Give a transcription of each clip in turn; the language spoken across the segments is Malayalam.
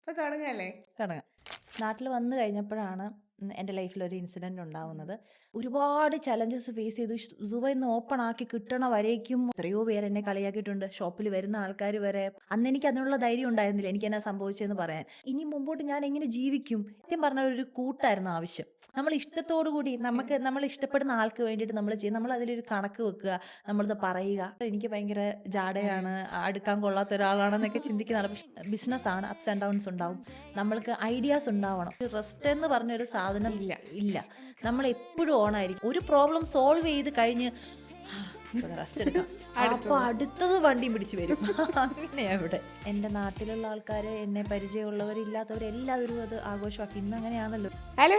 അപ്പൊ തുടങ്ങല്ലേ? തുടങ്ങാം. നാട്ടിൽ വന്നു കഴിഞ്ഞപ്പോഴാണ് എൻ്റെ ലൈഫിലൊരു ഇൻസിഡൻറ്റ് ഉണ്ടാവുന്നത്. ഒരുപാട് ചലഞ്ചസ് ഫേസ് ചെയ്തു. സുബ ഇന്ന് ഓപ്പൺ ആക്കി കിട്ടണ വരേക്കും എത്രയോ പേര് എന്നെ കളിയാക്കിയിട്ടുണ്ട്. ഷോപ്പിൽ വരുന്ന ആൾക്കാർ വരെ. അന്ന് എനിക്ക് അതിനുള്ള ധൈര്യം ഉണ്ടായിരുന്നില്ല എനിക്ക് എന്നാ സംഭവിച്ചതെന്ന് പറയാൻ. ഇനി മുമ്പോട്ട് ഞാൻ എങ്ങനെ ജീവിക്കും? സത്യം പറഞ്ഞാൽ ഒരു കൂട്ടായിരുന്നു ആവശ്യം. നമ്മൾ ഇഷ്ടത്തോടു കൂടി നമ്മൾ ഇഷ്ടപ്പെടുന്ന ആൾക്ക് വേണ്ടിയിട്ട് നമ്മൾ ചെയ്യും. നമ്മൾ അതിലൊരു കണക്ക് വെക്കുക, നമ്മളത് പറയുക. എനിക്ക് ഭയങ്കര ജാടയാണ്, അടുക്കാൻ കൊള്ളാത്ത ഒരാളാണെന്നൊക്കെ ചിന്തിക്കുന്ന ആൾ. പക്ഷേ ബിസിനസ്സാണ്, അപ്സ് ആൻഡ് ഡൗൺസ് ഉണ്ടാവും. നമ്മൾക്ക് ഐഡിയാസ് ഉണ്ടാവണം. റെസ്റ്റ് എന്ന് പറഞ്ഞൊരു സാധനം ഇല്ല. ഇല്ല. നമ്മൾ എപ്പോഴും ഓണായിരിക്കും. ഒരു പ്രോബ്ലം സോൾവ് ചെയ്ത് കഴിഞ്ഞ് റെസ്റ്റ് എടുക്കാം. അപ്പൊ അടുത്തത് വണ്ടിയും പിടിച്ച് വരും. അങ്ങനെയാ ഇവിടെ. എൻ്റെ നാട്ടിലുള്ള ആൾക്കാർ, എന്നെ പരിചയമുള്ളവരില്ലാത്തവർ എല്ലാവരും അത് ആഘോഷമാക്കി. ഇന്ന് അങ്ങനെയാണല്ലോ.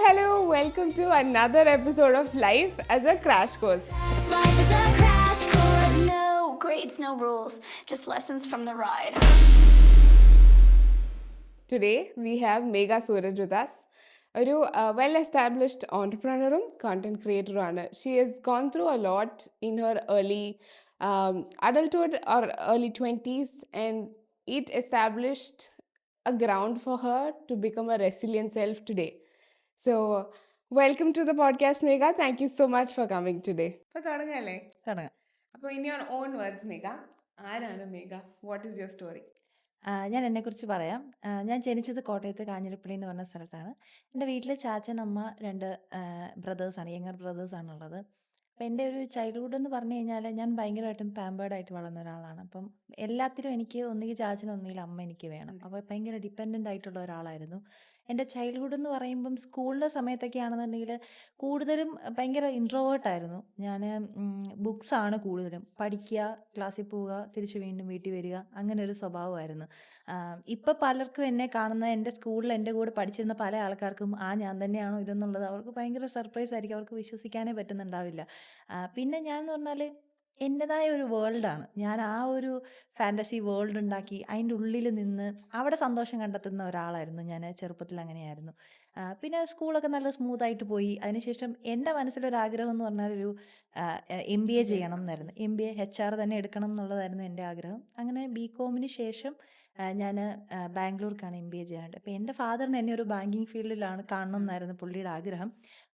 Hello, welcome to another episode of Life as a Crash Course. Life is a crash course. No grades, no rules, just lessons from the ride. Today we have Megha Suraj with us. ഒരു വെൽ എസ്റ്റാബ്ലിഷ്ഡ് ഓണ്ടർപ്രണറും കണ്ടന്റ് ക്രിയേറ്ററും ആണ്. She has gone through a lot in her early adulthood or early 20s and it established a ground for her to become a resilient self today. So welcome to the podcast, Megha. Thank you so much for coming today. അപ്പോൾ തുടങ്ങല്ലേ? തുടങ്ങാം. അപ്പോൾ in your own words Megha, ആരാണ് Megha? What is your story? ഞാൻ എന്നെക്കുറിച്ച് പറയാം. ഞാൻ ജനിച്ചത് കോട്ടയത്ത് കാഞ്ഞിരപ്പള്ളി എന്ന് പറഞ്ഞ സ്ഥലത്താണ്. എൻ്റെ വീട്ടിൽ ചാച്ചൻ, അമ്മ, 2 ബ്രദേഴ്സാണ്, യങ്ങർ ബ്രദേഴ്സാണുള്ളത്. അപ്പം എൻ്റെ ഒരു ചൈൽഡ്ഹുഡ് എന്ന് പറഞ്ഞു കഴിഞ്ഞാൽ ഞാൻ ഭയങ്കരമായിട്ടും പാമ്പേർഡായിട്ട് വളർന്ന ഒരാളാണ്. അപ്പം എല്ലാത്തിലും എനിക്ക് ഒന്നുകിൽ ചാച്ചൻ ഒന്നുകിൽ അമ്മ എനിക്ക് വേണം. അപ്പോൾ ഭയങ്കര ഡിപ്പെൻഡൻ്റ് ആയിട്ടുള്ള ഒരാളായിരുന്നു. എൻ്റെ ചൈൽഡ്ഹുഡ് എന്ന് പറയുമ്പം സ്കൂളിൻ്റെ സമയത്തൊക്കെ ആണെന്നുണ്ടെങ്കിൽ കൂടുതലും ഭയങ്കര ഇൻട്രോവേർട്ടായിരുന്നു ഞാൻ. ബുക്സാണ് കൂടുതലും പഠിക്കുക, ക്ലാസ്സിൽ പോവുക, തിരിച്ച് വീണ്ടും വീട്ടിൽ വരിക, അങ്ങനെ ഒരു സ്വഭാവമായിരുന്നു. ഇപ്പം പലർക്കും എന്നെ കാണുന്ന, എൻ്റെ സ്കൂളിൽ എൻ്റെ കൂടെ പഠിച്ചിരുന്ന പല ആൾക്കാർക്കും ഞാൻ തന്നെയാണോ ഇതെന്നുള്ളത് അവർക്ക് ഭയങ്കര സർപ്രൈസ് ആയിരിക്കും. അവർക്ക് വിശ്വസിക്കാനേ പറ്റുന്നുണ്ടാവില്ല. പിന്നെ ഞാൻ എന്ന് പറഞ്ഞാൽ എൻ്റെതായ ഒരു വേൾഡാണ്. ഞാൻ ആ ഒരു ഫാൻറ്റസി വേൾഡ് ഉണ്ടാക്കി അതിൻ്റെ ഉള്ളിൽ നിന്ന് അവിടെ സന്തോഷം കണ്ടെത്തുന്ന ഒരാളായിരുന്നു ഞാൻ. ചെറുപ്പത്തിൽ അങ്ങനെയായിരുന്നു. പിന്നെ സ്കൂളൊക്കെ നല്ല സ്മൂത്തായിട്ട് പോയി. അതിനുശേഷം എൻ്റെ മനസ്സിലൊരാഗ്രഹം എന്ന് പറഞ്ഞാൽ ഒരു MBA ചെയ്യണം എന്നായിരുന്നു. MBA HR തന്നെ എടുക്കണം എന്നുള്ളതായിരുന്നു എൻ്റെ ആഗ്രഹം. അങ്ങനെ BComന് ശേഷം ഞാൻ ബാംഗ്ലൂർക്കാണ് MBA ചെയ്യാനായിട്ട്. അപ്പോൾ എൻ്റെ ഫാദറിന് എന്നെ ഒരു ബാങ്കിങ് ഫീൽഡിലാണ് കാണണം എന്നായിരുന്നു പുള്ളിയുടെ ആഗ്രഹം.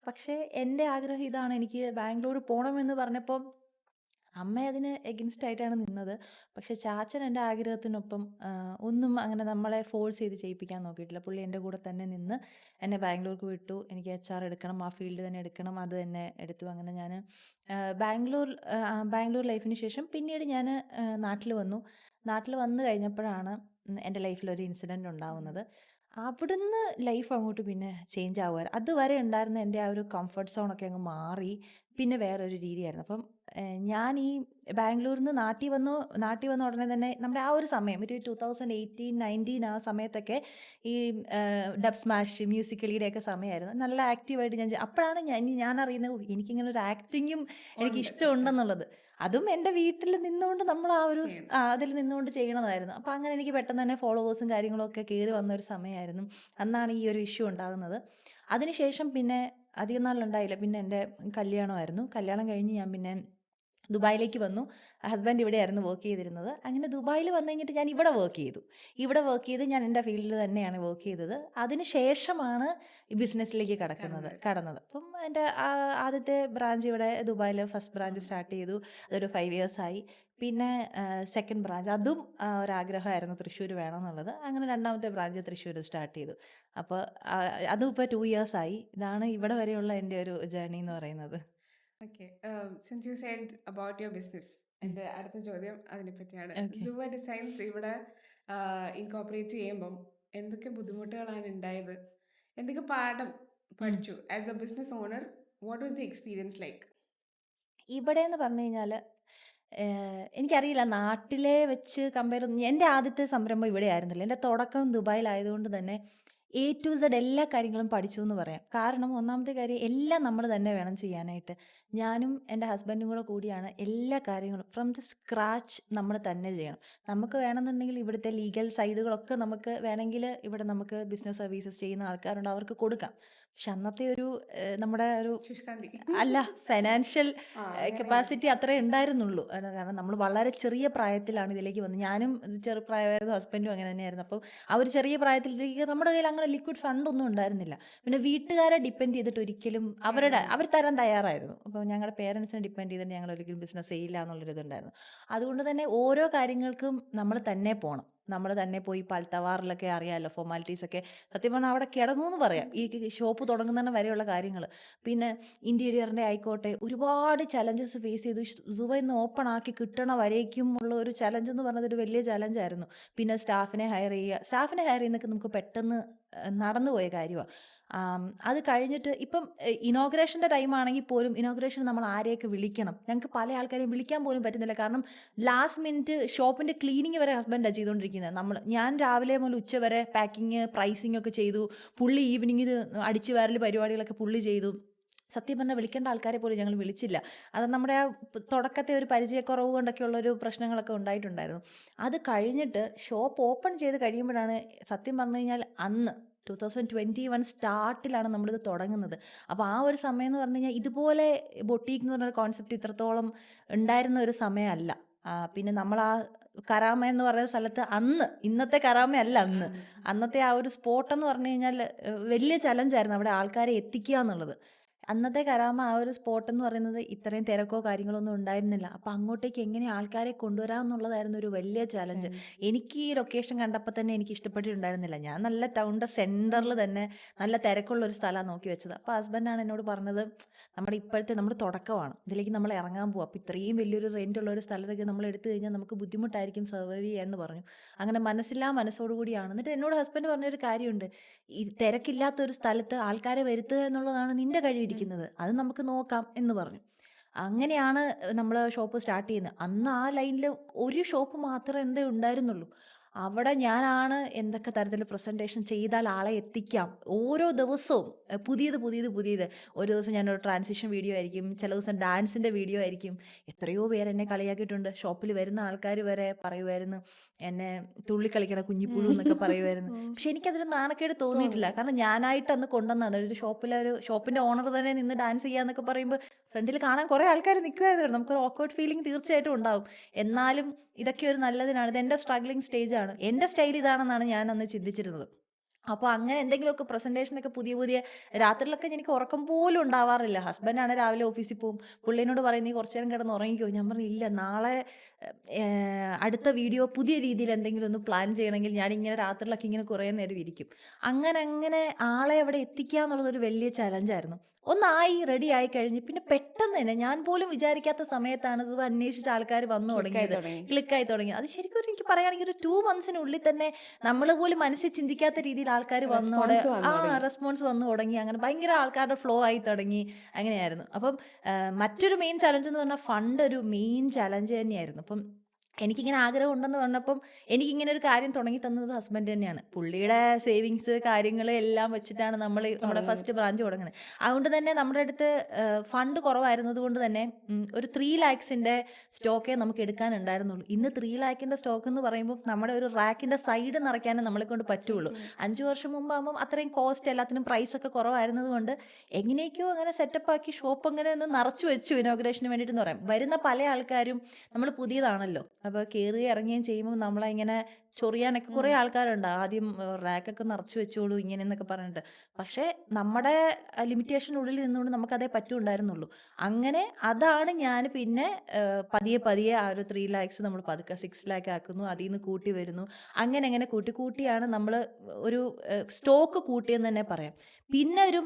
പക്ഷേ എൻ്റെ ആഗ്രഹം ഇതാണ്, എനിക്ക് ബാംഗ്ലൂർ പോകണമെന്ന് പറഞ്ഞപ്പോൾ അമ്മ അതിന് എഗൻസ്റ്റ് ആയിട്ടാണ് നിന്നത്. പക്ഷേ ചാച്ചൻ എൻ്റെ ആഗ്രഹത്തിനൊപ്പം ഒന്നും അങ്ങനെ നമ്മളെ ഫോഴ്സ് ചെയ്ത് ചെയ്യിപ്പിക്കാൻ നോക്കിയിട്ടില്ല. പുള്ളി എൻ്റെ കൂടെ തന്നെ നിന്ന് എന്നെ ബാംഗ്ലൂർക്ക് വിട്ടു. എനിക്ക് HR എടുക്കണം, ആ ഫീൽഡ് തന്നെ എടുക്കണം, അത് തന്നെ എടുത്തു. അങ്ങനെ ഞാൻ ബാംഗ്ലൂർ ലൈഫിന് ശേഷം പിന്നീട് ഞാൻ നാട്ടിൽ വന്നു. നാട്ടിൽ വന്നു കഴിഞ്ഞപ്പോഴാണ് എൻ്റെ ലൈഫിലൊരു ഇൻസിഡൻറ്റ് ഉണ്ടാവുന്നത്. അവിടുന്ന് ലൈഫ് അങ്ങോട്ട് പിന്നെ ചേഞ്ച് ആവുമായിരുന്നു. അതുവരെ ഉണ്ടായിരുന്ന എൻ്റെ ആ ഒരു കംഫർട്ട് സോണൊക്കെ അങ്ങ് മാറി പിന്നെ വേറൊരു രീതിയായിരുന്നു. അപ്പം ഞാൻ ഈ ബാംഗ്ലൂരിൽ നിന്ന് നാട്ടിൽ വന്ന ഉടനെ തന്നെ നമ്മുടെ ആ ഒരു സമയം ഒരു 2018, 19 ആ സമയത്തൊക്കെ ഈ ഡബ് സ്മാഷ്, മ്യൂസിക്കലിയുടെയൊക്കെ സമയമായിരുന്നു. നല്ല ആക്റ്റീവായിട്ട് അപ്പോഴാണ് ഞാൻ അറിയുന്നത്, എനിക്കിങ്ങനെ ഒരു ആക്ടിങ്ങും എനിക്ക് ഇഷ്ടമുണ്ടെന്നുള്ളത്. അതും എൻ്റെ വീട്ടിൽ നിന്നുകൊണ്ട് നമ്മൾ ആ ഒരു അതിൽ നിന്നുകൊണ്ട് ചെയ്യണതായിരുന്നു. അപ്പോൾ അങ്ങനെ എനിക്ക് പെട്ടെന്ന് തന്നെ ഫോളോവേഴ്സും കാര്യങ്ങളൊക്കെ കയറി വന്ന ഒരു സമയമായിരുന്നു. അന്നാണ് ഈ ഒരു ഇഷ്യൂ ഉണ്ടാകുന്നത്. അതിനുശേഷം പിന്നെ അധികം നാളുണ്ടായില്ല. പിന്നെ എൻ്റെ കല്യാണമായിരുന്നു. കല്യാണം കഴിഞ്ഞ് ഞാൻ പിന്നെ ദുബായിലേക്ക് വന്നു. ഹസ്ബൻഡ് ഇവിടെയായിരുന്നു വർക്ക് ചെയ്തിരുന്നത്. അങ്ങനെ ദുബായിൽ വന്നു കഴിഞ്ഞിട്ട് ഞാൻ ഇവിടെ വർക്ക് ചെയ്ത് ഞാൻ എൻ്റെ ഫീൽഡിൽ തന്നെയാണ് വർക്ക് ചെയ്തത്. അതിന് ശേഷമാണ് ഈ ബിസിനസ്സിലേക്ക് കടന്നത്. അപ്പം എൻ്റെ ആദ്യത്തെ ബ്രാഞ്ച് ഇവിടെ ദുബായിൽ ഫസ്റ്റ് ബ്രാഞ്ച് സ്റ്റാർട്ട് ചെയ്തു. അതൊരു 5 years ആയി. പിന്നെ സെക്കൻഡ് ബ്രാഞ്ച്, അതും ഒരാഗ്രഹമായിരുന്നു തൃശ്ശൂർ വേണമെന്നുള്ളത്. അങ്ങനെ രണ്ടാമത്തെ ബ്രാഞ്ച് തൃശ്ശൂർ സ്റ്റാർട്ട് ചെയ്തു. അപ്പോൾ അതും ഇപ്പോൾ 2 years ആയി. ഇതാണ് ഇവിടെ വരെയുള്ള എൻ്റെ ഒരു ജേർണി എന്ന് പറയുന്നത്. Okay, since you said about your business, എൻ്റെ അടുത്ത ചോദ്യം അതിനെപ്പറ്റിയാണ്. Okay. സുവ ഡിസൈൻസ് ഇവിടെ ഇൻകോപ്പറേറ്റ് ചെയ്യുമ്പം എന്തൊക്കെ ബുദ്ധിമുട്ടുകളാണ് ഉണ്ടായത്? എന്തൊക്കെ പാഠം പഠിച്ചു? As a business owner, what was the experience like? ഇവിടെ എന്ന് പറഞ്ഞു കഴിഞ്ഞാൽ എനിക്കറിയില്ല, നാട്ടിലെ വെച്ച് കമ്പയർ എൻ്റെ ആദ്യത്തെ സംരംഭം ഇവിടെ ആയിരുന്നില്ല. എൻ്റെ തുടക്കം ദുബായിലായതുകൊണ്ട് തന്നെ എ ടു സെഡ് എല്ലാ കാര്യങ്ങളും പഠിച്ചു എന്ന് പറയാം. കാരണം ഒന്നാമത്തെ കാര്യം എല്ലാം നമ്മൾ തന്നെ വേണം ചെയ്യാനായിട്ട്. ഞാനും എൻ്റെ ഹസ്ബൻഡും കൂടെ കൂടിയാണ് എല്ലാ കാര്യങ്ങളും ഫ്രം ദ സ്ക്രാച്ച് നമ്മൾ തന്നെ ചെയ്യണം. നമുക്ക് വേണമെന്നുണ്ടെങ്കിൽ ഇവിടുത്തെ ലീഗൽ സൈഡുകളൊക്കെ നമുക്ക് വേണമെങ്കിൽ ഇവിടെ നമുക്ക് ബിസിനസ് സർവീസസ് ചെയ്യുന്ന ആൾക്കാരുണ്ട്, അവർക്ക് കൊടുക്കാം. പക്ഷെ അന്നത്തെ ഒരു നമ്മുടെ ഒരു ശുഷ്കാന്തി. അല്ല ഫൈനാൻഷ്യൽ അങ്ങനെ കപ്പാസിറ്റി അത്രേ ഉണ്ടായിരുന്നുള്ളൂ. കാരണം നമ്മൾ വളരെ ചെറിയ പ്രായത്തിലാണ് ഇതിലേക്ക് വന്നത്. ഞാനും ചെറുപ്രായമായിരുന്നു, ഹസ്ബൻഡും അങ്ങനെ തന്നെയായിരുന്നു. അപ്പം ആ ഒരു ചെറിയ പ്രായത്തിലേക്ക് നമ്മുടെ കയ്യിൽ അങ്ങനെ ലിക്വിഡ് ഫണ്ട് ഒന്നും ഉണ്ടായിരുന്നില്ല. പിന്നെ വീട്ടുകാരെ ഡിപ്പെൻഡ് ചെയ്തിട്ട് ഒരിക്കലും അവർ തരാൻ തയ്യാറായിരുന്നു. അപ്പോൾ ഞങ്ങളുടെ പേരൻസിനെ ഡിപ്പെൻഡ് ചെയ്തിട്ട് ഞങ്ങൾ ഒരിക്കലും ബിസിനസ് ചെയ്യില്ല എന്നുള്ളൊരു ഇതുണ്ടായിരുന്നു. അതുകൊണ്ട് തന്നെ ഓരോ കാര്യങ്ങൾക്കും നമ്മൾ തന്നെ പോകണം. നമ്മൾ തന്നെ പോയി പാൽത്തവാറിലൊക്കെ അറിയാമല്ലോ ഫോർമാലിറ്റീസൊക്കെ. സത്യം പറഞ്ഞാൽ അവിടെ കിടന്നു എന്ന് പറയാം ഈ ഷോപ്പ് തുടങ്ങുന്നതിന് വരെയുള്ള കാര്യങ്ങൾ. പിന്നെ ഇൻറ്റീരിയറിൻ്റെ ആയിക്കോട്ടെ ഒരുപാട് ചലഞ്ചസ് ഫേസ് ചെയ്തു. സുബൈന്ന് ഓപ്പൺ ആക്കി കിട്ടണ വരേക്കും ഉള്ള ഒരു ചലഞ്ച് എന്ന് പറഞ്ഞത് ഒരു വലിയ ചലഞ്ചായിരുന്നു. പിന്നെ സ്റ്റാഫിനെ ഹയർ ചെയ്യുന്നതൊക്കെ നമുക്ക് പെട്ടെന്ന് നടന്നു പോയ കാര്യമാണ്. അത് കഴിഞ്ഞിട്ട് ഇപ്പം ഇനോഗ്രേഷൻ്റെ ടൈം ആണെങ്കിൽ പോലും ഇനോഗ്രേഷൻ നമ്മൾ ആരെയൊക്കെ വിളിക്കണം, ഞങ്ങൾക്ക് പല ആൾക്കാരെയും വിളിക്കാൻ പോലും പറ്റുന്നില്ല. കാരണം ലാസ്റ്റ് മിനിറ്റ് ഷോപ്പിൻ്റെ ക്ലീനിങ് വരെ ഹസ്ബൻഡാണ് ചെയ്തുകൊണ്ടിരിക്കുന്നത്. ഞാൻ രാവിലെ മുതൽ ഉച്ച വരെ പാക്കിങ് പ്രൈസിങ് ഒക്കെ ചെയ്തു. പുള്ളി ഈവനിങ് അടിച്ചു വാരൽ പരിപാടികളൊക്കെ പുള്ളി ചെയ്തു. സത്യം പറഞ്ഞാൽ വിളിക്കേണ്ട ആൾക്കാരെ പോലും ഞങ്ങൾ വിളിച്ചില്ല. അത് നമ്മുടെ ആ തുടക്കത്തെ ഒരു പരിചയക്കുറവ് കൊണ്ടൊക്കെ ഉള്ളൊരു പ്രശ്നങ്ങളൊക്കെ ഉണ്ടായിട്ടുണ്ടായിരുന്നു. അത് കഴിഞ്ഞിട്ട് ഷോപ്പ് ഓപ്പൺ ചെയ്ത് കഴിയുമ്പോഴാണ് സത്യം പറഞ്ഞു കഴിഞ്ഞാൽ അന്ന് 2021 സ്റ്റാർട്ടിലാണ് നമ്മളിത് തുടങ്ങുന്നത്. അപ്പോൾ ആ ഒരു സമയം എന്ന് പറഞ്ഞു കഴിഞ്ഞാൽ ഇതുപോലെ ബൊട്ടീക്ക് എന്ന് പറഞ്ഞൊരു കോൺസെപ്റ്റ് ഇത്രത്തോളം ഉണ്ടായിരുന്ന ഒരു സമയമല്ല. പിന്നെ നമ്മൾ ആ കരാമ എന്ന് പറയുന്ന സ്ഥലത്ത് ഇന്നത്തെ കരാമയല്ല അന്നത്തെ ആ ഒരു സ്പോട്ടെന്ന് പറഞ്ഞു കഴിഞ്ഞാൽ വലിയ ചലഞ്ചായിരുന്നു അവിടെ ആൾക്കാരെ എത്തിക്കുക എന്നുള്ളത്. അന്നത്തെ കരാമ ആ ഒരു സ്പോട്ട് എന്ന് പറയുന്നത് ഇത്രയും തിരക്കോ കാര്യങ്ങളോ ഒന്നും ഉണ്ടായിരുന്നില്ല. അപ്പോൾ അങ്ങോട്ടേക്ക് എങ്ങനെ ആൾക്കാരെ കൊണ്ടുവരാം എന്നുള്ളതായിരുന്നു ഒരു വലിയ ചലഞ്ച്. എനിക്ക് ഈ ലൊക്കേഷൻ കണ്ടപ്പോൾ തന്നെ എനിക്ക് ഇഷ്ടപ്പെട്ടിട്ടുണ്ടായിരുന്നില്ല. ഞാൻ നല്ല ടൗണിൻ്റെ സെൻറ്ററിൽ തന്നെ നല്ല തിരക്കുള്ള ഒരു സ്ഥലമാണ് നോക്കി വെച്ചത്. അപ്പോൾ ഹസ്ബൻഡാണ് എന്നോട് പറഞ്ഞത്, നമ്മുടെ തുടക്കമാണ്, ഇതിലേക്ക് നമ്മൾ ഇറങ്ങാൻ പോവുക. അപ്പോൾ ഇത്രയും വലിയൊരു റെൻ്റ് ഉള്ള ഒരു സ്ഥലത്തേക്ക് നമ്മൾ എടുത്തു കഴിഞ്ഞാൽ നമുക്ക് ബുദ്ധിമുട്ടായിരിക്കും സർവൈവ് ചെയ്യാമെന്ന് പറഞ്ഞു. അങ്ങനെ മനസ്സോടുകൂടിയാണ്. എന്നിട്ട് എന്നോട് ഹസ്ബൻഡ് പറഞ്ഞൊരു കാര്യമുണ്ട്, ഈ തിരക്കില്ലാത്തൊരു സ്ഥലത്ത് ആൾക്കാരെ വരുത്തുക എന്നുള്ളതാണ് നിൻ്റെ കഴിവിരിക്കുന്നത്, അത് നമുക്ക് നോക്കാം എന്ന് പറഞ്ഞു. അങ്ങനെയാണ് നമ്മൾ ഷോപ്പ് സ്റ്റാർട്ട് ചെയ്യുന്നത്. അന്ന് ആ ലൈനിൽ ഒരു ഷോപ്പ് മാത്രമേ ഉണ്ടായിരുന്നുള്ളൂ. അവിടെ ഞാനാണ് എന്തൊക്കെ തരത്തിൽ പ്രസൻറ്റേഷൻ ചെയ്താൽ ആളെ എത്തിക്കാം, ഓരോ ദിവസവും പുതിയത്. ഒരു ദിവസം ഞാനൊരു ട്രാൻസിഷൻ വീഡിയോ ആയിരിക്കും, ചില ദിവസം ഡാൻസിൻ്റെ വീഡിയോ ആയിരിക്കും. എത്രയോ പേര് എന്നെ കളിയാക്കിയിട്ടുണ്ട്. ഷോപ്പിൽ വരുന്ന ആൾക്കാർ വരെ പറയുമായിരുന്നു എന്നെ തുള്ളിക്കളിക്കണ കുഞ്ഞിപ്പുഴു എന്നൊക്കെ പറയുമായിരുന്നു. പക്ഷെ എനിക്കതൊരു നാണക്കേട് തോന്നിയിട്ടില്ല. കാരണം ഞാനായിട്ട് അന്ന് കൊണ്ടുവന്നതാണ്. ഒരു ഷോപ്പിൻ്റെ ഓണർ തന്നെ നിന്ന് ഡാൻസ് ചെയ്യാന്നൊക്കെ പറയുമ്പോൾ ഫ്രണ്ടിൽ കാണാൻ കുറേ ആൾക്കാർ നിൽക്കുമായിരുന്നു. നമുക്കൊരു ഓക്വേർഡ് ഫീലിംഗ് തീർച്ചയായിട്ടും ഉണ്ടാവും. എന്നാലും ഇതൊക്കെ ഒരു നല്ലതിനാണ്. ഇത് എൻ്റെ സ്ട്രഗ്ലിംഗ് സ്റ്റേജാണ്. എൻ്റെ സ്റ്റൈൽ ഇതാണെന്നാണ് ഞാൻ അന്ന് ചിന്തിച്ചിരുന്നത്. അപ്പോൾ അങ്ങനെ എന്തെങ്കിലുമൊക്കെ പ്രസൻറ്റേഷനൊക്കെ പുതിയ രാത്രിയിലൊക്കെ എനിക്ക് ഉറക്കം പോലും ഉണ്ടാവാറില്ല. ഹസ്ബൻഡാണ് രാവിലെ ഓഫീസിൽ പോകും. പുള്ളിനോട് പറയും നീ കുറച്ച് നേരം കിടന്ന് ഉറങ്ങിക്കോ. ഞാൻ പറഞ്ഞു ഇല്ല, നാളെ അടുത്ത വീഡിയോ പുതിയ രീതിയിൽ എന്തെങ്കിലും ഒന്ന് പ്ലാൻ ചെയ്യണമെങ്കിൽ ഞാനിങ്ങനെ രാത്രിയിലൊക്കെ ഇങ്ങനെ കുറേ നേരം ഇരിക്കും. അങ്ങനെ ആളെ അവിടെ എത്തിക്കുക എന്നുള്ളതൊരു വലിയ ചലഞ്ചായിരുന്നു. റെഡി ആയി കഴിഞ്ഞ് പിന്നെ പെട്ടെന്ന് തന്നെ ഞാൻ പോലും വിചാരിക്കാത്ത സമയത്താണ് സുബ അന്വേഷിച്ച ആൾക്കാർ വന്നു തുടങ്ങിയത്, ക്ലിക്കായി തുടങ്ങി. അത് ശരിക്കും എനിക്ക് പറയുകയാണെങ്കിൽ ഒരു 2 monthsനുള്ളിൽ തന്നെ നമ്മൾ പോലും മനസ്സിൽ ചിന്തിക്കാത്ത രീതിയിൽ ആൾക്കാർ റെസ്പോൺസ് വന്നു തുടങ്ങി. അങ്ങനെ ഭയങ്കര ആൾക്കാരുടെ ഫ്ലോ ആയി തുടങ്ങി. അങ്ങനെയായിരുന്നു. അപ്പം മറ്റൊരു മെയിൻ ചലഞ്ച് എന്ന് പറഞ്ഞാൽ ഫണ്ട് ഒരു മെയിൻ ചലഞ്ച് തന്നെയായിരുന്നു. അപ്പം എനിക്കിങ്ങനെ ആഗ്രഹം ഉണ്ടെന്ന് പറഞ്ഞപ്പം എനിക്കിങ്ങനെ ഒരു കാര്യം തുടങ്ങി തന്നത് ഹസ്ബൻഡ് തന്നെയാണ്. പുള്ളിയുടെ സേവിങ്സ് കാര്യങ്ങൾ എല്ലാം വെച്ചിട്ടാണ് നമ്മുടെ ഫസ്റ്റ് ബ്രാഞ്ച് തുടങ്ങുന്നത്. അതുകൊണ്ട് തന്നെ നമ്മുടെ അടുത്ത് ഫണ്ട് കുറവായിരുന്നത് കൊണ്ട് തന്നെ ഒരു 3 lakhs സ്റ്റോക്കേ നമുക്ക് എടുക്കാനുണ്ടായിരുന്നുള്ളൂ. ഇന്ന് 3 lakhs സ്റ്റോക്ക് എന്ന് പറയുമ്പോൾ നമ്മുടെ ഒരു റാക്കിൻ്റെ സൈഡ് നിറയ്ക്കാനേ നമ്മളെ കൊണ്ട് പറ്റുള്ളൂ. 5 വർഷം മുമ്പാകുമ്പം അത്രയും കോസ്റ്റ് എല്ലാത്തിനും പ്രൈസൊക്കെ കുറവായിരുന്നത് കൊണ്ട് എങ്ങനെയൊക്കെയോ അങ്ങനെ സെറ്റപ്പാക്കി ഷോപ്പ് അങ്ങനെ ഒന്ന് നിറച്ചു വെച്ചു ഇനോഗ്രേഷന് വേണ്ടിയിട്ടെന്ന് പറയാം. വരുന്ന പല ആൾക്കാരും നമ്മൾ പുതിയതാണല്ലോ, അപ്പോൾ കയറി ഇറങ്ങുകയും ചെയ്യുമ്പോൾ നമ്മളെ ചൊറിയാനൊക്കെ കുറേ ആൾക്കാരുണ്ട്. ആദ്യം റാക്കൊക്കെ നിറച്ച് വെച്ചോളൂ ഇങ്ങനെയെന്നൊക്കെ പറഞ്ഞിട്ട്. പക്ഷേ നമ്മുടെ ലിമിറ്റേഷനുള്ളിൽ നിന്നുകൊണ്ട് നമുക്കതേ പറ്റുണ്ടായിരുന്നുള്ളൂ. അങ്ങനെ അതാണ് ഞാൻ പിന്നെ പതിയെ ആ ഒരു 3 lakhs നമ്മൾ പതുക്കെ 6 lakh ആക്കുന്നു. അതിൽ നിന്ന് കൂട്ടി വരുന്നു. അങ്ങനെ കൂട്ടിയാണ് നമ്മൾ ഒരു സ്റ്റോക്ക് കൂട്ടിയെന്ന് തന്നെ പറയാം. പിന്നെ ഒരു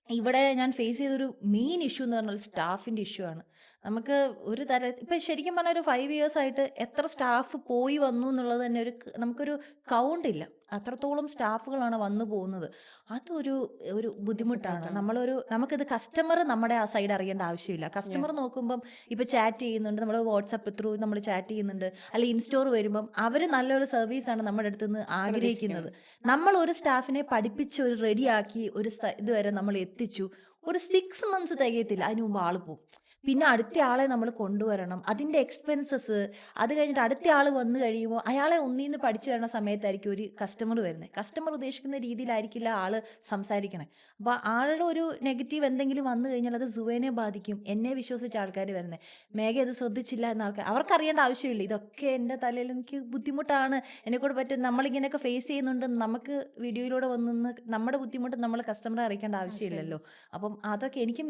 ഇവിടെ ഞാൻ ഫേസ് ചെയ്തൊരു മെയിൻ ഇഷ്യൂ എന്ന് പറഞ്ഞാൽ സ്റ്റാഫിൻ്റെ ഇഷ്യൂ ആണ്. നമുക്ക് ഒരു ഇപ്പം ശരിക്കും പറഞ്ഞാൽ ഒരു 5 ഇയേഴ്സ് ആയിട്ട് എത്ര സ്റ്റാഫ് പോയി വന്നു എന്നുള്ളത് തന്നെ നമുക്കൊരു കൗണ്ടില്ല. അത്രത്തോളം സ്റ്റാഫുകളാണ് വന്നു പോകുന്നത്. അതൊരു ഒരു ബുദ്ധിമുട്ടാണ്. ഡിഫിക്കൽട്ടാണ്. നമുക്കിത് കസ്റ്റമർ നമ്മുടെ ആ സൈഡ് അറിയേണ്ട ആവശ്യമില്ല. കസ്റ്റമർ നോക്കുമ്പം ഇപ്പം ചാറ്റ് ചെയ്യുന്നുണ്ട്, നമ്മൾ വാട്സപ്പ് ത്രൂ നമ്മൾ ചാറ്റ് ചെയ്യുന്നുണ്ട്, അല്ലെങ്കിൽ ഇൻസ്റ്റോർ വരുമ്പം അവർ നല്ലൊരു സർവീസാണ് നമ്മുടെ അടുത്ത് നിന്ന് ആഗ്രഹിക്കുന്നത്. നമ്മൾ ഒരു സ്റ്റാഫിനെ പഠിപ്പിച്ച് ഒരു റെഡിയാക്കി ഇതുവരെ നമ്മൾ എത്തിച്ചു. ഒരു 6 മന്ത്സ് തികയത്തില്ല, അതിന് മുമ്പ് ആൾ പോകും. പിന്നെ അടുത്ത ആളെ നമ്മൾ കൊണ്ടുവരണം, അതിൻ്റെ എക്സ്പെൻസസ്, അത് കഴിഞ്ഞിട്ട് അടുത്ത ആൾ വന്നു കഴിയുമ്പോൾ അയാളെ ഒന്നീന്ന് പഠിച്ചു വരുന്ന സമയത്തായിരിക്കും ഒരു കസ്റ്റമർ വരുന്നത്. കസ്റ്റമർ ഉദ്ദേശിക്കുന്ന രീതിയിലായിരിക്കില്ല ആൾ സംസാരിക്കണേ. അപ്പോൾ ആളുടെ ഒരു നെഗറ്റീവ് എന്തെങ്കിലും വന്നു കഴിഞ്ഞാൽ അത് സുവേനെ ബാധിക്കും. എന്നെ വിശ്വസിച്ച ആൾക്കാർ വരുന്നത്, മേഘ അത് ശ്രദ്ധിച്ചില്ല എന്ന ആൾക്കാർ, അവർക്കറിയേണ്ട ആവശ്യമില്ല. ഇതൊക്കെ എൻ്റെ തലയിൽ എനിക്ക് ബുദ്ധിമുട്ടാണ്, എന്നെക്കൂടെ പറ്റും, നമ്മളിങ്ങനെയൊക്കെ ഫേസ് ചെയ്യുന്നുണ്ട്, നമുക്ക് വീഡിയോയിലൂടെ വന്ന് നമ്മുടെ ബുദ്ധിമുട്ട് നമ്മൾ കസ്റ്റമറെ അറിയിക്കേണ്ട ആവശ്യമില്ലല്ലോ. അപ്പം അതൊക്കെ എനിക്ക്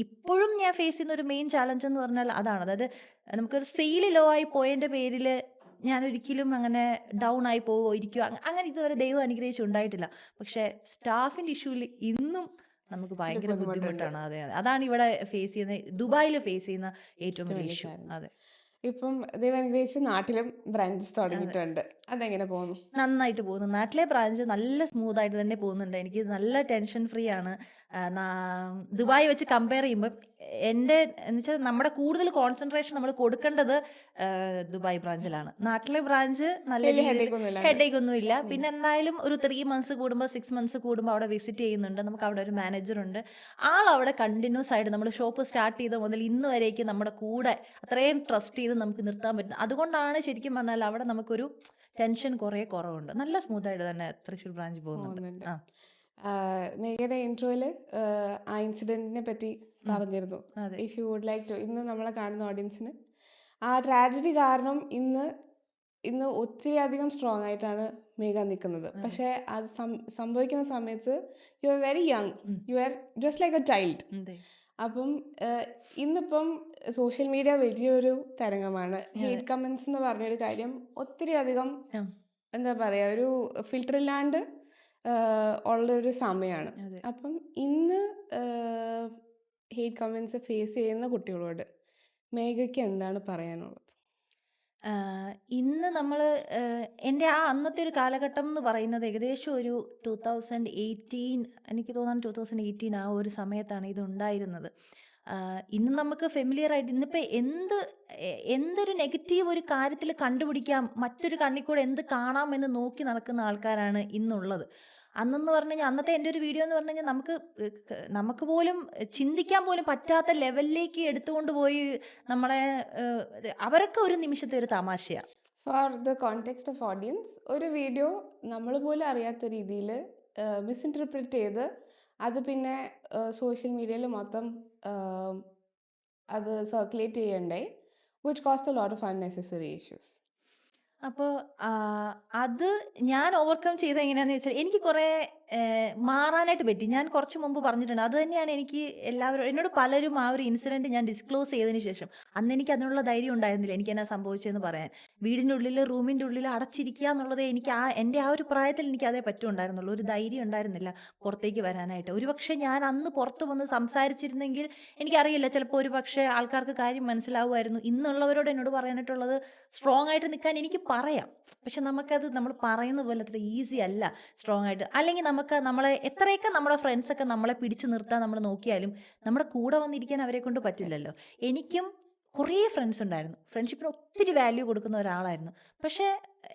ഇപ്പോഴും ഞാൻ ഫേസ് ചെയ്യുന്ന ഒരു മെയിൻ ചാലഞ്ച് എന്ന് പറഞ്ഞാൽ അതാണ്. അതായത് നമുക്കൊരു സെയിൽ ലോ ആയി പോയതിൻ്റെ പേരിൽ ഞാൻ ഒരിക്കലും അങ്ങനെ ഡൗൺ ആയി പോവോ ഇരിക്കുവോ അങ്ങനെ ഇതുവരെ ദൈവം അനുഗ്രഹിച്ച് ഉണ്ടായിട്ടില്ല. പക്ഷേ സ്റ്റാഫിൻ്റെ ഇഷ്യൂവിൽ ഇന്നും നമുക്ക് ഭയങ്കര ബുദ്ധിമുട്ടാണ്. അതെ, അതാണ് ഇവിടെ ഫേസ് ചെയ്യുന്ന, ദുബായിൽ ഫേസ് ചെയ്യുന്ന ഏറ്റവും വലിയ ഇഷ്യൂ. അതെ, ഇപ്പം ദൈവം അനുഗ്രഹിച്ച് നാട്ടിലും ബ്രാഞ്ചസ് തുടങ്ങിയിട്ടുണ്ട്. അതെങ്ങനെ പോകുന്നു? നന്നായിട്ട് പോകുന്നു. നാട്ടിലെ ബ്രാഞ്ച് നല്ല സ്മൂത്തായിട്ട് തന്നെ പോകുന്നുണ്ട്. എനിക്ക് നല്ല ടെൻഷൻ ഫ്രീ ആണ്. ദുബായ് വെച്ച് കമ്പയർ ചെയ്യുമ്പോൾ എൻ്റെ എന്നുവെച്ചാൽ നമ്മുടെ കൂടുതൽ കോൺസെൻട്രേഷൻ നമ്മൾ കൊടുക്കേണ്ടത് ദുബായ് ബ്രാഞ്ചിലാണ്. നാട്ടിലെ ബ്രാഞ്ച് നല്ല വലിയ രീതിയിൽ headache ഒന്നുമില്ലാണ്ട്. ഹെഡേക്ക് ഒന്നും ഇല്ല. പിന്നെ എന്തായാലും ഒരു 3 മന്ത്സ് കൂടുമ്പോൾ 6 മന്ത്സ് കൂടുമ്പോൾ അവിടെ വിസിറ്റ് ചെയ്യുന്നുണ്ട്. നമുക്ക് അവിടെ ഒരു മാനേജറുണ്ട്. അവിടെ കണ്ടിന്യൂസ് ആയിട്ട് നമ്മൾ ഷോപ്പ് സ്റ്റാർട്ട് ചെയ്ത മുതൽ ഇന്ന് വരേക്കും നമ്മുടെ കൂടെ അത്രയും ട്രസ്റ്റ് ചെയ്ത് നമുക്ക് നിർത്താൻ പറ്റും. അതുകൊണ്ടാണ് ശരിക്കും പറഞ്ഞാൽ അവിടെ നമുക്കൊരു ടെൻഷൻ കുറവുണ്ട്. നല്ല സ്മൂത്തായിട്ട് തന്നെ തൃശ്ശൂർ ബ്രാഞ്ച് പോകുന്നുണ്ട്. പോകുന്നുണ്ട്. ആ, മേഘയുടെ ഇൻട്രോയിൽ ആ ഇൻസിഡൻറ്റിനെ പറ്റി പറഞ്ഞിരുന്നു. അതെ. If you would like to, ഇന്ന് നമ്മളെ കാണുന്ന ഓഡിയൻസിന് ആ ട്രാജഡി കാരണം ഇന്ന് ഒത്തിരി അധികം സ്ട്രോങ് ആയിട്ടാണ് മേഘ നിൽക്കുന്നത്. പക്ഷേ അത് സംഭവിക്കുന്ന സമയത്ത് you are very young, you are just like A child. അതെ. അപ്പം ഇന്നിപ്പം സോഷ്യൽ മീഡിയ വലിയൊരു തരംഗമാണ്. ഹെയ്റ്റ് കമൻസ് എന്ന് പറഞ്ഞൊരു കാര്യം ഒത്തിരി അധികം ഉം. എന്താ പറയുക, ഒരു ഫിൽറ്റർ ഇല്ലാണ്ട് ഉള്ളൊരു സമയമാണ്. അതെ. അപ്പം ഇന്ന് ഹെയ്റ്റ് കമൻസ് ഫേസ് ചെയ്യുന്ന കുട്ടികളോട് മേഘയ്ക്ക് എന്താണ് പറയാനുള്ളത്? ഇന്ന് നമ്മൾ എൻ്റെ ആ അന്നത്തെ ഒരു കാലഘട്ടം എന്ന് പറയുന്നത് ഏകദേശം ഒരു 2018, എനിക്ക് തോന്നുന്നു 2018 ആ ഒരു സമയത്താണ് ഇത് ഉണ്ടായിരുന്നത്. ഇന്ന് നമുക്ക് ഫെമിലിയർ ആയിട്ട് ഇന്നിപ്പോൾ എന്തൊരു നെഗറ്റീവ് ഒരു കാര്യത്തിൽ കണ്ടുപിടിക്കാം, മറ്റൊരു കണ്ണിൽ കൂടെ എന്ത് കാണാമെന്ന് നോക്കി നടക്കുന്ന ആൾക്കാരാണ് ഇന്നുള്ളത്. അന്നെന്ന് പറഞ്ഞു കഴിഞ്ഞാൽ അന്നത്തെ എൻ്റെ ഒരു വീഡിയോ എന്ന് പറഞ്ഞു കഴിഞ്ഞാൽ നമുക്ക് പോലും ചിന്തിക്കാൻ പോലും പറ്റാത്ത ലെവലിലേക്ക് എടുത്തുകൊണ്ട് പോയി നമ്മളെ അവരൊക്കെ ഒരു നിമിഷത്തെ ഒരു തമാശയാണ്. For the context of audience, ഒരു വീഡിയോ നമ്മൾ പോലും അറിയാത്ത രീതിയിൽ മിസ്ഇൻറ്റർപ്രിറ്റ് ചെയ്ത് അത് പിന്നെ സോഷ്യൽ മീഡിയയിൽ മൊത്തം അത് സർക്കുലേറ്റ് ചെയ്യണ്ടേ, which cost a lot of unnecessary issues. അപ്പോൾ അത് ഞാൻ ഓവർകം ചെയ്ത എങ്ങനെയാണെന്ന് വെച്ചാൽ എനിക്ക് കുറേ മാറാനായിട്ട് പറ്റി. ഞാൻ കുറച്ച് മുമ്പ് പറഞ്ഞിട്ടുണ്ട്. അത് തന്നെയാണ് എനിക്ക് എന്നോട് പലരും ആ ഒരു ഇൻസിഡൻറ്റ് ഞാൻ ഡിസ്ക്ലോസ് ചെയ്തതിന് ശേഷം, അന്ന് എനിക്ക് അതിനുള്ള ധൈര്യം ഉണ്ടായിരുന്നില്ല എനിക്ക് എന്നാ സംഭവിച്ചതെന്ന് പറയാൻ. വീടിൻ്റെ ഉള്ളിൽ റൂമിൻ്റെ ഉള്ളിൽ അടച്ചിരിക്കുക എന്നുള്ളത് എൻ്റെ ആ ഒരു പ്രായത്തിൽ എനിക്ക് അതേ പറ്റുണ്ടായിരുന്നുള്ളൂ. ഒരു ധൈര്യം ഉണ്ടായിരുന്നില്ല പുറത്തേക്ക് വരാനായിട്ട്. ഒരുപക്ഷെ ഞാൻ അന്ന് പുറത്ത് വന്ന് സംസാരിച്ചിരുന്നെങ്കിൽ എനിക്കറിയില്ല, ചിലപ്പോൾ ഒരു പക്ഷേ ആൾക്കാർക്ക് കാര്യം മനസ്സിലാവുമായിരുന്നു. ഇന്നുള്ളവരോട് എന്നോട് പറയാനായിട്ടുള്ളത്, സ്ട്രോങ് ആയിട്ട് നിൽക്കാൻ എനിക്ക് പറയാം, പക്ഷെ നമുക്കത് നമ്മൾ പറയുന്ന പോലെ അത്ര ഈസി അല്ല സ്ട്രോങ് ആയിട്ട്. അല്ലെങ്കിൽ നമ്മളെ എത്രയൊക്കെ നമ്മുടെ ഫ്രണ്ട്സൊക്കെ നമ്മളെ പിടിച്ചു നിർത്താൻ നമ്മൾ നോക്കിയാലും നമ്മുടെ കൂടെ വന്നിരിക്കാൻ അവരെ കൊണ്ട് പറ്റില്ലല്ലോ. എനിക്കും കുറേ ഫ്രണ്ട്സ് ഉണ്ടായിരുന്നു, ഫ്രണ്ട്ഷിപ്പിന് ഒത്തിരി വാല്യൂ കൊടുക്കുന്ന ഒരാളായിരുന്നു. പക്ഷേ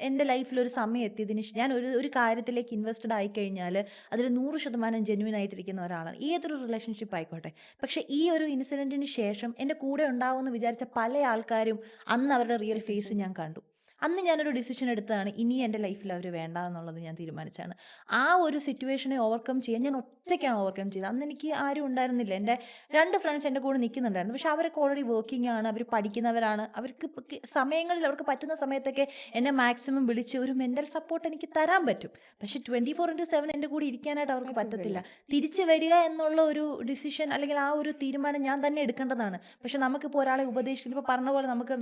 എൻ്റെ ലൈഫിൽ ഒരു സമയം എത്തിയതിന് ഞാൻ ഒരു കാര്യത്തിലേക്ക് ഇൻവെസ്റ്റഡ് ആയിക്കഴിഞ്ഞാൽ അതിൽ 100% ജെന്യുവൻ ആയിട്ടിരിക്കുന്ന ഒരാളാണ്, ഏതൊരു റിലേഷൻഷിപ്പ് ആയിക്കോട്ടെ. പക്ഷേ ഈ ഒരു ഇൻസിഡൻറ്റിന് ശേഷം എൻ്റെ കൂടെ ഉണ്ടാവുമെന്ന് വിചാരിച്ച പല ആൾക്കാരും അന്ന് അവരുടെ റിയൽ ഫേസ് ഞാൻ കണ്ടു. അന്ന് ഞാനൊരു ഡിസിഷൻ എടുത്തതാണ്, ഇനി എൻ്റെ ലൈഫിൽ അവർ വേണ്ട എന്നുള്ളത് ഞാൻ തീരുമാനിച്ചാണ്. ആ ഒരു സിറ്റുവേഷനെ ഓവർകം ചെയ്യാൻ ഞാൻ ഒറ്റയ്ക്കാണ് ഓവർകം ചെയ്തത്. അന്ന് എനിക്ക് ആരും ഉണ്ടായിരുന്നില്ല. എൻ്റെ 2 ഫ്രണ്ട്സ് എൻ്റെ കൂടെ നിൽക്കുന്നുണ്ടായിരുന്നു. പക്ഷെ അവരൊക്കെ ഓൾറെഡി വർക്കിംഗ് ആണ്, അവർ പഠിക്കുന്നവരാണ്. അവർക്ക് സമയങ്ങളിൽ അവർക്ക് പറ്റുന്ന സമയത്തൊക്കെ എന്നെ മാക്സിമം വിളിച്ച് ഒരു മെൻ്റൽ സപ്പോർട്ട് എനിക്ക് തരാൻ പറ്റും. പക്ഷേ 24/7 എൻ്റെ കൂടെ ഇരിക്കാനായിട്ട് അവർക്ക് പറ്റത്തില്ല. തിരിച്ചു വരിക എന്നുള്ള ഒരു ഡിസിഷൻ അല്ലെങ്കിൽ ആ ഒരു തീരുമാനം ഞാൻ തന്നെ എടുക്കേണ്ടതാണ്. പക്ഷെ നമുക്കിപ്പോൾ ഒരാളെ ഉപദേശിക്കുന്നത്, ഇപ്പോൾ പറഞ്ഞ പോലെ നമുക്ക്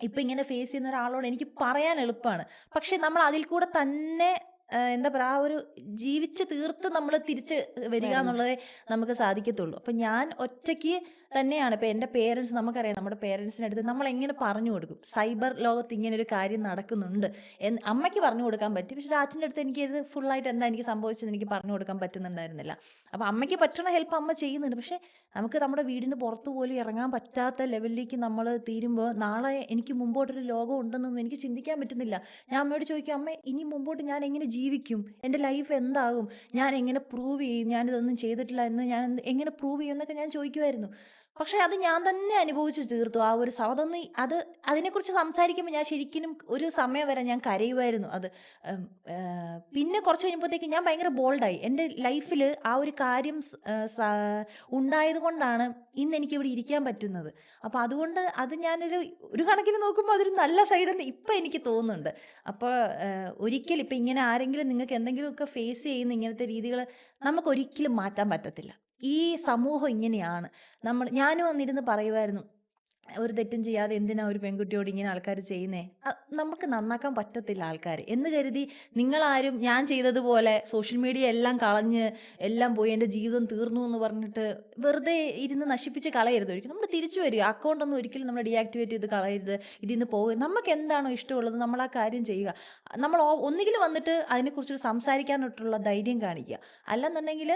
ഇപ്പം ഇങ്ങനെ ഫേസ് ചെയ്യുന്ന ഒരാളോട് എനിക്ക് പറയാൻ എളുപ്പമാണ്. പക്ഷെ നമ്മൾ അതിൽ കൂടെ തന്നെ എന്താ പറയുക, ആ ഒരു ജീവിച്ച് തീർത്ത് നമ്മൾ തിരിച്ച് വരിക എന്നുള്ളതേ നമുക്ക് സാധിക്കത്തുള്ളൂ. അപ്പം ഞാൻ ഒറ്റയ്ക്ക് തന്നെയാണ്. ഇപ്പം എൻ്റെ പേരൻസ് നമുക്കറിയാം, നമ്മുടെ പേരൻസിനടുത്ത് നമ്മളെങ്ങനെ പറഞ്ഞു കൊടുക്കും സൈബർ ലോകത്ത് ഇങ്ങനൊരു കാര്യം നടക്കുന്നുണ്ട് എന്ന്. അമ്മയ്ക്ക് പറഞ്ഞു കൊടുക്കാൻ പറ്റും, പക്ഷേ ചാച്ചൻ്റെ അടുത്ത് എനിക്കത് ഫുള്ളായിട്ട് എന്താ എനിക്ക് സംഭവിച്ചത് എനിക്ക് പറഞ്ഞു കൊടുക്കാൻ പറ്റുന്നുണ്ടായിരുന്നില്ല. അപ്പോൾ അമ്മയ്ക്ക് പറ്റുന്ന ഹെൽപ്പ് അമ്മ ചെയ്യുന്നുണ്ട്, പക്ഷേ നമുക്ക് നമ്മുടെ വീടിന് പുറത്ത് പോലും ഇറങ്ങാൻ പറ്റാത്ത ലെവലിലേക്ക് നമ്മൾ തീരുമ്പോൾ നാളെ എനിക്ക് മുമ്പോട്ടൊരു ലോകം ഉണ്ടെന്നൊന്നും എനിക്ക് ചിന്തിക്കാൻ പറ്റുന്നില്ല. ഞാൻ അമ്മയോട് ചോദിക്കും, അമ്മ ഇനി മുമ്പോട്ട് ഞാൻ എങ്ങനെ ജീവിക്കും, എൻ്റെ ലൈഫ് എന്താകും, ഞാൻ എങ്ങനെ പ്രൂവ് ചെയ്യും ഞാനിതൊന്നും ചെയ്തിട്ടില്ല എന്ന് ഞാൻ എങ്ങനെ പ്രൂവ് ചെയ്യും എന്നൊക്കെ ഞാൻ ചോദിക്കുമായിരുന്നു. പക്ഷേ അത് ഞാൻ തന്നെ അനുഭവിച്ച് തീർത്തു ആ ഒരു അതൊന്നും അതിനെക്കുറിച്ച് സംസാരിക്കുമ്പോൾ ഞാൻ ശരിക്കും ഒരു സമയം വരെ ഞാൻ കരയുമായിരുന്നു. അത് ഉം, പിന്നെ കുറച്ച് കഴിഞ്ഞപ്പോഴത്തേക്ക് ഞാൻ ഭയങ്കര ബോൾഡായി. എൻ്റെ ലൈഫിൽ ആ ഒരു കാര്യം ഉണ്ടായത് കൊണ്ടാണ് ഇന്ന് എനിക്കിവിടെ ഇരിക്കാൻ പറ്റുന്നത്. അപ്പോൾ അതുകൊണ്ട് അത് ഒരു കണക്കിന് നോക്കുമ്പോൾ അതൊരു നല്ല സൈഡെന്ന് ഇപ്പം എനിക്ക് തോന്നുന്നുണ്ട്. അപ്പോൾ ഒരിക്കലും ഇപ്പം ഇങ്ങനെ ആരെങ്കിലും നിങ്ങൾക്ക് എന്തെങ്കിലുമൊക്കെ ഫേസ് ചെയ്യുന്ന ഇങ്ങനത്തെ രീതികൾ നമുക്കൊരിക്കലും മാറ്റാൻ പറ്റത്തില്ല. ഈ സമൂഹം ഇങ്ങനെയാണ്. ഞാനും വന്നിരുന്ന് പറയുമായിരുന്നു, ഒരു തെറ്റും ചെയ്യാതെ എന്തിനാ ഒരു പെൺകുട്ടിയോട് ഇങ്ങനെ ആൾക്കാർ ചെയ്യുന്നേ, നമുക്ക് നന്നാക്കാൻ പറ്റത്തില്ല ആൾക്കാർ എന്ന് കരുതി നിങ്ങളാരും ഞാൻ ചെയ്തതുപോലെ സോഷ്യൽ മീഡിയ എല്ലാം കളഞ്ഞ് എല്ലാം പോയി എൻ്റെ ജീവിതം തീർന്നു എന്ന് പറഞ്ഞിട്ട് വെറുതെ ഇരുന്ന് നശിപ്പിച്ച് കളയരുത്. ഒരിക്കലും നമ്മൾ തിരിച്ചു വരിക, അക്കൗണ്ടൊന്നും ഒരിക്കലും നമ്മൾ ഡീആക്ടിവേറ്റ് ചെയ്ത് കളയരുത്. ഇതിന്ന് പോകുക, നമുക്ക് എന്താണോ ഇഷ്ടമുള്ളത് നമ്മൾ ആ കാര്യം ചെയ്യുക. നമ്മൾ ഒന്നുകിൽ വന്നിട്ട് അതിനെക്കുറിച്ച് സംസാരിക്കാനായിട്ടുള്ള ധൈര്യം കാണിക്കുക, അല്ലെന്നുണ്ടെങ്കിൽ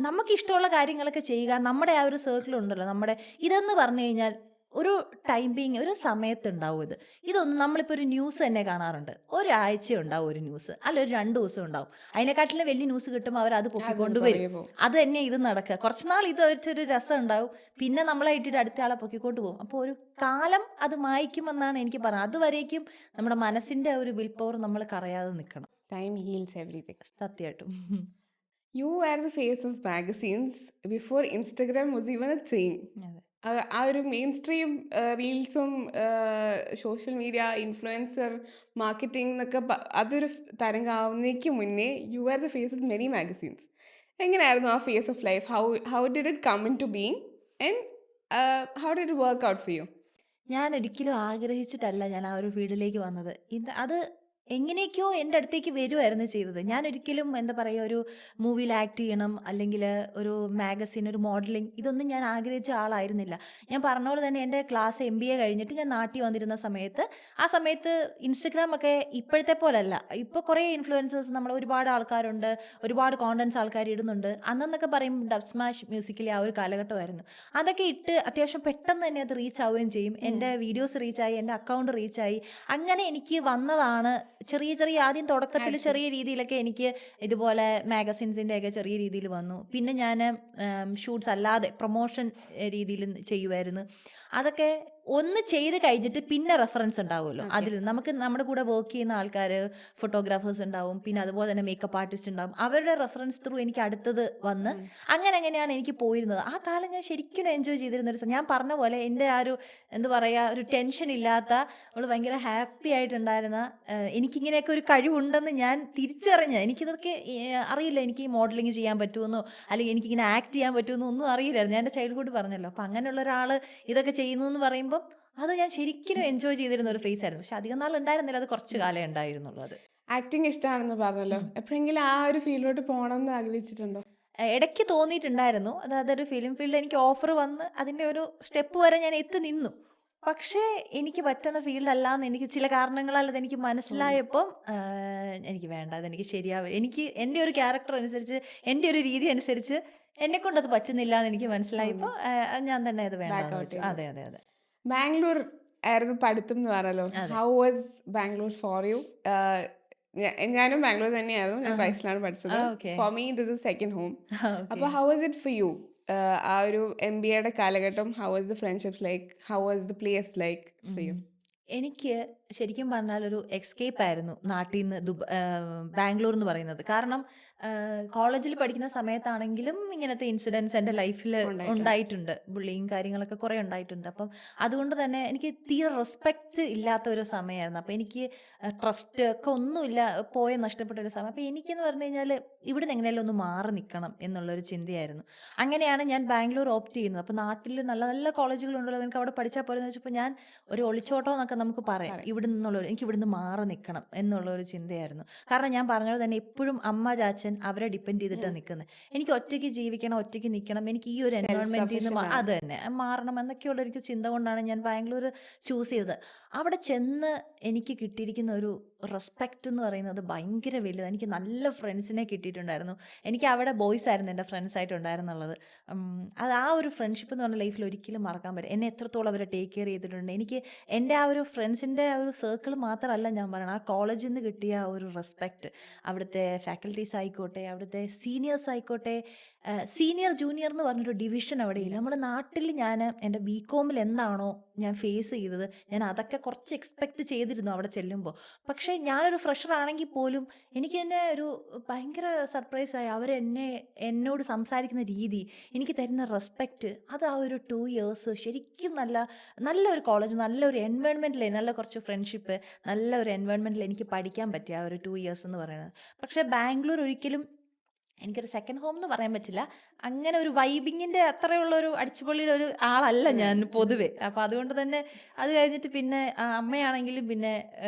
നമുക്ക് ഇഷ്ടമുള്ള കാര്യങ്ങളൊക്കെ ചെയ്യുക. നമ്മുടെ ആ ഒരു സർക്കിളുണ്ടല്ലോ, നമ്മുടെ ഇതെന്ന് പറഞ്ഞു കഴിഞ്ഞാൽ ഒരു ടൈമിങ്, ഒരു സമയത്തുണ്ടാവും ഇതൊന്നും. നമ്മളിപ്പോൾ ഒരു ന്യൂസ് തന്നെ കാണാറുണ്ട്, ഒരാഴ്ച ഉണ്ടാവും ഒരു ന്യൂസ്, അല്ല ഒരു 2 ദിവസം ഉണ്ടാവും. അതിനെക്കാട്ടിലും വലിയ ന്യൂസ് കിട്ടുമ്പോൾ അവർ അത് പൊക്കിക്കൊണ്ടുവരും. അത് തന്നെ ഇത് നടക്കുക. കുറച്ച് നാൾ ഇത് വെച്ചൊരു രസം ഉണ്ടാവും, പിന്നെ നമ്മളെ ഇട്ടിട്ട് അടുത്ത ആളെ പൊക്കിക്കൊണ്ട് പോകും. അപ്പോൾ ഒരു കാലം അത് മായ്ക്കുമെന്നാണ് എനിക്ക് പറയുന്നത്. അതുവരേക്കും നമ്മുടെ മനസ്സിൻ്റെ ഒരു വിൽ പവർ നമ്മൾ കറയാതെ നിൽക്കണം. Time heals everything. സത്യമായിട്ടും. You were the face of magazines before Instagram was even a thing. അതെ. ആ ഒരു മെയിൻ സ്ട്രീം റീൽസും സോഷ്യൽ മീഡിയ ഇൻഫ്ലുവൻസർ മാർക്കറ്റിംഗ് എന്നൊക്കെ അതൊരു തരംഗാവുന്നതിക്ക് മുന്നേ you are the face of many magazines. എങ്ങനെയായിരുന്നു ആ face of life? How did it come into being and how did it work out for you? ഞാൻ ഒരിക്കലും ആഗ്രഹിച്ചിട്ടല്ല ഞാൻ ആ ഒരു ഫീൽഡിലേക്ക് വന്നത്. അത് എങ്ങനെയൊക്കെയോ എൻ്റെ അടുത്തേക്ക് വരുമായിരുന്നു ചെയ്തത്. ഞാൻ ഒരിക്കലും എന്താ പറയുക, ഒരു മൂവിയിൽ ആക്ട് ചെയ്യണം, അല്ലെങ്കിൽ ഒരു മാഗസിൻ, ഒരു മോഡലിംഗ്, ഇതൊന്നും ഞാൻ ആഗ്രഹിച്ച ആളായിരുന്നില്ല. ഞാൻ പറഞ്ഞ പോലെ തന്നെ എൻ്റെ ക്ലാസ് MBA കഴിഞ്ഞിട്ട് ഞാൻ നാട്ടിൽ വന്നിരുന്ന സമയത്ത്, ആ സമയത്ത് ഇൻസ്റ്റഗ്രാം ഒക്കെ ഇപ്പോഴത്തെ പോലല്ല. ഇപ്പോൾ കുറേ ഇൻഫ്ലുവൻസേഴ്സ്, നമ്മൾ ഒരുപാട് ആൾക്കാരുണ്ട്, ഒരുപാട് കോണ്ടൻസ് ആൾക്കാർ ഇടുന്നുണ്ട്. അന്നെന്നൊക്കെ പറയുമ്പോൾ ഡബ് സ്മാഷ് മ്യൂസിക്കിലെ ആ ഒരു കാലഘട്ടമായിരുന്നു. അതൊക്കെ ഇട്ട് അത്യാവശ്യം പെട്ടെന്ന് തന്നെ അത് റീച്ച് ആവുകയും ചെയ്യും. എൻ്റെ വീഡിയോസ് റീച്ചായി, എൻ്റെ അക്കൗണ്ട് റീച്ചായി. അങ്ങനെ എനിക്ക് വന്നതാണ് ചെറിയ ആദ്യം തുടക്കത്തിൽ ചെറിയ രീതിയിലൊക്കെ എനിക്ക് ഇതുപോലെ മാഗസിൻസിൻ്റെ ഒക്കെ ചെറിയ രീതിയിൽ വന്നു. പിന്നെ ഞാൻ ഷൂട്ട്സ് അല്ലാതെ പ്രൊമോഷൻ രീതിയിൽ ചെയ്യുമായിരുന്നു. അതൊക്കെ ഒന്ന് ചെയ്ത് കഴിഞ്ഞിട്ട് പിന്നെ റെഫറൻസ് ഉണ്ടാവുമല്ലോ, അതിൽ നമുക്ക് നമ്മുടെ കൂടെ വർക്ക് ചെയ്യുന്ന ആൾക്കാർ, ഫോട്ടോഗ്രാഫേഴ്സ് ഉണ്ടാവും, പിന്നെ അതുപോലെ തന്നെ മേക്കപ്പ് ആർട്ടിസ്റ്റ് ഉണ്ടാവും. അവരുടെ റെഫറൻസ് ത്രൂ എനിക്ക് അടുത്തത് വന്ന് അങ്ങനെയാണ് എനിക്ക് പോയിരുന്നത്. ആ കാലം ഞാൻ ശരിക്കും എൻജോയ് ചെയ്തിരുന്ന ഞാൻ പറഞ്ഞ പോലെ എൻ്റെ ആ ഒരു എന്താ പറയുക, ഒരു ടെൻഷൻ ഇല്ലാത്ത, അവൾ ഭയങ്കര ഹാപ്പി ആയിട്ടുണ്ടായിരുന്ന, എനിക്കിങ്ങനെയൊക്കെ ഒരു കഴിവുണ്ടെന്ന് ഞാൻ തിരിച്ചറിഞ്ഞ, എനിക്കിതൊക്കെ അറിയില്ല, എനിക്ക് മോഡലിംഗ് ചെയ്യാൻ പറ്റുമെന്നോ അല്ലെങ്കിൽ എനിക്കിങ്ങനെ ആക്ട് ചെയ്യാൻ പറ്റുമെന്നോ ഒന്നും അറിയില്ലായിരുന്നു. ഞാൻ എൻ്റെ ചൈൽഡ്ഹുഡ് പറഞ്ഞല്ലോ. അപ്പോൾ അങ്ങനെയുള്ള ഒരാൾ ഇതൊക്കെ ചെയ്യുന്നു എന്ന് പറയുമ്പോൾ അത് ഞാൻ ശരിക്കും എൻജോയ് ചെയ്തിരുന്ന ഒരു ഫേസ് ആയിരുന്നു. പക്ഷെ അധികം നാൾ ഉണ്ടായിരുന്നില്ല, അത് കുറച്ച് കാലം ഉണ്ടായിരുന്നുള്ളൂ. അത് ആക്ടിങ് ഇഷ്ടമാണെന്ന് പറഞ്ഞല്ലോ, എപ്പോഴെങ്കിലും ആ ഒരു ഫീൽഡിലോട്ട് പോകണം എന്ന് ആഗ്രഹിച്ചിട്ടുണ്ടോ? ഇടയ്ക്ക് തോന്നിയിട്ടുണ്ടായിരുന്നു. അതൊരു ഫിലിം ഫീൽഡ് എനിക്ക് ഓഫർ വന്ന് അതിൻ്റെ ഒരു സ്റ്റെപ്പ് വരെ ഞാൻ എത്തി നിന്നു. പക്ഷേ എനിക്ക് പറ്റുന്ന ഫീൽഡല്ല എന്ന് എനിക്ക് ചില കാരണങ്ങളാൽ അതെനിക്ക് മനസ്സിലായപ്പം എനിക്ക് വേണ്ട, അതെനിക്ക് ശരിയാവും, എനിക്ക് എൻ്റെ ഒരു ക്യാരക്ടർ അനുസരിച്ച്, എൻ്റെ ഒരു രീതി അനുസരിച്ച് എന്നെക്കൊണ്ടത് പറ്റുന്നില്ല എന്ന് എനിക്ക് മനസ്സിലായപ്പോൾ ഞാൻ തന്നെ അത് വേണ്ട. അതെ അതെ അതെ. ബാംഗ്ലൂർ ആയിരുന്നു പഠിത്തം എന്ന് പറഞ്ഞല്ലോ. How was Bangalore for you? ഞാനും ബാംഗ്ലൂർ തന്നെയായിരുന്നു, ഞാൻ ക്രൈസ്റ്റിലാണ് പഠിച്ചത്. For me this is second home. അപ്പോൾ how was it for you? ആ ഒരു MBAയുടെ കാലഘട്ടം, how was the friendships like, how was the place like for you? എനിക്ക് ശരിക്കും പറഞ്ഞാൽ ഒരു എക്സ്കേപ്പ് ആയിരുന്നു നാട്ടിൽ നിന്ന് ബാംഗ്ലൂർ എന്ന് പറയുന്നത്. കാരണം കോളേജിൽ പഠിക്കുന്ന സമയത്താണെങ്കിലും ഇങ്ങനത്തെ ഇൻസിഡൻസ് എൻ്റെ ലൈഫിൽ ഉണ്ടായിട്ടുണ്ട്. ബുള്ളിങ് കാര്യങ്ങളൊക്കെ കുറേ ഉണ്ടായിട്ടുണ്ട്. അപ്പം അതുകൊണ്ട് തന്നെ എനിക്ക് തീരെ റെസ്പെക്റ്റ് ഇല്ലാത്ത ഒരു സമയമായിരുന്നു. അപ്പോൾ എനിക്ക് ട്രസ്റ്റ് ഒക്കെ ഒന്നുമില്ല, നഷ്ടപ്പെട്ട ഒരു സമയം. അപ്പോൾ എനിക്കെന്ന് പറഞ്ഞു കഴിഞ്ഞാൽ ഇവിടെ നിന്ന് എങ്ങനെയാലും ഒന്ന് മാറി നിൽക്കണം എന്നുള്ളൊരു ചിന്തയായിരുന്നു. അങ്ങനെയാണ് ഞാൻ ബാംഗ്ലൂർ ഓപ്റ്റ് ചെയ്യുന്നത്. അപ്പോൾ നാട്ടിൽ നല്ല നല്ല കോളേജുകളുണ്ടല്ലോ, നിങ്ങൾക്ക് അവിടെ പഠിച്ചാൽ പോലെന്ന് വെച്ചപ്പോൾ ഞാൻ ഒരു ഒളിച്ചോട്ടം എന്നൊക്കെ നമുക്ക് പറയാം, ഇവിടെ എനിക്ക് ഇവിടുന്ന് മാറി നിൽക്കണം എന്നുള്ള ഒരു ചിന്തയായിരുന്നു. കാരണം ഞാൻ പറഞ്ഞത് തന്നെ എപ്പോഴും അമ്മ ചാച്ചൻ അവരെ ഡിപ്പെൻഡ് ചെയ്തിട്ടാണ് നിൽക്കുന്നത്. എനിക്ക് ഒറ്റയ്ക്ക് ജീവിക്കണം, ഒറ്റയ്ക്ക് നിൽക്കണം, എനിക്ക് ഈ ഒരു സെൽഫ് എൻവയോൺമെന്റിൽ നിന്ന് സഫീഷ്യന്റ് അത് ആണ്. തന്നെ മാറണം എന്നൊക്കെയുള്ള ഒരു ചിന്ത കൊണ്ടാണ് ഞാൻ ബാംഗ്ലൂർ ചൂസ് ചെയ്തത്. അവിടെ ചെന്ന് എനിക്ക് കിട്ടിയിരിക്കുന്ന ഒരു റെസ്പെക്റ്റ് എന്ന് പറയുന്നത് ഭയങ്കര വലുതാണ്. എനിക്ക് നല്ല ഫ്രണ്ട്സിനെ കിട്ടിയിട്ടുണ്ടായിരുന്നു. എനിക്ക് അവിടെ ബോയ്സ് ആയിരുന്നു എൻ്റെ ഫ്രണ്ട്സ് ആയിട്ടുണ്ടായിരുന്നുള്ളത്. അത് ആ ഒരു ഫ്രണ്ട്ഷിപ്പ് എന്ന് പറഞ്ഞ ലൈഫിൽ ഒരിക്കലും മറക്കാൻ പറ്റും. എന്നെ എത്രത്തോളം അവരെ ടേക്ക് കെയർ ചെയ്തിട്ടുണ്ട്. എനിക്ക് എൻ്റെ ആ ഒരു ഫ്രണ്ട്സിൻ്റെ ആ ഒരു സർക്കിൾ മാത്രമല്ല ഞാൻ പറയണം, ആ കോളേജിൽ നിന്ന് കിട്ടിയ ആ ഒരു റെസ്പെക്റ്റ്, അവിടുത്തെ ഫാക്കൽറ്റീസ് ആയിക്കോട്ടെ, അവിടുത്തെ സീനിയേഴ്സ് ആയിക്കോട്ടെ, സീനിയർ ജൂനിയർ എന്ന് പറഞ്ഞൊരു ഡിവിഷൻ അവിടെ ഇല്ല. നമ്മുടെ നാട്ടിൽ ഞാൻ എൻ്റെ ബികോമിൽ എന്താണോ ഞാൻ ഫേസ് ചെയ്തത്, ഞാൻ അതൊക്കെ കുറച്ച് എക്സ്പെക്റ്റ് ചെയ്തിരുന്നു അവിടെ ചെല്ലുമ്പോൾ. പക്ഷേ ഞാനൊരു ഫ്രഷർ ആണെങ്കിൽ പോലും എനിക്ക് തന്നെ ഒരു ഭയങ്കര സർപ്രൈസായി എന്നോട് സംസാരിക്കുന്ന രീതി, എനിക്ക് തരുന്ന റെസ്പെക്റ്റ്, അത് ആ ഒരു 2 ഇയേഴ്സ് ശരിക്കും നല്ലൊരു കോളേജ്, നല്ലൊരു എൻവയോൺമെൻറ്റിൽ, നല്ല കുറച്ച് ഫ്രണ്ട്ഷിപ്പ്, നല്ലൊരു എൻവയോൺമെൻറ്റിൽ എനിക്ക് പഠിക്കാൻ പറ്റിയ ആ ഒരു 2 ഇയേഴ്സ് എന്ന് പറയുന്നത്. പക്ഷേ ബാംഗ്ലൂർ ഒരിക്കലും എനിക്കൊരു സെക്കൻഡ് ഹോം എന്ന് പറയാൻ പറ്റില്ല. അങ്ങനെ ഒരു വൈബിങ്ങിൻ്റെ അത്രയുള്ള ഒരു അടിച്ചുപൊളിയുടെ ഒരു ആളല്ല ഞാൻ പൊതുവെ. അപ്പോൾ അതുകൊണ്ട് തന്നെ അത് കഴിഞ്ഞിട്ട് പിന്നെ അമ്മയാണെങ്കിലും പിന്നെ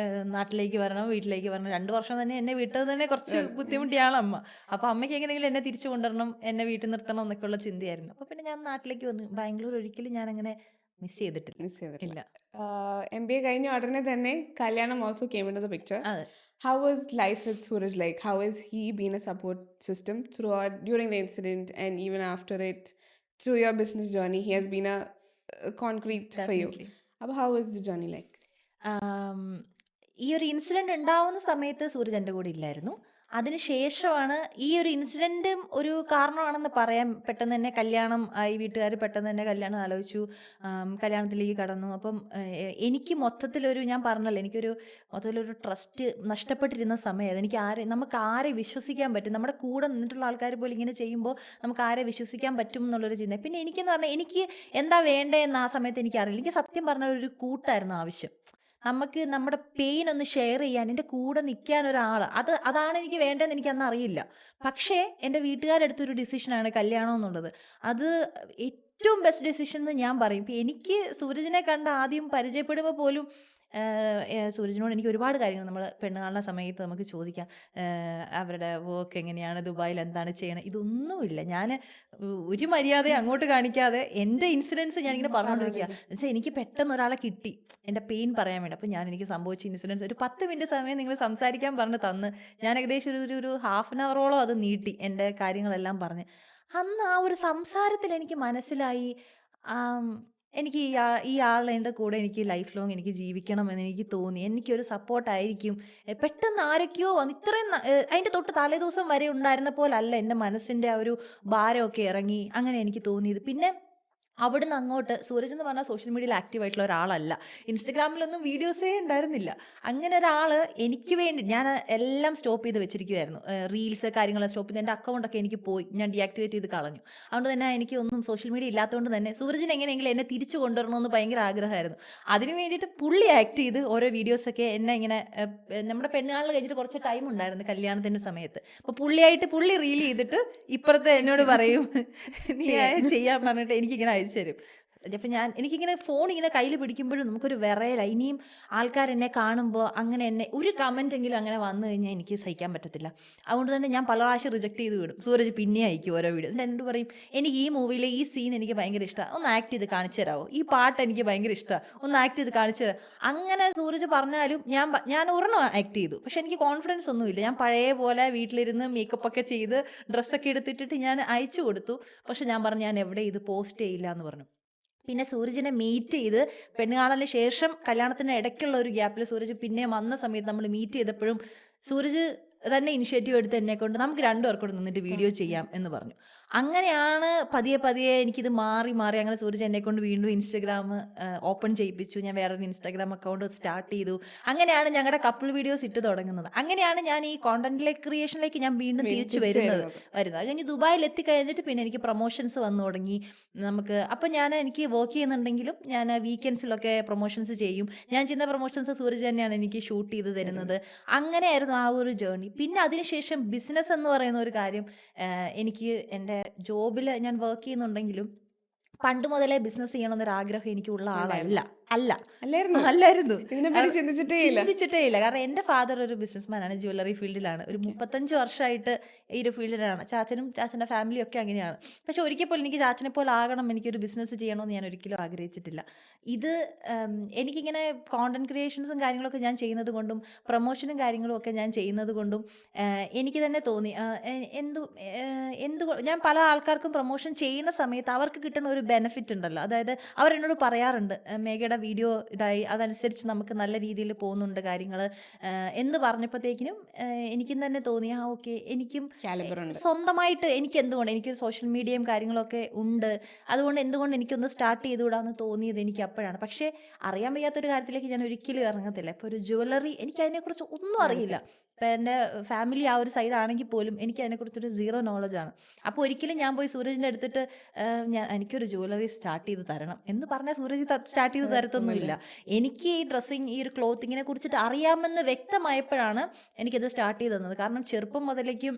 നാട്ടിലേക്ക് വരണം, വീട്ടിലേക്ക് വരണം. 2 വർഷം തന്നെ എന്നെ വിട്ടത് തന്നെ കുറച്ച് ബുദ്ധിമുട്ടിയാണ് അമ്മ. അപ്പോൾ അമ്മയ്ക്ക് എങ്ങനെയെങ്കിലും എന്നെ തിരിച്ചു കൊണ്ടുവരണം, എന്നെ വീട്ടിൽ നിർത്തണം എന്നൊക്കെയുള്ള ചിന്തയായിരുന്നു. അപ്പോൾ പിന്നെ ഞാൻ നാട്ടിലേക്ക് വന്നു. ബാംഗ്ലൂർ ഒരിക്കലും ഞാനങ്ങനെ മിസ് ചെയ്തിട്ടില്ല. മിസ് ചെയ്തിട്ടില്ല. ഇല്ല. MBA കഴിഞ്ഞ ഉടനെ തന്നെ കല്യാണം also came into the picture. അതെ. How was life with Suraj like? How has he been a support system during the incident and even after it, through your business journey? He has been a concrete for you. Definitely. How was the journey like? ഈ ഒരു ഇൻസിഡൻറ്റ് ഉണ്ടാവുന്ന സമയത്ത് സൂരജ് എൻ്റെ കൂടെ ഇല്ലായിരുന്നു. അതിനുശേഷമാണ് ഈ ഒരു ഇൻസിഡൻറ്റും ഒരു കാരണമാണെന്ന് പറയാം. പെട്ടെന്ന് തന്നെ കല്യാണം ആയി, വീട്ടുകാർ പെട്ടെന്ന് തന്നെ കല്യാണം ആലോചിച്ചു, കല്യാണത്തിലേക്ക് കടന്നു. അപ്പം എനിക്ക് മൊത്തത്തിലൊരു, ഞാൻ പറഞ്ഞല്ലോ, എനിക്കൊരു മൊത്തത്തിലൊരു ട്രസ്റ്റ് നഷ്ടപ്പെട്ടിരുന്ന സമയത്ത് നമുക്ക് ആരെ വിശ്വസിക്കാൻ പറ്റും, നമ്മുടെ കൂടെ നിന്നിട്ടുള്ള ആൾക്കാർ പോലും ഇങ്ങനെ ചെയ്യുമ്പോൾ നമുക്ക് ആരെ വിശ്വസിക്കാൻ പറ്റും എന്നുള്ളൊരു ചിന്ത. പിന്നെ എനിക്കെന്ന് പറഞ്ഞാൽ എനിക്ക് എന്താ വേണ്ടതെന്ന് ആ സമയത്ത് എനിക്കറിയില്ല. എനിക്ക് സത്യം പറഞ്ഞാൽ ഒരു കൂട്ടായിരുന്നു ആവശ്യം. നമുക്ക് നമ്മുടെ പെയിൻ ഒന്ന് ഷെയർ ചെയ്യാൻ, എൻ്റെ കൂടെ നിൽക്കാൻ ഒരാൾ, അതാണ് എനിക്ക് വേണ്ടതെന്ന് എനിക്കന്ന് അറിയില്ല. പക്ഷേ എൻ്റെ വീട്ടുകാരെടുത്തൊരു ഡിസിഷനാണ് കല്യാണം എന്നുള്ളത്. അത് ഏറ്റവും ബെസ്റ്റ് ഡിസിഷൻ എന്ന് ഞാൻ പറയും. ഇപ്പം എനിക്ക് സൂരജിനെ കണ്ട് ആദ്യം പരിചയപ്പെടുമ്പോൾ പോലും സൂരജിനോട് എനിക്ക് ഒരുപാട് കാര്യങ്ങൾ നമ്മൾ പെണ്ണ് കാണുന്ന സമയത്ത് നമുക്ക് ചോദിക്കാം. അവരുടെ വർക്ക് എങ്ങനെയാണ്, ദുബായിൽ എന്താണ് ചെയ്യണത്, ഇതൊന്നുമില്ല. ഞാൻ ഒരു മര്യാദയും അങ്ങോട്ട് കാണിക്കാതെ എൻ്റെ ഇൻസിഡൻസ് ഞാനിങ്ങനെ പറഞ്ഞുകൊണ്ടിരിക്കുക. എന്നുവെച്ചാൽ എനിക്ക് പെട്ടെന്ന് ഒരാളെ കിട്ടി എൻ്റെ പെയിൻ പറയാൻ വേണ്ടി. അപ്പോൾ എനിക്ക് സംഭവിച്ച ഇൻസിഡൻസ് ഒരു 10 മിനിറ്റ് സമയം നിങ്ങൾ സംസാരിക്കാൻ പറഞ്ഞ് തന്ന് ഞാൻ ഏകദേശം ഒരു ഹാഫ് ആൻ അവറോളം അത് നീട്ടി എൻ്റെ കാര്യങ്ങളെല്ലാം പറഞ്ഞ്. അന്ന് ആ ഒരു സംസാരത്തിൽ എനിക്ക് മനസ്സിലായി, എനിക്ക് ഈ ആളുടെ കൂടെ എനിക്ക് ലൈഫ് ലോങ് എനിക്ക് ജീവിക്കണമെന്ന് എനിക്ക് തോന്നി. എനിക്കൊരു സപ്പോർട്ടായിരിക്കും. പെട്ടെന്ന് ആരൊക്കെയോ വന്ന് ഇത്രയും അതിൻ്റെ തൊട്ട് തലേദിവസം വരെ ഉണ്ടായിരുന്ന പോലല്ല എൻ്റെ മനസ്സിൻ്റെ ആ ഒരു ഭാരമൊക്കെ ഇറങ്ങി. അങ്ങനെ എനിക്ക് തോന്നിയത്. പിന്നെ അവിടുന്ന് അങ്ങോട്ട് സൂരജ് എന്ന് പറഞ്ഞാൽ സോഷ്യൽ മീഡിയയിൽ ആക്റ്റീവായിട്ടുള്ള ഒരാളല്ല. ഇൻസ്റ്റഗ്രാമിലൊന്നും വീഡിയോസേ ഉണ്ടായിരുന്നില്ല. അങ്ങനെ ഒരാൾ എനിക്ക് വേണ്ടി, ഞാൻ എല്ലാം സ്റ്റോപ്പ് ചെയ്ത് വെച്ചിരിക്കുമായിരുന്നു. റീൽസ് കാര്യങ്ങളെല്ലാം സ്റ്റോപ്പ് ചെയ്ത് എൻ്റെ അക്കൗണ്ടൊക്കെ എനിക്ക് പോയി, ഞാൻ ഡീആക്ടിവേറ്റ് ചെയ്ത് കളഞ്ഞു. അതുകൊണ്ട് തന്നെ എനിക്ക് ഒന്നും സോഷ്യൽ മീഡിയ ഇല്ലാത്തതുകൊണ്ട് തന്നെ സൂരജിന് എങ്ങനെയെങ്കിലും എന്നെ തിരിച്ചു കൊണ്ടുവരണമെന്ന് ഭയങ്കര ആഗ്രഹമായിരുന്നു. അതിന് വേണ്ടിയിട്ട് പുള്ളി ആക്ട് ചെയ്ത് ഓരോ വീഡിയോസൊക്കെ എന്നെ ഇങ്ങനെ, നമ്മുടെ പെണ്ണുകാളിൽ കഴിഞ്ഞിട്ട് കുറച്ച് ടൈം ഉണ്ടായിരുന്നു കല്യാണത്തിൻ്റെ സമയത്ത്. അപ്പോൾ പുള്ളി റീൽ ചെയ്തിട്ട് ഇപ്പുറത്തെ എന്നോട് പറയും നീ ചെയ്യാൻ പറഞ്ഞിട്ട് എനിക്കിങ്ങനെ അയച്ചു തരും. അപ്പം എനിക്കിങ്ങനെ ഫോൺ ഇങ്ങനെ കയ്യിൽ പിടിക്കുമ്പോഴും നമുക്കൊരു വിറയല. ഇനിയും ആൾക്കാരെന്നെ കാണുമ്പോൾ അങ്ങനെ എന്നെ ഒരു കമൻ്റ് എങ്കിലും അങ്ങനെ വന്നു കഴിഞ്ഞാൽ എനിക്ക് സഹിക്കാൻ പറ്റത്തില്ല. അതുകൊണ്ട് തന്നെ ഞാൻ പല പ്രാവശ്യം റിജക്ട് ചെയ്ത് വിടും. സൂരജ് പിന്നെ അയക്കും ഓരോ വീഡിയോ. എന്നിട്ട് എന്നോട് പറയും, എനിക്ക് ഈ മൂവിയിലെ ഈ സീൻ എനിക്ക് ഭയങ്കര ഇഷ്ടമാണ്, ഒന്ന് ആക്ട് ചെയ്ത് കാണിച്ചു തരാമോ, ഈ പാട്ട് എനിക്ക് ഭയങ്കര ഇഷ്ടമാണ്, ഒന്ന് ആക്ട് ചെയ്ത് കാണിച്ചു തരാം. അങ്ങനെ സൂരജ് പറഞ്ഞാലും ഞാൻ ഒരെണ്ണം ആക്ട് ചെയ്തു. പക്ഷെ എനിക്ക് കോൺഫിഡൻസ് ഒന്നുമില്ല. ഞാൻ പഴയ പോലെ വീട്ടിലിരുന്ന് മേക്കപ്പ് ഒക്കെ ചെയ്ത് ഡ്രസ്സൊക്കെ എടുത്തിട്ടിട്ട് ഞാൻ അയച്ചു കൊടുത്തു. പക്ഷെ ഞാൻ പറഞ്ഞു ഞാൻ എവിടെ ഇത് പോസ്റ്റ് ചെയ്യില്ല എന്ന് പറഞ്ഞു. പിന്നെ സൂരജിനെ മീറ്റ് ചെയ്ത് പെണ്ണ് കാണലിന് ശേഷം കല്യാണത്തിന് ഇടയ്ക്കുള്ള ഒരു ഗ്യാപ്പിൽ സൂരജ് പിന്നെ വന്ന സമയത്ത് നമ്മൾ മീറ്റ് ചെയ്തപ്പോഴും സൂരജ് തന്നെ ഇനിഷ്യേറ്റീവ് എടുത്ത് എന്നെ കൊണ്ട് നമുക്ക് 2 പേർക്കൂടെ നിന്നിട്ട് വീഡിയോ ചെയ്യാം എന്ന് പറഞ്ഞു. അങ്ങനെയാണ് പതിയെ എനിക്കിത് മാറി അങ്ങനെ സൂരജ് എന്നെ കൊണ്ട് വീണ്ടും ഇൻസ്റ്റഗ്രാം ഓപ്പൺ ചെയ്യിപ്പിച്ചു. ഞാൻ വേറൊരു ഇൻസ്റ്റാഗ്രാം അക്കൗണ്ട് സ്റ്റാർട്ട് ചെയ്തു. അങ്ങനെയാണ് ഞങ്ങളുടെ കപ്പിൾ വീഡിയോസ് ഇട്ട് തുടങ്ങുന്നത്. അങ്ങനെയാണ് ഞാൻ ഈ കോണ്ടന്റ് ക്രിയേഷനിലേക്ക് ഞാൻ വീണ്ടും തിരിച്ചു വരുന്നത്. അത് കഴിഞ്ഞ് ദുബായിൽ എത്തിക്കഴിഞ്ഞിട്ട് പിന്നെ എനിക്ക് പ്രൊമോഷൻസ് വന്നു തുടങ്ങി. അപ്പം എനിക്ക് വർക്ക് ചെയ്യുന്നുണ്ടെങ്കിലും ഞാൻ വീക്കെൻഡ്സിലൊക്കെ പ്രൊമോഷൻസ് ചെയ്യും. ഞാൻ ചെയ്യുന്ന പ്രൊമോഷൻസ് സൂരജ് തന്നെയാണ് എനിക്ക് ഷൂട്ട് ചെയ്ത് തരുന്നത്. അങ്ങനെയായിരുന്നു ആ ഒരു ജേർണി. പിന്നെ അതിനുശേഷം ബിസിനസ് എന്ന് പറയുന്ന ഒരു കാര്യം, എനിക്ക് എൻ്റെ ജോബിൽ ഞാൻ വർക്ക് ചെയ്യുന്നുണ്ടെങ്കിലും പണ്ട് മുതലേ ബിസിനസ് ചെയ്യണമെന്നൊരാഗ്രഹം എനിക്കുള്ള ആളല്ല. അല്ല അല്ലായിരുന്നു അല്ലായിരുന്നു ഇതിനെപ്പറ്റി ചിന്തിച്ചിട്ടേ ഇല്ല. ചിന്തിച്ചിട്ടേ ഇല്ല. കാരണം എൻ്റെ ഫാദർ ഒരു ബിസിനസ്മാനാണ്, ജ്വല്ലറി ഫീൽഡിലാണ്. ഒരു 35 വർഷമായിട്ട് ഈ ഒരു ഫീൽഡിലാണ്. ചാച്ചനും ചാച്ചൻ്റെ ഫാമിലിയും ഒക്കെ അങ്ങനെയാണ്. പക്ഷെ ഒരിക്കൽ പോലും എനിക്ക് ചാച്ചനെ പോലെ ആകണം, എനിക്കൊരു ബിസിനസ് ചെയ്യണമെന്ന് ഞാൻ ഒരിക്കലും ആഗ്രഹിച്ചിട്ടില്ല. ഇത് എനിക്കിങ്ങനെ കോണ്ടന്റ് ക്രിയേഷൻസും കാര്യങ്ങളൊക്കെ ഞാൻ ചെയ്യുന്നത് കൊണ്ടും പ്രൊമോഷനും കാര്യങ്ങളും ഒക്കെ ഞാൻ ചെയ്യുന്നത് കൊണ്ടും എനിക്ക് തന്നെ തോന്നി ഞാൻ പല ആൾക്കാർക്കും പ്രൊമോഷൻ ചെയ്യുന്ന സമയത്ത് അവർക്ക് കിട്ടുന്ന ഒരു ബെനിഫിറ്റ് ഉണ്ടല്ലോ. അതായത് അവരെന്നോട് പറയാറുണ്ട്, മേഘയുടെ വീഡിയോ ഇതായി, അതനുസരിച്ച് നമുക്ക് നല്ല രീതിയിൽ പോകുന്നുണ്ട് കാര്യങ്ങൾ എന്ന് പറഞ്ഞപ്പോഴത്തേക്കിനും എനിക്കും തന്നെ തോന്നി ഓക്കെ, എനിക്കും കാലിബർ ഉണ്ട്. സ്വന്തമായിട്ട് എനിക്കൊരു സോഷ്യൽ മീഡിയയും കാര്യങ്ങളൊക്കെ ഉണ്ട്, അതുകൊണ്ട് എന്തുകൊണ്ട് എനിക്കൊന്ന് സ്റ്റാർട്ട് ചെയ്തുകൂടാന്ന് തോന്നിയത് എനിക്ക് അപ്പോഴാണ്. പക്ഷേ അറിയാൻ വയ്യാത്തൊരു കാര്യത്തിലേക്ക് ഞാൻ ഒരിക്കലും ഇറങ്ങത്തില്ല. ഇപ്പോൾ ഒരു ജ്വല്ലറി എനിക്ക് അതിനെക്കുറിച്ച് ഒന്നും അറിയില്ല. ഇപ്പം എൻ്റെ ഫാമിലി ആ ഒരു സൈഡാണെങ്കിൽ പോലും എനിക്ക് അതിനെക്കുറിച്ചൊരു സീറോ നോളജാണ്. അപ്പോൾ ഒരിക്കലും ഞാൻ പോയി സൂരജിൻ്റെ അടുത്തിട്ട് എനിക്കൊരു ജ്വല്ലറി സ്റ്റാർട്ട് ചെയ്ത് തരണം എന്ന് പറഞ്ഞാൽ സൂരജ് സ്റ്റാർട്ട് ചെയ്ത് തരത്തൊന്നുമില്ല. എനിക്ക് ഈ ഡ്രസ്സിങ്, ഈ ഒരു ക്ലോത്തിങ്ങിനെ കുറിച്ചിട്ട് അറിയാമെന്ന് വ്യക്തമായപ്പോഴാണ് എനിക്കത് സ്റ്റാർട്ട് ചെയ്ത് തന്നത്. കാരണം ചെറുപ്പം മുതലേക്കും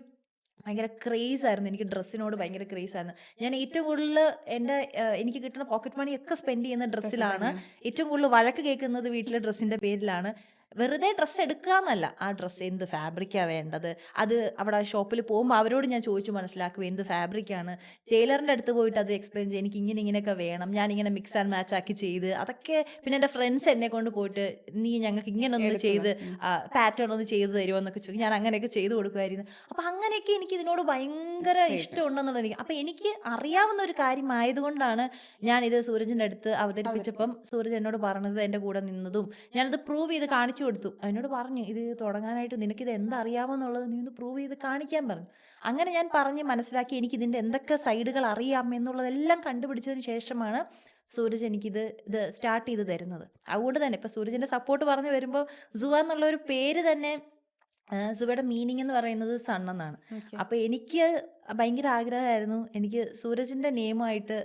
ഭയങ്കര ക്രേസ് ആയിരുന്നു, എനിക്ക് ഡ്രസ്സിനോട് ഭയങ്കര ക്രേസ് ആയിരുന്നു. ഞാൻ ഏറ്റവും കൂടുതൽ എനിക്ക് കിട്ടുന്ന പോക്കറ്റ് മണിയൊക്കെ സ്പെൻഡ് ചെയ്യുന്ന ഡ്രസ്സിലാണ്. ഏറ്റവും കൂടുതൽ വഴക്ക് കേൾക്കുന്നത് വീട്ടിലെ ഡ്രസ്സിൻ്റെ പേരിലാണ്. വെറുതെ ഡ്രസ്സ് എടുക്കുക എന്നല്ല, ആ ഡ്രസ്സ് എന്ത് ഫാബ്രിക്കാണ് വേണ്ടത്, അത് അവിടെ ഷോപ്പിൽ പോകുമ്പോൾ അവരോട് ഞാൻ ചോദിച്ചു മനസ്സിലാക്കും എന്ത് ഫാബ്രിക്കാണ്. ടൈലറിൻ്റെ അടുത്ത് പോയിട്ട് അത് എക്സ്പ്ലെയിൻ ചെയ്യും, എനിക്ക് ഇങ്ങനെയൊക്കെ വേണം, ഞാനിങ്ങനെ മിക്സ് ആൻഡ് മാച്ച് ആക്കി ചെയ്ത് അതൊക്കെ. പിന്നെ എൻ്റെ ഫ്രണ്ട്സ് എന്നെ കൊണ്ട് പോയിട്ട് നീ ഞങ്ങൾക്ക് ഇങ്ങനെ ഒന്ന് ചെയ്ത് പാറ്റേൺ ഒന്ന് ചെയ്ത് തരുമോ എന്നൊക്കെ ചോദിക്കും. ഞാൻ അങ്ങനെയൊക്കെ ചെയ്ത് കൊടുക്കുമായിരുന്നു. അപ്പം അങ്ങനെയൊക്കെ എനിക്ക് ഇതിനോട് ഭയങ്കര ഇഷ്ടമുണ്ടെന്നുള്ളത് എനിക്ക്. അപ്പം എനിക്ക് അറിയാവുന്ന ഒരു കാര്യമായതുകൊണ്ടാണ് ഞാനിത് സൂരജിൻ്റെ അടുത്ത് അവതരിപ്പിച്ചപ്പം സൂരജ് എന്നോട് പറഞ്ഞത്, എൻ്റെ കൂടെ നിന്നതും ഞാനത് പ്രൂവ് ചെയ്ത് കാണിച്ചു കൊടുത്തു. എന്നോട് പറഞ്ഞു, ഇത് തുടങ്ങാനായിട്ട് നിനക്കിത് എന്തറിയാമെന്നുള്ളത് നീ ഒന്ന് പ്രൂവ് ചെയ്ത് കാണിക്കാൻ പറഞ്ഞു. അങ്ങനെ ഞാൻ പറഞ്ഞ് മനസ്സിലാക്കി എനിക്കിതിൻ്റെ എന്തൊക്കെ സൈഡുകൾ അറിയാം എന്നുള്ളതെല്ലാം കണ്ടുപിടിച്ചതിന് ശേഷമാണ് സൂരജ് എനിക്കിത് സ്റ്റാർട്ട് ചെയ്ത് തരുന്നത്. അതുകൊണ്ട് തന്നെ ഇപ്പം സൂരജിൻ്റെ സപ്പോർട്ട് പറഞ്ഞു വരുമ്പോൾ സുവ എന്നുള്ള ഒരു പേര് തന്നെ, സുവയുടെ മീനിങ് എന്ന് പറയുന്നത് സൺ എന്നാണ്. അപ്പോൾ എനിക്ക് ഭയങ്കര ആഗ്രഹമായിരുന്നു എനിക്ക് സൂരജിൻ്റെ നെയിമായിട്ട്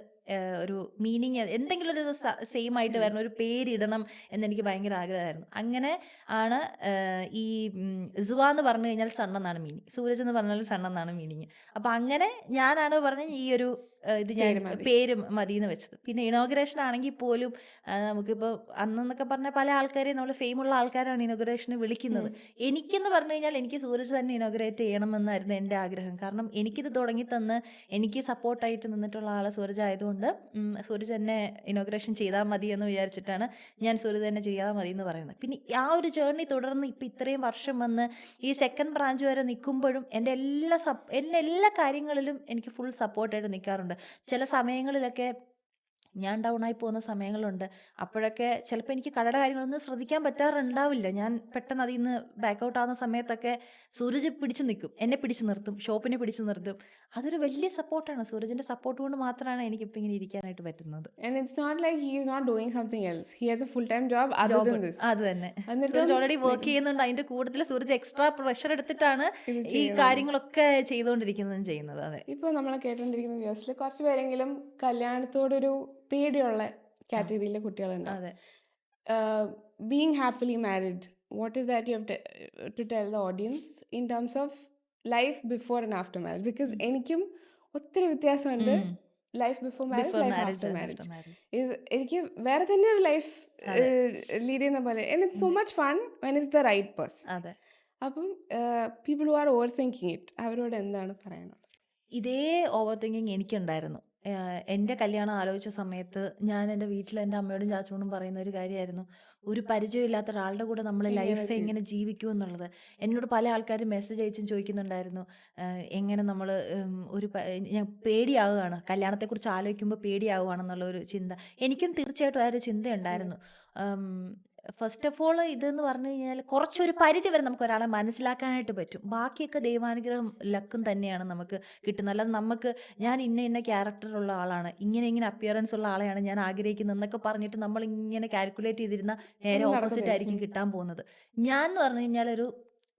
ഒരു മീനിങ് എന്തെങ്കിലും ഒരു സെയിം ആയിട്ട് വരണം, ഒരു പേരിടണം എന്നെനിക്ക് ഭയങ്കര ആഗ്രഹമായിരുന്നു. അങ്ങനെ ആണ് ഈ സുവ എന്ന് പറഞ്ഞു കഴിഞ്ഞാൽ സൺ എന്നാണ് മീനിങ്, സൂരജ് എന്ന് പറഞ്ഞാൽ സൺ എന്നാണ് മീനിങ്. അപ്പം അങ്ങനെ ഞാനാണ് പറഞ്ഞ ഈ ഒരു ഇത് ഞാൻ പേര് മതി എന്ന് വെച്ചത്. പിന്നെ ഇനോഗ്രേഷൻ ആണെങ്കിൽ പോലും നമുക്കിപ്പോൾ അന്നെന്നൊക്കെ പറഞ്ഞാൽ പല ആൾക്കാരെയും നമ്മൾ ഫെയിമുള്ള ആൾക്കാരാണ് ഇനോഗ്രേഷന് വിളിക്കുന്നത്. എനിക്കെന്ന് പറഞ്ഞു കഴിഞ്ഞാൽ എനിക്ക് സൂരജ് തന്നെ ഇനോഗ്രേറ്റ് ചെയ്യണമെന്നായിരുന്നു എൻ്റെ ആഗ്രഹം. കാരണം എനിക്കിത് തുടങ്ങി തന്ന് എനിക്ക് സപ്പോർട്ടായിട്ട് നിന്നിട്ടുള്ള ആൾ സൂരജ് ആയതുകൊണ്ട് സൂരജ് തന്നെ ഇനോഗ്രേഷൻ ചെയ്താൽ മതി എന്ന് വിചാരിച്ചിട്ടാണ് ഞാൻ സൂരജ് തന്നെ ചെയ്താൽ മതി എന്ന് പറയുന്നത്. പിന്നെ ആ ഒരു ജേർണി തുടർന്ന് ഇപ്പം ഇത്രയും വർഷം വന്ന് ഈ സെക്കൻഡ് ബ്രാഞ്ച് വരെ നിൽക്കുമ്പോഴും എൻ്റെ എല്ലാ കാര്യങ്ങളിലും എനിക്ക് ഫുൾ സപ്പോർട്ടായിട്ട് നിൽക്കാറുണ്ട്. ചില സമയങ്ങളിലൊക്കെ ഞാൻ ഡൗൺ ആയി പോകുന്ന സമയങ്ങളുണ്ട്. അപ്പോഴൊക്കെ ചിലപ്പോൾ എനിക്ക് കടയുടെ കാര്യങ്ങളൊന്നും ശ്രദ്ധിക്കാൻ പറ്റാറുണ്ടാവില്ല. ഞാൻ പെട്ടെന്ന് അതിൽ നിന്ന് ബാക്കൗട്ട് ആവുന്ന സമയത്തൊക്കെ സൂരജ് പിടിച്ചു നിൽക്കും, എന്നെ പിടിച്ചു നിർത്തും, ഷോപ്പിനെ പിടിച്ചു നിർത്തും. അതൊരു വലിയ സപ്പോർട്ടാണ്. സൂരജിൻ്റെ സപ്പോർട്ട് കൊണ്ട് മാത്രമാണ് എനിക്കിപ്പോൾ ഇങ്ങനെ ഇരിക്കാനായിട്ട് പറ്റുന്നത്. And it's not like he is not doing something else. He has a full-time job other than this. അത് തന്നെ, സൂരജ് ഓൾറെഡി വർക്ക് ചെയ്യുന്നുണ്ട്. അതിൻ്റെ കൂടുതൽ സൂരജ് എക്സ്ട്രാ പ്രഷർ എടുത്തിട്ടാണ് ഈ കാര്യങ്ങളൊക്കെ ചെയ്യുന്നത്. അതെ, ഇപ്പോൾ നമ്മൾ കേട്ടുകൊണ്ടിരിക്കുന്ന വ്യൂസിൽ കുറച്ച് പേരെങ്കിലും കല്യാണത്തോടൊരു പേടിയുള്ള കാറ്റഗറിയിലെ കുട്ടികളുണ്ടാവും. അതെ. Being happily married, what is that you have to tell the audience in terms of life before and after marriage? Because എനിക്കും ഒത്തിരി വ്യത്യാസമുണ്ട് life before marriage, life after marriage. എനിക്ക് വേറെ തന്നെ ഒരു ലൈഫ് ലീഡ് ചെയ്യുന്ന പോലെ. and it's so much fun when it's the right person. അതെ. അപ്പം people who are overthinking it, അവരോട് എന്താണ് പറയാനുള്ളത്? ഇതേ ഓവർ തിങ്കിങ് എനിക്കുണ്ടായിരുന്നു. എൻ്റെ കല്യാണം ആലോചിച്ച സമയത്ത് ഞാൻ എൻ്റെ വീട്ടിൽ എൻ്റെ അമ്മയോടും ചാച്ചനോടും പറയുന്ന ഒരു കാര്യമായിരുന്നു, ഒരു പരിചയമില്ലാത്ത ഒരാളുടെ കൂടെ നമ്മൾ ലൈഫ് എങ്ങനെ ജീവിക്കും എന്നുള്ളത്. എന്നോട് പല ആൾക്കാരും മെസ്സേജ് അയച്ചും ചോദിക്കുന്നുണ്ടായിരുന്നു, എങ്ങനെ നമ്മൾ ഞാൻ പേടിയാവുകയാണ്, കല്യാണത്തെക്കുറിച്ച് ആലോചിക്കുമ്പോൾ പേടിയാവുകയാണെന്നുള്ള ഒരു ചിന്ത. എനിക്കും തീർച്ചയായിട്ടും ആ ഒരു ചിന്തയുണ്ടായിരുന്നു. ഫസ്റ്റ് ഓഫ് ഓൾ ഇതെന്ന് പറഞ്ഞു കഴിഞ്ഞാൽ കുറച്ചൊരു പരിധി വരെ നമുക്ക് ഒരാളെ മനസ്സിലാക്കാനായിട്ട് പറ്റും. ബാക്കിയൊക്കെ ദൈവാനുഗ്രഹം ലക്കും തന്നെയാണ് നമുക്ക് കിട്ടുന്നത്. അല്ലാതെ നമുക്ക് ഞാൻ ഇന്ന ക്യാരക്ടറുള്ള ആളാണ്, ഇങ്ങനെ അപ്പിയറൻസ് ഉള്ള ആളെയാണ് ഞാൻ ആഗ്രഹിക്കുന്നത് എന്നൊക്കെ പറഞ്ഞിട്ട് നമ്മളിങ്ങനെ കാൽക്കുലേറ്റ് ചെയ്തിരുന്ന നേരെ ഓപ്പോസിറ്റ് ആയിരിക്കും കിട്ടാൻ പോകുന്നത്. ഞാൻ എന്ന് പറഞ്ഞു കഴിഞ്ഞാൽ ഒരു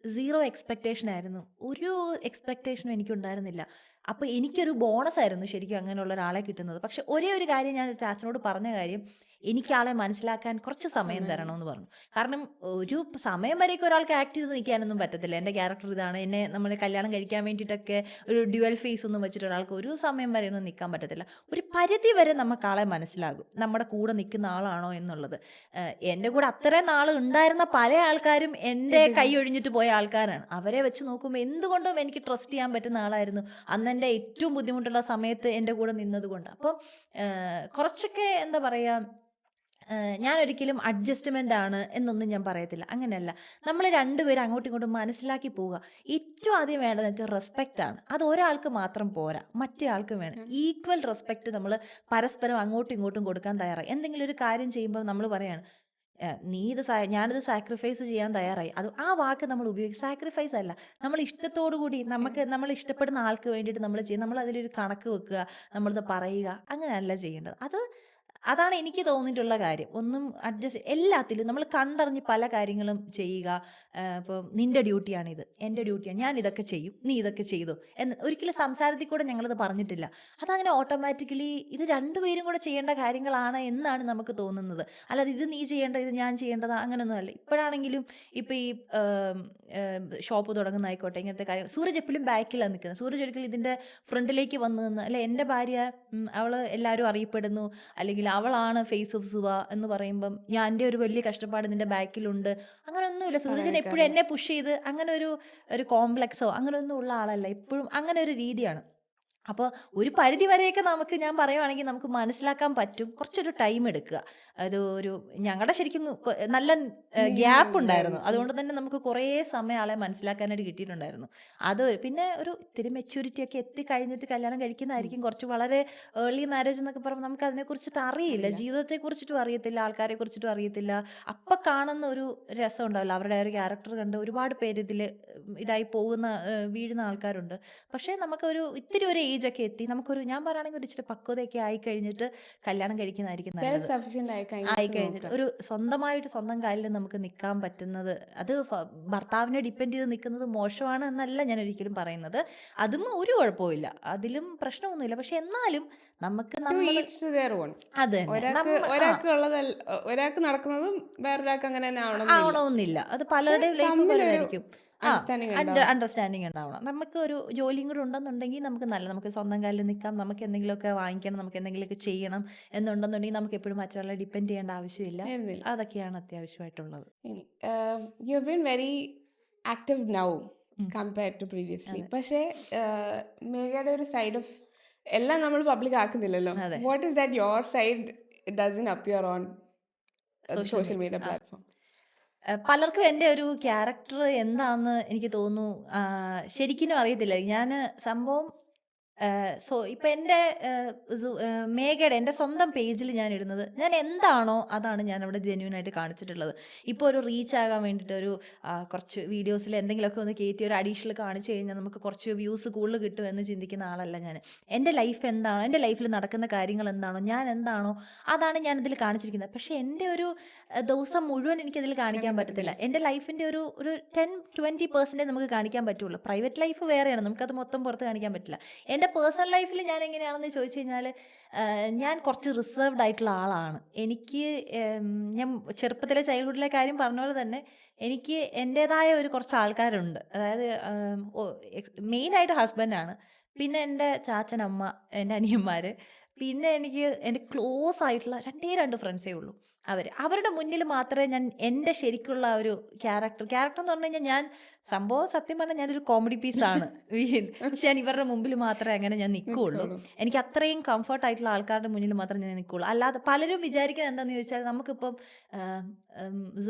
സീറോ എക്സ്പെക്റ്റേഷൻ ആയിരുന്നു, ഒരു എക്സ്പെക്റ്റേഷനും എനിക്കുണ്ടായിരുന്നില്ല. അപ്പോൾ എനിക്കൊരു ബോണസ് ആയിരുന്നു ശരിക്കും അങ്ങനെയുള്ള ഒരാളെ കിട്ടുന്നത്. പക്ഷെ ഒരേ ഒരു കാര്യം ഞാൻ ചാച്ചനോട് പറഞ്ഞ കാര്യം, എനിക്ക് ആളെ മനസ്സിലാക്കാൻ കുറച്ച് സമയം തരണമെന്ന് പറഞ്ഞു. കാരണം ഒരു സമയം വരെയൊക്കെ ഒരാൾക്ക് ആക്ട് ചെയ്ത് നിൽക്കാനൊന്നും പറ്റത്തില്ല. എൻ്റെ ക്യാരക്ടർ ഇതാണ്, എന്നെ നമ്മൾ കല്യാണം കഴിക്കാൻ വേണ്ടിയിട്ടൊക്കെ ഒരു ഡ്യുവൽ ഫേസ് ഒന്നും വെച്ചിട്ട് ഒരാൾക്ക് ഒരു സമയം വരെ ഒന്നും നിൽക്കാൻ പറ്റത്തില്ല. ഒരു പരിധി വരെ നമുക്ക് ആളെ മനസ്സിലാകും, നമ്മുടെ കൂടെ നിൽക്കുന്ന ആളാണോ എന്നുള്ളത്. എൻ്റെ കൂടെ അത്രയും നാൾ ഉണ്ടായിരുന്ന പല ആൾക്കാരും എൻ്റെ കൈ ഒഴിഞ്ഞിട്ട് പോയ ആൾക്കാരാണ്. അവരെ വെച്ച് നോക്കുമ്പോൾ എന്തുകൊണ്ടും എനിക്ക് ട്രസ്റ്റ് ചെയ്യാൻ പറ്റുന്ന ആളായിരുന്നു അന്ന് എൻ്റെ ഏറ്റവും ബുദ്ധിമുട്ടുള്ള സമയത്ത് എൻ്റെ കൂടെ നിന്നതുകൊണ്ട്. അപ്പം കുറച്ചൊക്കെ എന്താ പറയുക, ഞാൻ ഒരിക്കലും അഡ്ജസ്റ്റ്മെൻ്റ് ആണ് എന്നൊന്നും ഞാൻ പറയത്തില്ല. അങ്ങനെയല്ല, നമ്മൾ രണ്ടുപേരും അങ്ങോട്ടും ഇങ്ങോട്ടും മനസ്സിലാക്കി പോവുക. ഏറ്റവും ആദ്യം വേണ്ടതെന്ന് വെച്ചാൽ റെസ്പെക്റ്റ് ആണ്. അത് ഒരാൾക്ക് മാത്രം പോരാ, മറ്റേ ആൾക്കും വേണം. ഈക്വൽ റെസ്പെക്റ്റ് നമ്മൾ പരസ്പരം അങ്ങോട്ടും ഇങ്ങോട്ടും കൊടുക്കാൻ തയ്യാറായി. എന്തെങ്കിലും ഒരു കാര്യം ചെയ്യുമ്പോൾ നമ്മൾ പറയാണ്, ഞാനിത് സാക്രിഫൈസ് ചെയ്യാൻ തയ്യാറായി. അത് ആ വാക്ക് നമ്മൾ ഉപയോഗിക്കും. സാക്രിഫൈസ് അല്ല, നമ്മൾ ഇഷ്ടത്തോടു കൂടി നമ്മൾ ഇഷ്ടപ്പെടുന്ന ആൾക്ക് വേണ്ടിയിട്ട് നമ്മൾ ചെയ്യും. നമ്മൾ അതിലൊരു കണക്ക് വെക്കുക, നമ്മളത് പറയുക, അങ്ങനെയല്ല ചെയ്യേണ്ടത്. അതാണ് എനിക്ക് തോന്നിയിട്ടുള്ള കാര്യം. ഒന്നും എല്ലാത്തിലും നമ്മൾ കണ്ടറിഞ്ഞ് പല കാര്യങ്ങളും ചെയ്യുക. ഇപ്പോൾ നിൻ്റെ ഡ്യൂട്ടിയാണിത്, എൻ്റെ ഡ്യൂട്ടിയാണ്, ഞാൻ ഇതൊക്കെ ചെയ്യും, നീ ഇതൊക്കെ ചെയ്തു എന്ന് ഒരിക്കലും സംസാരത്തിൽ കൂടെ ഞങ്ങളത് പറഞ്ഞിട്ടില്ല. അതങ്ങനെ ഓട്ടോമാറ്റിക്കലി ഇത് രണ്ടുപേരും കൂടെ ചെയ്യേണ്ട കാര്യങ്ങളാണ് എന്നാണ് നമുക്ക് തോന്നുന്നത്. അല്ലാതെ ഇത് നീ ചെയ്യേണ്ടത്, ഇത് ഞാൻ ചെയ്യേണ്ടത്, അങ്ങനെയൊന്നും അല്ല. ഇപ്പോഴാണെങ്കിലും ഇപ്പോൾ ഈ ഷോപ്പ് തുടങ്ങുന്ന ആയിക്കോട്ടെ, ഇങ്ങനത്തെ കാര്യങ്ങൾ സൂരജ് എപ്പോഴും ബാക്കിലാണ് നിൽക്കുന്നത്. സൂരജ് ഒരിക്കലും ഇതിൻ്റെ ഫ്രണ്ടിലേക്ക് വന്ന് നിന്ന്, അല്ലെ എൻ്റെ ഭാര്യ അവൾ എല്ലാവരും അറിയപ്പെടുന്നു, അല്ലെങ്കിൽ അവളാണ് ഫേസ് ഓഫ് സുവ എന്ന് പറയുമ്പം ഞാൻ എൻ്റെ ഒരു വലിയ കഷ്ടപ്പാട് നിന്റെ ബാക്കിലുണ്ട്, അങ്ങനെയൊന്നുമില്ല. സൂരജൻ എപ്പോഴും എന്നെ പുഷ് ചെയ്ത് അങ്ങനെ ഒരു കോംപ്ലക്സോ അങ്ങനെയൊന്നും ഉള്ള ആളല്ല. എപ്പോഴും അങ്ങനെ ഒരു രീതിയാണ്. അപ്പോൾ ഒരു പരിധി വരെയൊക്കെ നമുക്ക്, ഞാൻ പറയുവാണെങ്കിൽ നമുക്ക് മനസ്സിലാക്കാൻ പറ്റും. കുറച്ചൊരു ടൈം എടുക്കുക. ഞങ്ങളുടെ ശരിക്കും നല്ല ഗ്യാപ്പ് ഉണ്ടായിരുന്നു. അതുകൊണ്ട് തന്നെ നമുക്ക് കുറേ സമയം ആളെ മനസ്സിലാക്കാനായിട്ട് കിട്ടിയിട്ടുണ്ടായിരുന്നു. പിന്നെ ഒരു ഇത്തിരി മെച്യൂരിറ്റി ഒക്കെ എത്തിക്കഴിഞ്ഞിട്ട് കല്യാണം കഴിക്കുന്നതായിരിക്കും കുറച്ച്. വളരെ ഏർലി മാരേജ് എന്നൊക്കെ പറയുമ്പോൾ നമുക്ക് അതിനെക്കുറിച്ചിട്ട് അറിയില്ല, ജീവിതത്തെക്കുറിച്ചിട്ടും അറിയത്തില്ല, ആൾക്കാരെ കുറിച്ചിട്ടും അറിയത്തില്ല. അപ്പം കാണുന്ന ഒരു രസം ഉണ്ടാവില്ല. അവരുടെ ഒരു ക്യാരക്ടർ കണ്ട് ഒരുപാട് പേര് ഇതിൽ ഇതായി പോകുന്ന വീഴുന്ന ആൾക്കാരുണ്ട്. പക്ഷേ നമുക്കൊരു ഇത്തിരി ഒരു ഏജ് ഒക്കെ എത്തി, ഞാൻ പറയുകയാണെങ്കിൽ ഒരു ഇച്ചിരി പക്വതയൊക്കെ ആയി കഴിഞ്ഞിട്ട് കല്യാണം കഴിക്കുന്നതായിരിക്കും നല്ലത്. ആയി കഴിഞ്ഞിട്ട് ഒരു സ്വന്തം കാലിൽ നമുക്ക് നിൽക്കാൻ പറ്റുന്നത്, അത് ഭർത്താവിനെ ഡിപ്പെൻഡ് ചെയ്ത് നിൽക്കുന്നത് മോശമാണ് എന്നല്ല ഞാൻ ഒരിക്കലും പറയുന്നത്. അതും ഒരു കുഴപ്പമില്ല, അതിലും പ്രശ്നമൊന്നുമില്ല. പക്ഷെ എന്നാലും നമുക്ക് ഒരാൾക്ക് നടക്കുന്നതും വേറൊരാൾക്ക് അങ്ങനെ തന്നെ ആവണമെന്നില്ല. അത് പലരുടെയും ലൈഫിലായിരിക്കും. അണ്ടർസ്റ്റാൻഡിങ് ഉണ്ടാവണം. നമുക്ക് ഒരു ജോലിയും കൂടെ ഉണ്ടെന്നുണ്ടെങ്കിൽ നമുക്ക് സ്വന്തം കാലിൽ നിൽക്കാം, നമുക്ക് എന്തെങ്കിലുമൊക്കെ വാങ്ങിക്കണം, നമുക്ക് എന്തെങ്കിലുമൊക്കെ ചെയ്യണം എന്നുണ്ടെന്നുണ്ടെങ്കിൽ നമുക്ക് എപ്പോഴും മറ്റൊരാളെ ഡിപ്പെൻഡ് ചെയ്യേണ്ട ആവശ്യമില്ല. അതൊക്കെയാണ് അത്യാവശ്യമായിട്ടുള്ളത്. You have been very active now compared to previously. പക്ഷേ മേഘയുടെ ഒരു സൈഡ് ഓഫ് എല്ലാം നമ്മൾ പബ്ലിക് ആക്കുന്നില്ലല്ലോ. What is that your side doesn't appear on social media platform? പലർക്കും എൻ്റെ ഒരു ക്യാരക്ടർ എന്താണെന്ന് എനിക്ക് തോന്നുന്നു ശരിക്കും അറിയത്തില്ല. ഞാൻ സംഭവം ഇപ്പം എൻ്റെ മേഘയുടെ എൻ്റെ സ്വന്തം പേജിൽ ഞാൻ ഇടുന്നത്, ഞാൻ എന്താണോ അതാണ് ഞാൻ അവിടെ ജെന്യൂനായിട്ട് കാണിച്ചിട്ടുള്ളത്. ഇപ്പോൾ ഒരു റീച്ച് ആകാൻ വേണ്ടിയിട്ട് കുറച്ച് വീഡിയോസിൽ എന്തെങ്കിലുമൊക്കെ ഒന്ന് കയറ്റി ഒരു അഡീഷണൽ കാണിച്ചു കഴിഞ്ഞാൽ നമുക്ക് കുറച്ച് വ്യൂസ് കൂടുതൽ കിട്ടുമെന്ന് ചിന്തിക്കുന്ന ആളല്ല ഞാൻ. എൻ്റെ ലൈഫ് എന്താണോ, എൻ്റെ ലൈഫിൽ നടക്കുന്ന കാര്യങ്ങൾ എന്താണോ, ഞാൻ എന്താണോ അതാണ് ഞാനിതിൽ കാണിച്ചിരിക്കുന്നത്. പക്ഷേ എൻ്റെ ഒരു ദിവസം മുഴുവൻ എനിക്കതിൽ കാണിക്കാൻ പറ്റത്തില്ല. എൻ്റെ ലൈഫിൻ്റെ ഒരു 10-20% നമുക്ക് കാണിക്കാൻ പറ്റുള്ളൂ. പ്രൈവറ്റ് ലൈഫ് വേറെയാണ്, നമുക്കത് മൊത്തം പുറത്ത് കാണിക്കാൻ പറ്റില്ല. എൻ്റെ പേഴ്സണൽ ലൈഫിൽ ഞാൻ എങ്ങനെയാണെന്ന് ചോദിച്ചു കഴിഞ്ഞാൽ, ഞാൻ കുറച്ച് റിസർവ്ഡ് ആയിട്ടുള്ള ആളാണ്. എനിക്ക് ഞാൻ ചെറുപ്പത്തിലെ ചൈൽഡ്ഹുഡിലെ കാര്യം പറഞ്ഞ പോലെ തന്നെ എനിക്ക് എൻ്റേതായ കുറച്ച് ആൾക്കാരുണ്ട്. അതായത് മെയിനായിട്ട് ഹസ്ബൻഡാണ്, പിന്നെ എൻ്റെ ചാച്ചനമ്മ, എൻ്റെ അനിയന്മാർ, പിന്നെ എൻ്റെ ക്ലോസ് ആയിട്ടുള്ള 2 ഫ്രണ്ട്സേ ഉള്ളൂ. അവരുടെ മുന്നിൽ മാത്രമേ ഞാൻ എൻ്റെ ശരിക്കുള്ള ഒരു ക്യാരക്ടർ എന്ന് പറഞ്ഞു കഴിഞ്ഞാൽ, ഞാൻ സംഭവം സത്യം പറഞ്ഞാൽ ഞാനൊരു കോമഡി പീസാണ്. പക്ഷെ ഞാൻ ഇവരുടെ മുമ്പിൽ മാത്രമേ അങ്ങനെ ഞാൻ നിൽക്കുകയുള്ളൂ. എനിക്ക് അത്രയും കംഫർട്ടായിട്ടുള്ള ആൾക്കാരുടെ മുന്നിൽ മാത്രമേ ഞാൻ നിൽക്കുകയുള്ളൂ. അല്ലാതെ പലരും വിചാരിക്കുന്നത് എന്താണെന്ന് ചോദിച്ചാൽ, നമുക്കിപ്പം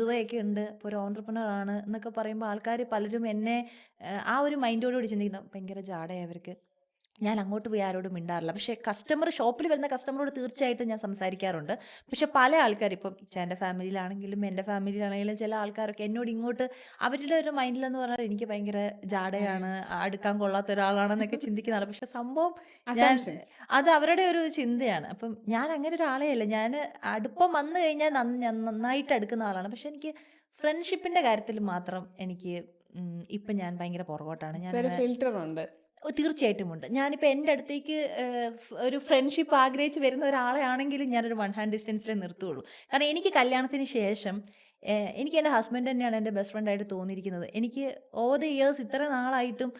സുവയൊക്കെ ഉണ്ട്, ഇപ്പോൾ ഒരു ഓൺട്രപ്രണർ ആണ് എന്നൊക്കെ പറയുമ്പോൾ ആൾക്കാർ പലരും എന്നെ ആ ഒരു മൈൻഡോടുകൂടി ചിന്തിക്കുന്നത്, ഭയങ്കര ജാടയവർക്ക്, ഞാൻ അങ്ങോട്ട് പോയി ആരോടും മിണ്ടാറില്ല. പക്ഷേ ഷോപ്പിൽ വരുന്ന കസ്റ്റമറോട് തീർച്ചയായിട്ടും ഞാൻ സംസാരിക്കാറുണ്ട്. പക്ഷെ പല ആൾക്കാർ, ഇപ്പം ഇച്ചാൻ്റെ ഫാമിലിയിലാണെങ്കിലും എൻ്റെ ഫാമിലിയിലാണെങ്കിലും ചില ആൾക്കാരൊക്കെ എന്നോട് ഇങ്ങോട്ട് അവരുടെ ഒരു മൈൻഡിലെന്ന് പറഞ്ഞാൽ എനിക്ക് ഭയങ്കര ജാടയാണ്, അടുക്കാൻ കൊള്ളാത്ത ഒരാളാണെന്നൊക്കെ ചിന്തിക്കുന്നതാണ്. പക്ഷെ സംഭവം അത് അവരുടെ ഒരു ചിന്തയാണ്. അപ്പം ഞാൻ അങ്ങനെ ഒരാളേ അല്ല. ഞാൻ അടുപ്പം വന്നു കഴിഞ്ഞാൽ നന്നായിട്ട് അടുക്കുന്ന ആളാണ്. പക്ഷെ എനിക്ക് ഫ്രണ്ട്ഷിപ്പിൻ്റെ കാര്യത്തിൽ മാത്രം ഇപ്പം ഞാൻ ഭയങ്കര പുറകോട്ടാണ്. ഞാൻ ഫിൽറ്റർ ഉണ്ട്. തീർച്ചയായിട്ടും ഉണ്ട്. ഞാനിപ്പോൾ എൻ്റെ അടുത്തേക്ക് ഒരു ഫ്രണ്ട്ഷിപ്പ് ആഗ്രഹിച്ച് വരുന്ന ഒരാളെ ആണെങ്കിലും ഞാനൊരു 1 ഹാൻഡ് ഡിസ്റ്റൻസിലേ നിർത്തുകയുള്ളൂ. കാരണം എനിക്ക് കല്യാണത്തിന് ശേഷം എനിക്ക് എൻ്റെ ഹസ്ബൻഡ് തന്നെയാണ് എൻ്റെ ബെസ്റ്റ് ഫ്രണ്ടായിട്ട് തോന്നിയിരിക്കുന്നത്. എനിക്ക് ഓവർ ദ ഇയേഴ്സ് ഇത്ര നാളായിട്ടും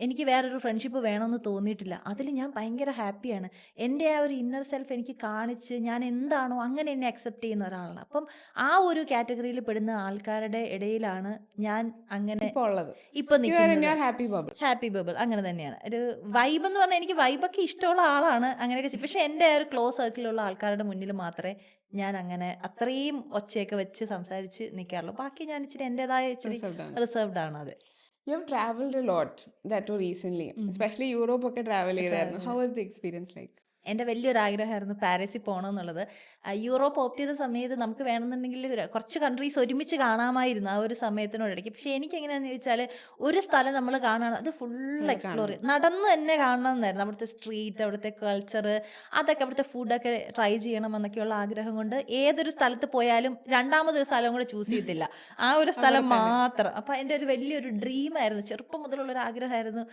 എനിക്ക് വേറൊരു ഫ്രണ്ട്ഷിപ്പ് വേണമെന്ന് തോന്നിയിട്ടില്ല. അതിൽ ഞാൻ ഭയങ്കര ഹാപ്പിയാണ്. എൻ്റെ ആ ഒരു ഇന്നർ സെൽഫ് എനിക്ക് കാണിച്ച് ഞാൻ എന്താണോ അങ്ങനെ എന്നെ അക്സെപ്റ്റ് ചെയ്യുന്ന ഒരാളാണ്. അപ്പം ആ ഒരു കാറ്റഗറിയിൽ പെടുന്ന ആൾക്കാരുടെ ഇടയിലാണ് ഞാൻ അങ്ങനെ ഇപ്പോൾ ഉള്ളത്. ഇപ്പം യു ആർ ഇൻ നിൽക്കുന്നത്. Your happy bubble. Happy bubble അങ്ങനെ തന്നെയാണ്. ഒരു വൈബ് എന്ന് പറഞ്ഞാൽ എനിക്ക് വൈബൊക്കെ ഇഷ്ടമുള്ള ആളാണ് അങ്ങനെയൊക്കെ പക്ഷേ എൻ്റെ ഒരു ക്ലോസ് സർക്കിളിലുള്ള ആൾക്കാരുടെ മുന്നിൽ മാത്രമേ ഞാൻ അങ്ങനെ അത്രയും ഒച്ചയൊക്കെ വെച്ച് സംസാരിച്ച് നിൽക്കാറുള്ളൂ. ബാക്കി ഞാൻ ഇച്ചിരി എൻ്റെതായ ഇച്ചിരി Reserved ആണ്. റിസർവ്ഡ് ആണ്. അതെ. You have traveled a lot that too recently, especially Europe ഒക്കെ travel ചെയ്തായിരുന്നു. How was the experience like? എൻ്റെ വലിയൊരു ആഗ്രഹമായിരുന്നു പാരീസിൽ പോകണം എന്നുള്ളത്. യൂറോപ്പ് ഓപ്റ്റ് ചെയ്ത സമയത്ത് നമുക്ക് വേണമെന്നുണ്ടെങ്കിൽ കുറച്ച് കൺട്രീസ് ഒരുമിച്ച് കാണാമായിരുന്നു ആ ഒരു സമയത്തിനോടിടയ്ക്ക്. പക്ഷേ എനിക്ക് എങ്ങനെയാണെന്ന് ചോദിച്ചാൽ ഒരു സ്ഥലം നമ്മൾ കാണണം, അത് ഫുൾ എക്സ്പ്ലോർ ചെയ്യും, നടന്ന് തന്നെ കാണണം എന്നായിരുന്നു. അവിടുത്തെ സ്ട്രീറ്റ്, അവിടുത്തെ കൾച്ചർ, അതൊക്കെ അവിടുത്തെ ഫുഡൊക്കെ ട്രൈ ചെയ്യണം എന്നൊക്കെയുള്ള ആഗ്രഹം കൊണ്ട് ഏതൊരു സ്ഥലത്ത് പോയാലും രണ്ടാമതൊരു സ്ഥലം കൂടെ ചൂസ് ചെയ്യത്തില്ല, ആ ഒരു സ്ഥലം മാത്രം. അപ്പോൾ എൻ്റെ ഒരു വലിയൊരു ഡ്രീമായിരുന്നു, ചെറുപ്പം മുതലുള്ളൊരു ആഗ്രഹമായിരുന്നു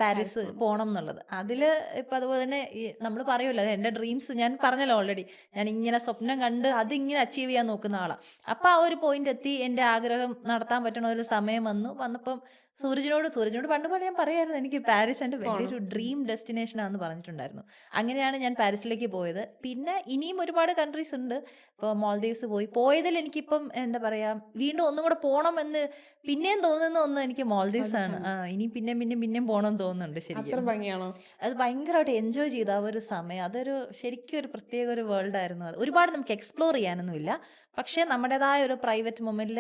പാരീസ് പോകണം എന്നുള്ളത്. അതിൽ ഇപ്പം അതുപോലെ തന്നെ നമ്മൾ പറയുമല്ലോ, അത് എൻ്റെ ഡ്രീംസ് ഞാൻ പറഞ്ഞല്ലോ ഓൾറെഡി, ഞാൻ ഇങ്ങനെ സ്വപ്നം കണ്ട് അതിങ്ങനെ അച്ചീവ് ചെയ്യാൻ നോക്കുന്ന ആളാണ്. അപ്പോൾ ആ ഒരു പോയിന്റ് എത്തി, എൻ്റെ ആഗ്രഹം നടത്താൻ പറ്റണ ഒരു സമയം വന്നപ്പം സൂരജിനോട് പണ്ട് പോലെ ഞാൻ പറയായിരുന്നു എനിക്ക് പാരീസ് എൻ്റെ വലിയൊരു ഡ്രീം ഡെസ്റ്റിനേഷൻ ആണെന്ന് പറഞ്ഞിട്ടുണ്ടായിരുന്നു. അങ്ങനെയാണ് ഞാൻ പാരീസിലേക്ക് പോയത്. പിന്നെ ഇനിയും ഒരുപാട് കൺട്രീസ് ഉണ്ട്. ഇപ്പോൾ മാൽദീവ്സ് പോയതിൽ എനിക്കിപ്പം എന്താ പറയുക, വീണ്ടും ഒന്നും കൂടെ പോകണം എന്ന് പിന്നെയും തോന്നുന്ന ഒന്ന് എനിക്ക് മാൽദീവ്സ് ആണ്. ഇനി പിന്നെയും പോകണം എന്ന് തോന്നുന്നുണ്ട്. അത്ര ശരിക്കും ഭംഗിയാണോ? അത് ഭയങ്കരമായിട്ട് എൻജോയ് ചെയ്ത ആ ഒരു സമയം, അതൊരു ശരിക്കും ഒരു പ്രത്യേക ഒരു വേൾഡ് ആയിരുന്നു. അത് ഒരുപാട് നമുക്ക് എക്സ്പ്ലോർ ചെയ്യാനൊന്നുമില്ല, പക്ഷേ നമ്മുടേതായ ഒരു പ്രൈവറ്റ് മൊമെന്റിൽ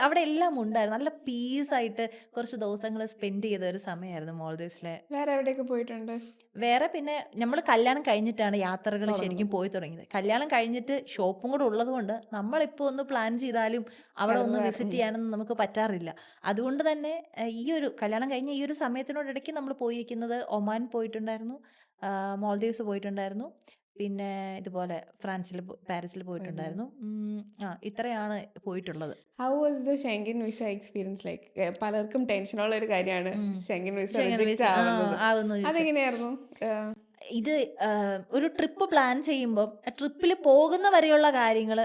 അവിടെ എല്ലാം ഉണ്ടായിരുന്നു. നല്ല പീസായിട്ട് കുറച്ച് ദിവസങ്ങൾ സ്പെൻഡ് ചെയ്ത ഒരു സമയമായിരുന്നു മാൽദീവ്സിലെ. വേറെ എവിടെയൊക്കെ പോയിട്ടുണ്ട്? വേറെ പിന്നെ നമ്മൾ കല്യാണം കഴിഞ്ഞിട്ടാണ് യാത്രകൾ ശരിക്കും പോയി തുടങ്ങിയത്. കല്യാണം കഴിഞ്ഞിട്ട് ഷോപ്പും കൂടെ ഉള്ളത് കൊണ്ട് നമ്മളിപ്പോൾ ഒന്ന് പ്ലാൻ ചെയ്താലും അവിടെ ഒന്ന് വിസിറ്റ് ചെയ്യാനൊന്നും നമുക്ക് പറ്റാറില്ല. അതുകൊണ്ട് തന്നെ ഈ ഒരു കല്യാണം കഴിഞ്ഞ ഈ ഒരു സമയത്തിനോടിടയ്ക്ക് നമ്മൾ പോയിരിക്കുന്നത് ഒമാൻ പോയിട്ടുണ്ടായിരുന്നു, മാൽദീവ്സ് പോയിട്ടുണ്ടായിരുന്നു, പിന്നെ ഇതുപോലെ പാരീസിൽ പോയിട്ടുണ്ടായിരുന്നു. ഇത്രയാണ് പോയിട്ടുള്ളത്. How was the Schengen visa experience like? പലർക്കും ടെൻഷനുള്ള ഒരു കാര്യമാണ് Schengen visa റിജക്റ്റ് ആവുന്നത്. ആവുന്നത് അതെങ്ങനെയായിരുന്നു? ഇത് ഒരു ട്രിപ്പ് പ്ലാൻ ചെയ്യുമ്പോൾ ട്രിപ്പിൽ പോകുന്ന വരെയുള്ള കാര്യങ്ങൾ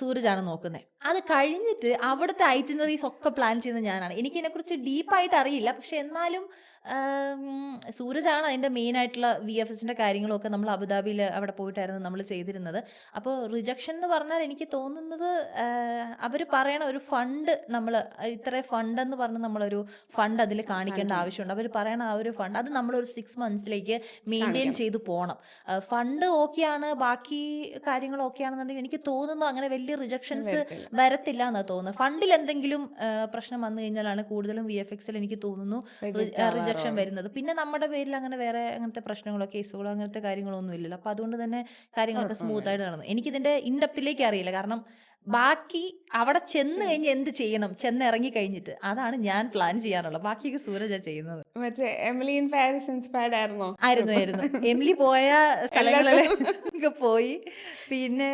സൂരജാണ് നോക്കുന്നത്. അത് കഴിഞ്ഞിട്ട് അവിടുത്തെ ഐറ്റിനറീസ് ഒക്കെ പ്ലാൻ ചെയ്യുന്നത് ഞാനാണ്. എനിക്കിതിനെക്കുറിച്ച് ഡീപ്പായിട്ട് അറിയില്ല, പക്ഷെ എന്നാലും സൂരജാണ് അതിൻ്റെ മെയിൻ ആയിട്ടുള്ള VFSൻ്റെ കാര്യങ്ങളൊക്കെ നമ്മൾ അബുദാബിയിൽ അവിടെ പോയിട്ടായിരുന്നു നമ്മൾ ചെയ്തിരുന്നത്. അപ്പോൾ റിജക്ഷൻ എന്ന് പറഞ്ഞാൽ എനിക്ക് തോന്നുന്നത് അവർ പറയണ ഒരു ഫണ്ട്, നമ്മൾ ഇത്ര ഫണ്ട് എന്ന് പറഞ്ഞ് നമ്മളൊരു ഫണ്ട് അതിൽ കാണിക്കേണ്ട ആവശ്യമുണ്ട്. അവർ പറയണ ആ ഒരു ഫണ്ട് അത് നമ്മളൊരു 6 മന്ത്സിലേക്ക് മെയിൻറ്റെയിൻ ചെയ്ത് പോകണം. ഫണ്ട് ഓക്കെയാണ്, ബാക്കി കാര്യങ്ങൾ ഓക്കെ ആണെന്നുണ്ടെങ്കിൽ എനിക്ക് തോന്നുന്നു അങ്ങനെ വലിയ റിജക്ഷൻസ് വരത്തില്ല എന്നാണ് തോന്നുന്നത്. ഫണ്ടിൽ എന്തെങ്കിലും പ്രശ്നം വന്നു കഴിഞ്ഞാലാണ് കൂടുതലും VFXൽ എനിക്ക് തോന്നുന്നു റിജക്ഷൻ വരുന്നത്. പിന്നെ നമ്മുടെ പേരിൽ അങ്ങനെ വേറെ അങ്ങനത്തെ പ്രശ്നങ്ങളോ കേസുകളോ അങ്ങനത്തെ കാര്യങ്ങളോ ഒന്നും ഇല്ലല്ലോ. അപ്പോൾ അതുകൊണ്ട് തന്നെ കാര്യങ്ങളൊക്കെ സ്മൂത്ത് ആയിട്ട് നടന്നു. എനിക്കിതിൻ്റെ ഇൻഡെപ്തിലേക്ക് അറിയില്ല, കാരണം ബാക്കി അവിടെ ചെന്ന് കഴിഞ്ഞ് എന്ത് ചെയ്യണം, ചെന്നിറങ്ങി കഴിഞ്ഞിട്ട് അതാണ് ഞാൻ പ്ലാൻ ചെയ്യാറുള്ളത്. ബാക്കിയൊക്കെ സൂരജാ ചെയ്യുന്നത്. മറ്റേ എമിലി ഇൻ പാരീസ് ഇൻസ്പയർഡ് ആയിരുന്നോ? ആയിരുന്നു. എമിലി പോയ സ്ഥലങ്ങളിലൊക്കെ പോയി. പിന്നെ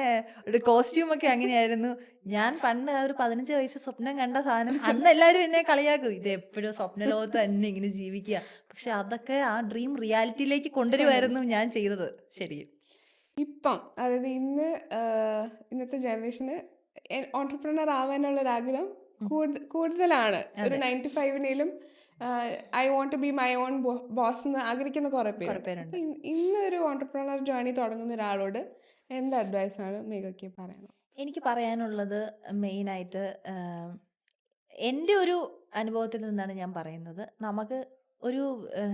ഒരു കോസ്റ്റ്യൂമൊക്കെ അങ്ങനെയായിരുന്നു. ഞാൻ പണ്ട് ഒരു 15 വയസ്സ് സ്വപ്നം കണ്ട സാധനം, അന്ന് എല്ലാവരും എന്നെ കളിയാക്കും, ഇത് എപ്പോഴും സ്വപ്ന ലോകത്ത് തന്നെ ഇങ്ങനെ ജീവിക്കുക. പക്ഷെ അതൊക്കെ ആ ഡ്രീം റിയാലിറ്റിയിലേക്ക് കൊണ്ടുവരുമായിരുന്നു ഞാൻ ചെയ്തത്. ശരിക്കും ഇപ്പം അതായത് ഇന്നത്തെ ജനറേഷന് ഓൺടർപ്രണർ ആവാനുള്ളൊരാഗ്രഹം കൂടുതലാണ്. ഒരു 9 to 5-നേലും I want to be my own boss എന്ന് ആഗ്രഹിക്കുന്ന കുറേ പേരുണ്ട്. ഇന്നൊരു ഓൺടർപ്രണർ ജേർണി തുടങ്ങുന്ന ഒരാളോട് എന്ത് അഡ്വൈസാണ് മേഘയ്ക്ക് പറയണം? എനിക്ക് പറയാനുള്ളത് മെയിനായിട്ട് എൻ്റെ ഒരു അനുഭവത്തിൽ നിന്നാണ് ഞാൻ പറയുന്നത്. നമുക്ക് ഒരു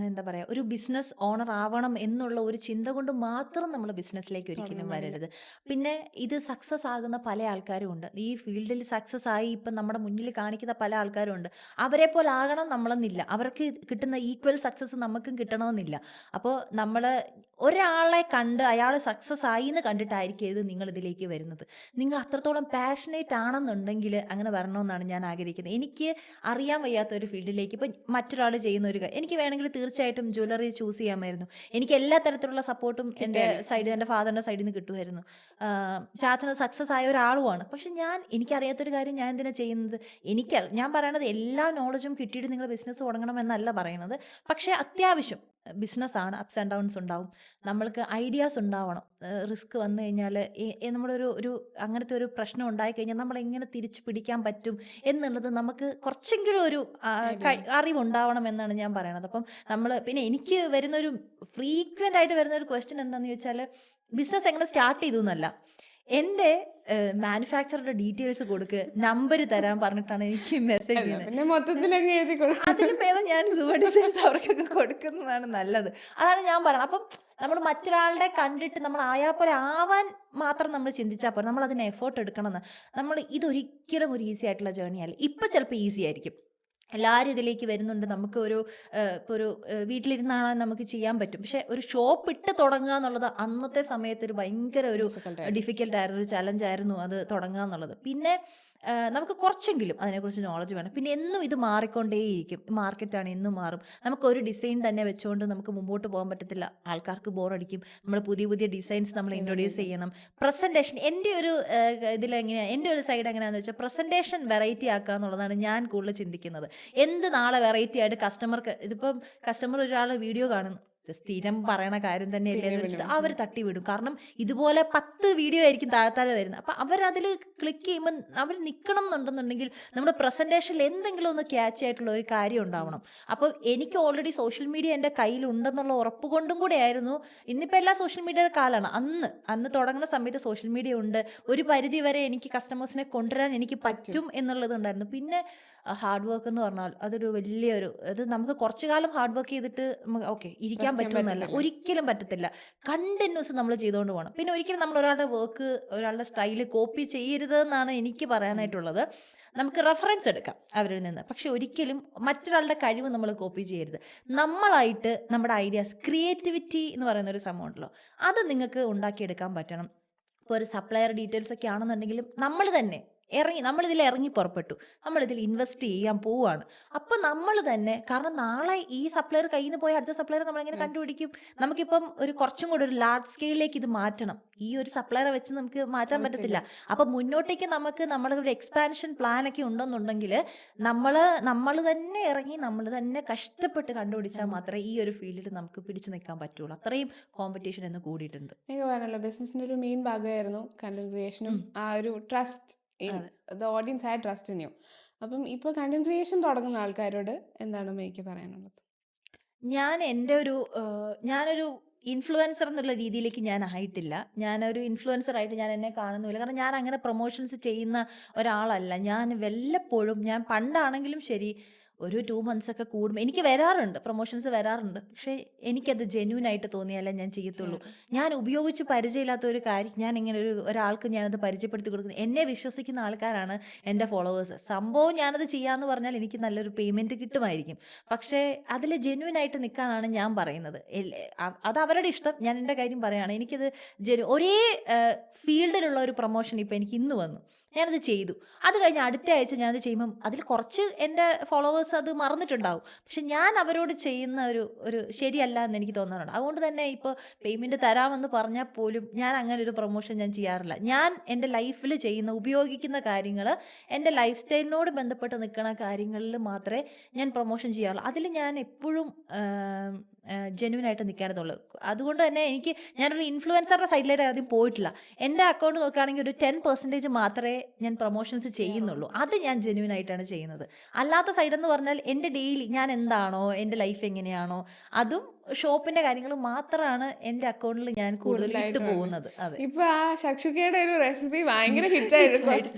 എന്താ പറയുക, ഒരു ബിസിനസ് ഓണർ ആവണം എന്നുള്ള ഒരു ചിന്ത കൊണ്ട് മാത്രം നമ്മൾ ബിസിനസ്സിലേക്ക് ഒരിക്കലും വരരുത്. പിന്നെ ഇത് സക്സസ് ആകുന്ന പല ആൾക്കാരും ഉണ്ട്. ഈ ഫീൽഡിൽ സക്സസ് ആയി ഇപ്പം നമ്മുടെ മുന്നിൽ കാണിക്കുന്ന പല ആൾക്കാരും ഉണ്ട്. അവരെ പോലെ ആകണം നമ്മളെന്നില്ല, അവർക്ക് കിട്ടുന്ന ഈക്വൽ സക്സസ് നമുക്കും കിട്ടണമെന്നില്ല. അപ്പോൾ നമ്മൾ ഒരാളെ കണ്ട് അയാൾ സക്സസ് ആയി എന്ന് കണ്ടിട്ടായിരിക്കും നിങ്ങൾ ഇതിലേക്ക് വരുന്നത്. നിങ്ങൾ അത്രത്തോളം പാഷനേറ്റ് ആണെന്നുണ്ടെങ്കിൽ അങ്ങനെ വരണമെന്നാണ് ഞാൻ ആഗ്രഹിക്കുന്നത്. എനിക്ക് അറിയാൻ വയ്യാത്ത ഒരു ഫീൽഡിലേക്ക് ഇപ്പം മറ്റൊരാൾ ചെയ്യുന്ന ഒരു എനിക്ക് വേണമെങ്കിൽ തീർച്ചയായിട്ടും ജ്വല്ലറി ചൂസ് ചെയ്യാമായിരുന്നു. എനിക്ക് എല്ലാ തരത്തിലുള്ള സപ്പോർട്ടും എൻ്റെ സൈഡിൽ എൻ്റെ ഫാദറിൻ്റെ സൈഡിൽ നിന്ന് കിട്ടുമായിരുന്നു. ചാച്ചന് സക്സസ് ആയ ഒരാളുമാണ്. പക്ഷെ എനിക്കറിയാത്തൊരു കാര്യം ഞാൻ എന്തിനാ ചെയ്യുന്നത്? ഞാൻ പറയണത് എല്ലാ നോളജും കിട്ടിയിട്ട് നിങ്ങൾ ബിസിനസ് തുടങ്ങണം എന്നല്ല പറയണത്. പക്ഷേ അത്യാവശ്യം ബിസിനസ്സാണ്, അപ്സ് ആൻഡ് ഡൗൺസ് ഉണ്ടാവും. നമ്മൾക്ക് ഐഡിയാസ് ഉണ്ടാവണം. റിസ്ക് വന്നു കഴിഞ്ഞാൽ നമ്മുടെ ഒരു അങ്ങനത്തെ ഒരു പ്രശ്നം ഉണ്ടായിക്കഴിഞ്ഞാൽ നമ്മളെങ്ങനെ തിരിച്ച് പിടിക്കാൻ പറ്റും എന്നുള്ളത് നമുക്ക് കുറച്ചെങ്കിലും ഒരു അറിവുണ്ടാവണം എന്നാണ് ഞാൻ പറയണത്. അപ്പം പിന്നെ എനിക്ക് വരുന്നൊരു ഫ്രീക്വൻ്റ് ആയിട്ട് വരുന്നൊരു ക്വസ്റ്റ്യൻ എന്താണെന്ന് ചോദിച്ചാൽ ബിസിനസ് എങ്ങനെ സ്റ്റാർട്ട് ചെയ്തു എന്നല്ല, എൻ്റെ മാനുഫാക്ചറുടെ ഡീറ്റെയിൽസ് കൊടുക്ക്, നമ്പർ തരാൻ പറഞ്ഞിട്ടാണ് എനിക്ക് മെസ്സേജ് ചെയ്യുന്നത്. പിന്നെ മൊത്തത്തിൽ അങ്ങ് എഴുതി കൊടുക്കും. അതിലും ഭേദം ഞാൻ സുവ ഡിസൈൻസ് അവർക്കൊക്കെ കൊടുക്കുന്നതാണ് നല്ലത്. അതാണ് ഞാൻ പറയുന്നത്. അപ്പം നമ്മൾ മറ്റൊരാളുടെ കണ്ടിട്ട് നമ്മൾ അയാളെ പോലെ ആവാൻ മാത്രം നമ്മൾ ചിന്തിച്ചാൽ പോരാ, നമ്മൾ അതിന് എഫേർട്ട് എടുക്കണമെന്ന്. ഇതൊരിക്കലും ഒരു ഈസി ആയിട്ടുള്ള ജേർണി അല്ല. ഇപ്പം ചിലപ്പോൾ ഈസി ആയിരിക്കും, എല്ലാവരും ഇതിലേക്ക് വരുന്നുണ്ട്. നമുക്ക് ഇപ്പോൾ ഒരു വീട്ടിലിരുന്നാണ് നമുക്ക് ചെയ്യാൻ പറ്റും. പക്ഷെ ഒരു ഷോപ്പ് ഇട്ട് തുടങ്ങുക എന്നുള്ളത് അന്നത്തെ സമയത്ത് ഒരു ഭയങ്കര ഒരു ഡിഫിക്കൽട്ടായിരുന്നു, ഒരു ചലഞ്ചായിരുന്നു അത് തുടങ്ങുക എന്നുള്ളത്. പിന്നെ നമുക്ക് കുറച്ചെങ്കിലും അതിനെക്കുറിച്ച് നോളജ് വേണം. പിന്നെ എന്നും ഇത് മാറിക്കൊണ്ടേയിരിക്കും. മാർക്കറ്റാണ്, എന്നും മാറും. നമുക്കൊരു ഡിസൈൻ തന്നെ വെച്ചുകൊണ്ട് നമുക്ക് മുമ്പോട്ട് പോകാൻ പറ്റത്തില്ല. ആൾക്കാർക്ക് ബോറടിക്കും. നമ്മൾ പുതിയ പുതിയ ഡിസൈൻസ് നമ്മൾ ഇൻട്രൊഡ്യൂസ് ചെയ്യണം. പ്രസൻറ്റേഷൻ എൻ്റെ ഒരു ഇതിലെങ്ങനെയാണ്, എൻ്റെ ഒരു സൈഡ് എങ്ങനെയാണെന്ന് വെച്ചാൽ പ്രസൻറ്റേഷൻ വെറൈറ്റി ആക്കുക എന്നുള്ളതാണ് ഞാൻ കൂടുതൽ ചിന്തിക്കുന്നത്. നാളെ വെറൈറ്റി ആയിട്ട് ഇതിപ്പം കസ്റ്റമർ ഒരാൾ വീഡിയോ കാണുന്നു, സ്ഥിരം പറയണ കാര്യം തന്നെയല്ലേ എന്ന് വെച്ചിട്ട് അവർ തട്ടിവിടും. കാരണം ഇതുപോലെ 10 വീഡിയോ ആയിരിക്കും താഴെ വരുന്നത്. അപ്പം അവരതിൽ ക്ലിക്ക് ചെയ്യുമ്പോൾ അവർ നിൽക്കണം എന്നുണ്ടെന്നുണ്ടെങ്കിൽ നമ്മുടെ പ്രസൻറ്റേഷനിൽ എന്തെങ്കിലും ഒന്ന് ക്യാച്ച് ആയിട്ടുള്ള ഒരു കാര്യം ഉണ്ടാവണം. അപ്പോൾ എനിക്ക് ഓൾറെഡി സോഷ്യൽ മീഡിയ എൻ്റെ കയ്യിലുണ്ടെന്നുള്ള ഉറപ്പ് കൊണ്ടും കൂടെ ആയിരുന്നു. ഇന്നിപ്പോൾ എല്ലാ സോഷ്യൽ മീഡിയയുടെ കാലമാണ്. അന്ന് തുടങ്ങുന്ന സമയത്ത് സോഷ്യൽ മീഡിയ ഉണ്ട്, ഒരു പരിധി വരെ എനിക്ക് കസ്റ്റമേഴ്സിനെ കൊണ്ടുവരാൻ എനിക്ക് പറ്റും എന്നുള്ളത് ഉണ്ടായിരുന്നു. പിന്നെ ഹാർഡ് വർക്ക് എന്ന് പറഞ്ഞാൽ അതൊരു അത് നമുക്ക് കുറച്ചു കാലം ഹാർഡ് വർക്ക് ചെയ്തിട്ട് ഓക്കെ ഇരിക്കാൻ പറ്റുമെന്നല്ല, ഒരിക്കലും പറ്റത്തില്ല. കണ്ടിന്യൂസ് നമ്മൾ ചെയ്തുകൊണ്ട് പോകണം. പിന്നെ ഒരിക്കലും നമ്മൾ ഒരാളുടെ സ്റ്റൈല് കോപ്പി ചെയ്യരുത് എന്നാണ് എനിക്ക് പറയാനായിട്ടുള്ളത്. നമുക്ക് റെഫറൻസ് എടുക്കാം അവരിൽ നിന്ന്, പക്ഷെ ഒരിക്കലും മറ്റൊരാളുടെ കഴിവ് നമ്മൾ കോപ്പി ചെയ്യരുത്. നമ്മളായിട്ട് നമ്മുടെ ഐഡിയാസ്, ക്രിയേറ്റിവിറ്റി എന്ന് പറയുന്ന ഒരു സംഭവം ഉണ്ടല്ലോ, അത് നിങ്ങൾക്ക് ഉണ്ടാക്കിയെടുക്കാൻ പറ്റണം. ഇപ്പോൾ ഒരു സപ്ലയർ ഡീറ്റെയിൽസ് ഒക്കെ ആണെന്നുണ്ടെങ്കിലും നമ്മളിതിൽ ഇറങ്ങി പുറപ്പെട്ടു, നമ്മളിതിൽ ഇൻവെസ്റ്റ് ചെയ്യാൻ പോവുകയാണ്. അപ്പം നമ്മൾ തന്നെ, കാരണം നാളെ ഈ സപ്ലയർ കയ്യിൽ നിന്ന് പോയ അടുത്ത സപ്ലയർ നമ്മളെങ്ങനെ കണ്ടുപിടിക്കും? നമുക്കിപ്പം കുറച്ചും കൂടി ഒരു ലാർജ് സ്കെയിലിലേക്ക് ഇത് മാറ്റണം. ഈ ഒരു സപ്ലയറെ വെച്ച് നമുക്ക് മാറ്റാൻ പറ്റത്തില്ല. അപ്പം മുന്നോട്ടേക്ക് നമുക്ക് നമ്മുടെ ഒരു എക്സ്പാൻഷൻ പ്ലാനൊക്കെ ഉണ്ടെന്നുണ്ടെങ്കിൽ നമ്മൾ തന്നെ ഇറങ്ങി നമ്മൾ തന്നെ കഷ്ടപ്പെട്ട് കണ്ടുപിടിച്ചാൽ മാത്രമേ ഈ ഒരു ഫീൽഡിൽ നമുക്ക് പിടിച്ചു നിൽക്കാൻ പറ്റുള്ളൂ. അത്രയും കോമ്പറ്റീഷൻ എന്ന് കൂടിയിട്ടുണ്ട്. നിങ്ങൾ പറഞ്ഞല്ലോ ബിസിനസിൻ്റെ ഒരു മെയിൻ ഭാഗമായിരുന്നു കണ്ടന്റ് ക്രിയേഷനും ആ ഒരു trust the audience had trust in you. അപ്പം ഇപ്പോൾ കണ്ടന്റ് ക്രിയേഷൻ തുടങ്ങുന്ന ആൾക്കാരോട് എന്താണ് മേയ്ക്ക് പറയാനുള്ളത്? ഞാനൊരു ഇൻഫ്ലുവൻസർ എന്നുള്ള രീതിയിലേക്ക് ഞാൻ ആയിട്ടില്ല. ഞാനൊരു ഇൻഫ്ലുവൻസറായിട്ട് ഞാൻ എന്നെ കാണുന്നില്ല. കാരണം ഞാൻ അങ്ങനെ പ്രൊമോഷൻസ് ചെയ്യുന്ന ഒരാളല്ല. ഞാൻ വല്ലപ്പോഴും, ഞാൻ പണ്ടാണെങ്കിലും ശരി, ഒരു 2 months ഒക്കെ കൂടുമ്പോൾ എനിക്ക് പ്രൊമോഷൻസ് വരാറുണ്ട്. പക്ഷേ എനിക്കത് ജെന്യൂൻ ആയിട്ട് തോന്നിയാലേ ഞാൻ ചെയ്യത്തുള്ളൂ. ഞാൻ ഉപയോഗിച്ച് പരിചയമില്ലാത്ത ഒരു കാര്യം ഞാൻ ഇങ്ങനെ ഒരാൾക്ക് ഞാനത് പരിചയപ്പെടുത്തി കൊടുക്കുന്നത്, എന്നെ വിശ്വസിക്കുന്ന ആൾക്കാരാണ് എൻ്റെ ഫോളോവേഴ്സ്. സംഭവം ഞാനത് ചെയ്യാമെന്ന് പറഞ്ഞാൽ എനിക്ക് നല്ലൊരു പേയ്മെൻറ്റ് കിട്ടുമായിരിക്കും. പക്ഷേ അതിൽ ജെന്യൂൻ ആയിട്ട് നിൽക്കാനാണ് ഞാൻ പറയുന്നത്. അത് അവരുടെ ഇഷ്ടം. ഞാൻ എൻ്റെ കാര്യം പറയുകയാണ്. എനിക്കത് ഒരേ ഫീൽഡിലുള്ള ഒരു പ്രൊമോഷൻ ഇപ്പോൾ എനിക്ക് ഇന്ന് വന്നു, ഞാനത് ചെയ്തു. അത് കഴിഞ്ഞ് അടുത്ത ആഴ്ച ഞാനത് ചെയ്യുമ്പം അതിൽ കുറച്ച് എൻ്റെ ഫോളോവേഴ്സ് അത് മറന്നിട്ടുണ്ടാവും. പക്ഷെ ഞാൻ അവരോട് ചെയ്യുന്ന ഒരു ശരിയല്ല എന്ന് എനിക്ക് തോന്നാറുണ്ട്. അതുകൊണ്ട് തന്നെ ഇപ്പോൾ പേയ്മെൻറ്റ് തരാമെന്ന് പറഞ്ഞാൽ പോലും ഞാൻ അങ്ങനെ ഒരു പ്രൊമോഷൻ ഞാൻ ചെയ്യാറില്ല. ഞാൻ എൻ്റെ ലൈഫിൽ ഉപയോഗിക്കുന്ന കാര്യങ്ങൾ, എൻ്റെ ലൈഫ് സ്റ്റൈലിനോട് ബന്ധപ്പെട്ട് നിൽക്കുന്ന കാര്യങ്ങളിൽ മാത്രമേ ഞാൻ പ്രൊമോഷൻ ചെയ്യാറുള്ളൂ. അതിൽ ഞാൻ എപ്പോഴും ജെന്യൂനായിട്ട് നിൽക്കാനതുള്ളൂ. അതുകൊണ്ട് തന്നെ ഞാനൊരു ഇൻഫ്ലുവൻസറുടെ സൈഡിലേക്ക് ആദ്യം പോയിട്ടില്ല. എൻ്റെ അക്കൗണ്ട് നോക്കുകയാണെങ്കിൽ ഒരു 10% മാത്രമേ ഞാൻ പ്രൊമോഷൻസ് ചെയ്യുന്നുള്ളൂ. അത് ഞാൻ ജെന്യൂനായിട്ടാണ് ചെയ്യുന്നത്. അല്ലാത്ത സൈഡെന്ന് പറഞ്ഞാൽ എൻ്റെ ഡെയിലി ഞാൻ എന്താണോ, എൻ്റെ ലൈഫ് എങ്ങനെയാണോ, അതും ഷോപ്പിന്റെ കാര്യങ്ങൾ മാത്രമാണ് എൻ്റെ അക്കൗണ്ടിൽ ഞാൻ കൂടുതൽ ഇട്ട് പോകുന്നത്. അതെ, ഇപ്പൊ ആ ശക്ഷുക്കയുടെ ഒരു റെസിപ്പി ഭയങ്കര ഹിറ്റായിട്ട്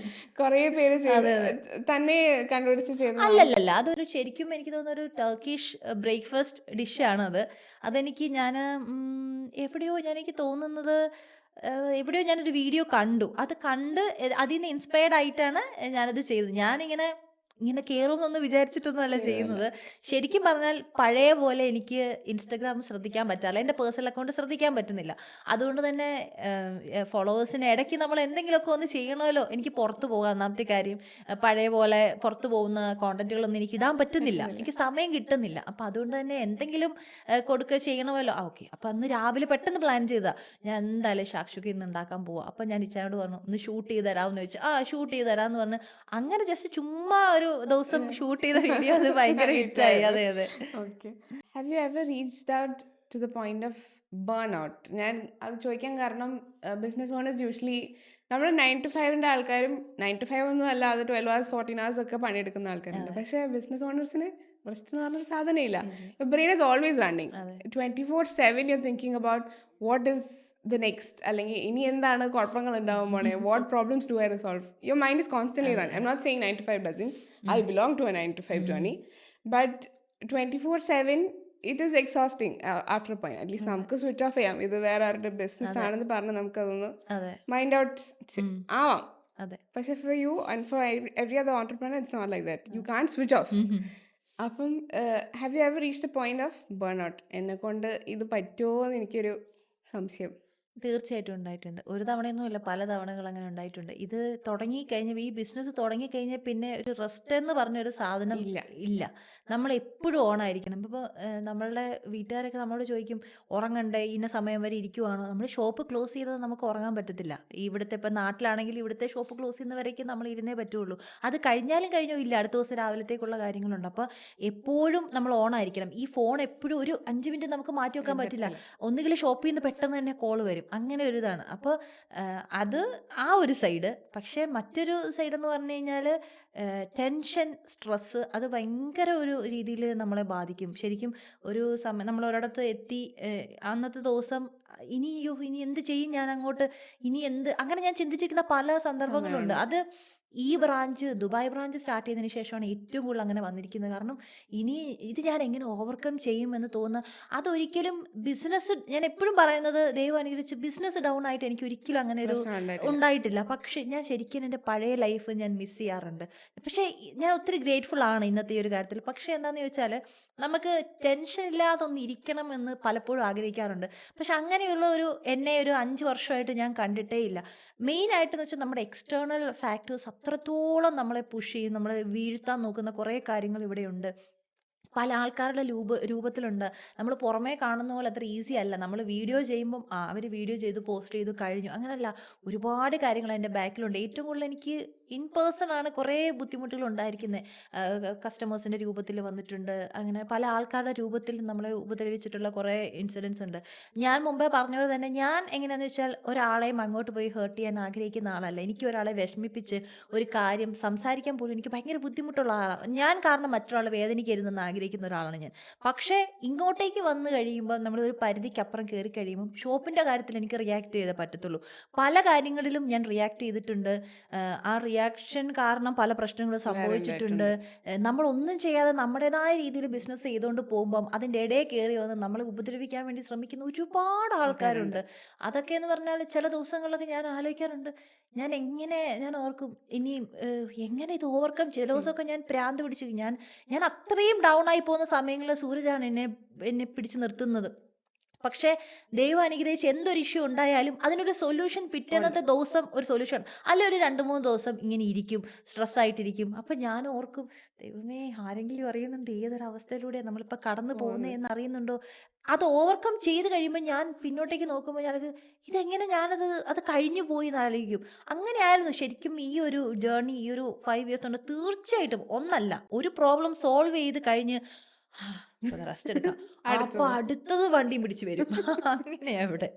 കുറേ പേര് തന്നെ കണ്ടുപിടിച്ച് ചെയ്തു. അല്ലല്ല, അതൊരു ശരിക്കും എനിക്ക് തോന്നുന്ന ഒരു ടർക്കിഷ് ബ്രേക്ക്ഫാസ്റ്റ് ഡിഷാണ് അത്. അതെനിക്ക് എനിക്ക് തോന്നുന്നത് എവിടെയോ ഞാനൊരു വീഡിയോ കണ്ടു. അത് കണ്ട് അതിൽ നിന്ന് ഇൻസ്പയർഡ് ആയിട്ടാണ് ഞാനത് ചെയ്തത്. ഞാനിങ്ങനെ ഇങ്ങനെ കയറുമെന്നൊന്നും വിചാരിച്ചിട്ടൊന്നുമല്ല ചെയ്യുന്നത്. ശരിക്കും പറഞ്ഞാൽ പഴയ പോലെ എനിക്ക് ഇൻസ്റ്റഗ്രാം ശ്രദ്ധിക്കാൻ പറ്റാറില്ല. എൻ്റെ പേഴ്സണൽ അക്കൗണ്ട് ശ്രദ്ധിക്കാൻ പറ്റുന്നില്ല. അതുകൊണ്ട് തന്നെ ഫോളോവേഴ്സിന് ഇടയ്ക്ക് നമ്മൾ എന്തെങ്കിലുമൊക്കെ ഒന്ന് ചെയ്യണമല്ലോ. എനിക്ക് പുറത്ത് പോകാം, ഒന്നാമത്തെ കാര്യം. പഴയ പോലെ പുറത്ത് പോകുന്ന കോണ്ടന്റുകളൊന്നും എനിക്ക് ഇടാൻ പറ്റുന്നില്ല. എനിക്ക് സമയം കിട്ടുന്നില്ല. അപ്പം അതുകൊണ്ട് തന്നെ എന്തെങ്കിലും കൊടുക്കുക ചെയ്യണമല്ലോ. ഓക്കെ. അപ്പം അന്ന് രാവിലെ പെട്ടെന്ന് പ്ലാൻ ചെയ്താ ഞാൻ എന്തായാലും ഷാക്ഷുക്ക് ഇന്ന് ഉണ്ടാക്കാൻ പോവാം. അപ്പം ഞാൻ ഇച്ചാനോട് പറഞ്ഞു, ഒന്ന് ഷൂട്ട് ചെയ്ത് തരാമെന്ന് ചോദിച്ചു. ഷൂട്ട് ചെയ്ത് തരാമെന്ന് പറഞ്ഞ് അങ്ങനെ ജസ്റ്റ് ചുമ്മാ ഒരു ദിവസം ഷൂട്ട് ചെയ്ത വീഡിയോ അത് ഭയങ്കര ഹിറ്റായി. അതെ അതെ. Okay. Have you ever reached out to the point of burn out? ഞാൻ അത് ചോദിക്കാൻ കാരണം ബിസിനസ് ഓണേഴ്സ് യൂഷ്വലി നമ്മൾ 9 to 5 ആൾക്കാരും 9 to 5 ഒന്നും അല്ല, അത് 12 hours 14 hours ഒക്കെ പണിയെടുക്കുന്ന ആൾക്കാരുണ്ട്. പക്ഷേ ബിസിനസ് ഓണേഴ്സിന് റെസ്റ്റ് എന്ന് പറഞ്ഞൊരു സാധനമില്ല. Brain is always running. 24/7 you thinking about what is the next, അല്ലെങ്കിൽ ഇനി എന്താണ് കുഴപ്പങ്ങൾ ഉണ്ടാവാൻ പോണേ, what problems do I resolve. Your mind is constantly run. I'm not saying 9 to 5 doesn't. I belong to a 9 to 5 journey. But 24/7 it is exhausting after a point. At least നമുക്ക് സ്വിച്ച് ഓഫ് ചെയ്യാം. ഇത് വേറെ ആരുടെ ബിസിനസ് ആണെന്ന് പറഞ്ഞ് നമുക്കതൊന്ന് അതെ മൈൻഡ് ഔട്ട് ആവാം. അതെ. പക്ഷെ for you and for every other entrepreneur it's not like that. You can't switch off. അപ്പം have you ever reached a point of burn out? എന്നെ കൊണ്ട് ഇത് പറ്റുമോ എന്ന് എനിക്കൊരു സംശയം. തീർച്ചയായിട്ടും ഉണ്ടായിട്ടുണ്ട്. ഒരു തവണയൊന്നുമില്ല, പല തവണകൾ അങ്ങനെ ഉണ്ടായിട്ടുണ്ട്. ഇത് തുടങ്ങിക്കഴിഞ്ഞ ഈ ബിസിനസ് തുടങ്ങിക്കഴിഞ്ഞാൽ പിന്നെ ഒരു റെസ്റ്റ് എന്ന് പറഞ്ഞൊരു സാധനം ഇല്ല. നമ്മൾ എപ്പോഴും ഓണായിരിക്കണം. ഇപ്പോൾ നമ്മളുടെ വീട്ടുകാരൊക്കെ നമ്മളോട് ചോദിക്കും, ഉറങ്ങണ്ടേ, ഇന്ന സമയം വരെ ഇരിക്കുവാണോ? നമ്മൾ ഷോപ്പ് ക്ലോസ് ചെയ്താൽ നമുക്ക് ഉറങ്ങാൻ പറ്റത്തില്ല. ഇവിടുത്തെ ഇപ്പം നാട്ടിലാണെങ്കിൽ ഇവിടുത്തെ ഷോപ്പ് ക്ലോസ് ചെയ്യുന്നവരേക്കും നമ്മൾ ഇരുന്നേ പറ്റുള്ളൂ. അത് കഴിഞ്ഞാലും കഴിഞ്ഞോ ഇല്ല, അടുത്ത ദിവസം രാവിലത്തേക്കുള്ള കാര്യങ്ങളുണ്ട്. അപ്പോൾ എപ്പോഴും നമ്മൾ ഓണായിരിക്കണം. ഈ ഫോൺ എപ്പോഴും ഒരു 5 മിനിറ്റ് നമുക്ക് മാറ്റി വെക്കാൻ പറ്റില്ല. ഒന്നുകിൽ ഷോപ്പിൽ നിന്ന് പെട്ടെന്ന് തന്നെ കോൾ വരും, അങ്ങനെ ഒരു ഇതാണ്. അപ്പോൾ അത് ആ ഒരു സൈഡ്. പക്ഷേ മറ്റൊരു സൈഡെന്ന് പറഞ്ഞു കഴിഞ്ഞാൽ ടെൻഷൻ, സ്ട്രെസ്സ്, അത് ഭയങ്കര ഒരു രീതിയിൽ നമ്മളെ ബാധിക്കും. ശരിക്കും ഒരു സമയം നമ്മൾ ഒരിടത്ത് എത്തി, അന്നത്തെ ദിവസം ഇനി എന്ത് ചെയ്യും ഞാൻ അങ്ങോട്ട്, ഇനി എന്ത്, അങ്ങനെ ഞാൻ ചിന്തിച്ചിരിക്കുന്ന പല സന്ദർഭങ്ങളുണ്ട്. അത് ഈ ദുബായ് ബ്രാഞ്ച് സ്റ്റാർട്ട് ചെയ്തതിന് ശേഷമാണ് ഏറ്റവും കൂടുതൽ അങ്ങനെ വന്നിരിക്കുന്നത്. കാരണം ഇനി ഇത് ഞാൻ എങ്ങനെ ഓവർകം ചെയ്യുമെന്ന് തോന്നുന്ന, അതൊരിക്കലും ബിസിനസ്, ഞാൻ എപ്പോഴും പറയുന്നത്, ദൈവം അനുഗ്രഹിച്ച് ബിസിനസ് ഡൗൺ ആയിട്ട് എനിക്ക് ഒരിക്കലും അങ്ങനെ ഒരു ഉണ്ടായിട്ടില്ല. പക്ഷേ ഞാൻ ശരിക്കും എൻ്റെ പഴയ ലൈഫ് ഞാൻ മിസ് ചെയ്യാറുണ്ട്. പക്ഷേ ഞാൻ ഒത്തിരി ഗ്രേറ്റ്ഫുൾ ആണ് ഇന്നത്തെ ഈ ഒരു കാര്യത്തിൽ. പക്ഷേ എന്താണെന്ന് ചോദിച്ചാൽ, നമുക്ക് ടെൻഷൻ ഇല്ലാതെ ഒന്ന് ഇരിക്കണം എന്ന് പലപ്പോഴും ആഗ്രഹിക്കാറുണ്ട്. പക്ഷെ അങ്ങനെയുള്ള എന്നെ ഒരു 5 വർഷമായിട്ട് ഞാൻ കണ്ടിട്ടേ ഇല്ല. മെയിനായിട്ടെന്ന് വെച്ചാൽ നമ്മുടെ എക്സ്റ്റേണൽ ഫാക്ടേഴ്സ് അത്രത്തോളം നമ്മളെ പുഷ് ചെയ്യും, നമ്മളെ വീഴ്ത്താൻ നോക്കുന്ന കുറേ കാര്യങ്ങൾ ഇവിടെയുണ്ട്. പല ആൾക്കാരുടെ രൂപത്തിലുണ്ട്. നമ്മൾ പുറമേ കാണുന്ന പോലെ അത്ര ഈസി അല്ല. നമ്മൾ വീഡിയോ ചെയ്യുമ്പം അവർ വീഡിയോ ചെയ്തു പോസ്റ്റ് ചെയ്തു കഴിഞ്ഞു, അങ്ങനെയല്ല. ഒരുപാട് കാര്യങ്ങൾ എൻ്റെ ബാക്കിലുണ്ട്. ഏറ്റവും കൂടുതൽ എനിക്ക് ഇൻ പേഴ്സൺ ആണ് കുറേ ബുദ്ധിമുട്ടുകൾ ഉണ്ടായിരിക്കുന്നത്. കസ്റ്റമേഴ്സിൻ്റെ രൂപത്തിൽ വന്നിട്ടുണ്ട്, അങ്ങനെ പല ആൾക്കാരുടെ രൂപത്തിൽ നമ്മളെ ഉപദ്രവിച്ചിട്ടുള്ള കുറേ ഇൻസിഡൻസ് ഉണ്ട്. ഞാൻ മുമ്പേ പറഞ്ഞ പോലെ തന്നെ, ഞാൻ എങ്ങനെയാണെന്ന് വെച്ചാൽ ഒരാളെയും അങ്ങോട്ട് പോയി ഹേർട്ട് ചെയ്യാൻ ആഗ്രഹിക്കുന്ന ആളല്ല. എനിക്ക് ഒരാളെ വിഷമിപ്പിച്ച് ഒരു കാര്യം സംസാരിക്കാൻ പോലും എനിക്ക് ഭയങ്കര ബുദ്ധിമുട്ടുള്ള ആളാണ് ഞാൻ. കാരണം മറ്റൊരാൾ വേദനിക്കരുതെന്ന് ആഗ്രഹിക്കുന്ന ഒരാളാണ് ഞാൻ. പക്ഷേ ഇങ്ങോട്ടേക്ക് വന്നു കഴിയുമ്പോൾ, നമ്മൾ ഒരു പരിധിക്കപ്പുറം കയറി കഴിയുമ്പോൾ, ഷോപ്പിൻ്റെ കാര്യത്തിൽ എനിക്ക് റിയാക്ട് ചെയ്തേ പറ്റത്തുള്ളൂ. പല കാര്യങ്ങളിലും ഞാൻ റിയാക്ട് ചെയ്തിട്ടുണ്ട്. ആ റിയാക്ഷൻ കാരണം പല പ്രശ്നങ്ങളും സംഭവിച്ചിട്ടുണ്ട്. നമ്മളൊന്നും ചെയ്യാതെ നമ്മുടേതായ രീതിയിൽ ബിസിനസ് ചെയ്തുകൊണ്ട് പോകുമ്പം അതിൻ്റെ ഇടയിൽ കയറി വന്ന് നമ്മളെ ഉപദ്രവിക്കാൻ വേണ്ടി ശ്രമിക്കുന്ന ഒരുപാട് ആൾക്കാരുണ്ട്. അതൊക്കെ എന്ന് പറഞ്ഞാൽ ചില ദിവസങ്ങളിലൊക്കെ ഞാൻ ആലോചിക്കാറുണ്ട്, ഞാൻ ഓർക്കും ഇനി എങ്ങനെ ഇത് ഓവർകം. ചില ദിവസമൊക്കെ ഞാൻ പ്രാന്ത് പിടിച്ചു. ഞാൻ അത്രയും ഡൗൺ ആയി പോകുന്ന സമയങ്ങളിൽ സൂരജാണ് എന്നെ പിടിച്ചു നിർത്തുന്നത്. പക്ഷേ ദൈവം അനുഗ്രഹിച്ച് എന്തൊരു ഇഷ്യൂ ഉണ്ടായാലും അതിനൊരു സൊല്യൂഷൻ പിറ്റേന്നത്തെ ദിവസം ഒരു സൊല്യൂഷൻ, അല്ലെ ഒരു 2-3 ദിവസം ഇങ്ങനെ ഇരിക്കും, സ്ട്രെസ്സായിട്ടിരിക്കും. അപ്പം ഞാൻ ഓർക്കും, ദൈവമേ, ആരെങ്കിലും അറിയുന്നുണ്ട് ഏതൊരവസ്ഥയിലൂടെ നമ്മളിപ്പോൾ കടന്നു പോകുന്നതെന്ന് അറിയുന്നുണ്ടോ? അത് ഓവർകം ചെയ്ത് കഴിയുമ്പോൾ ഞാൻ പിന്നോട്ടേക്ക് നോക്കുമ്പോൾ ഇതെങ്ങനെ അത് കഴിഞ്ഞു പോയി എന്നാലോചിക്കും. അങ്ങനെയായിരുന്നു ശരിക്കും ഈ ഒരു ജേർണി. ഈ ഒരു 5 years കൊണ്ട് തീർച്ചയായിട്ടും ഒന്നല്ല, ഒരു പ്രോബ്ലം സോൾവ് ചെയ്ത് കഴിഞ്ഞ് റെസ്റ്റ് എടുക്കാം, അപ്പൊ അടുത്തത് വണ്ടിയും പിടിച്ച് വരും. അങ്ങനെയാ ഇവിടെ.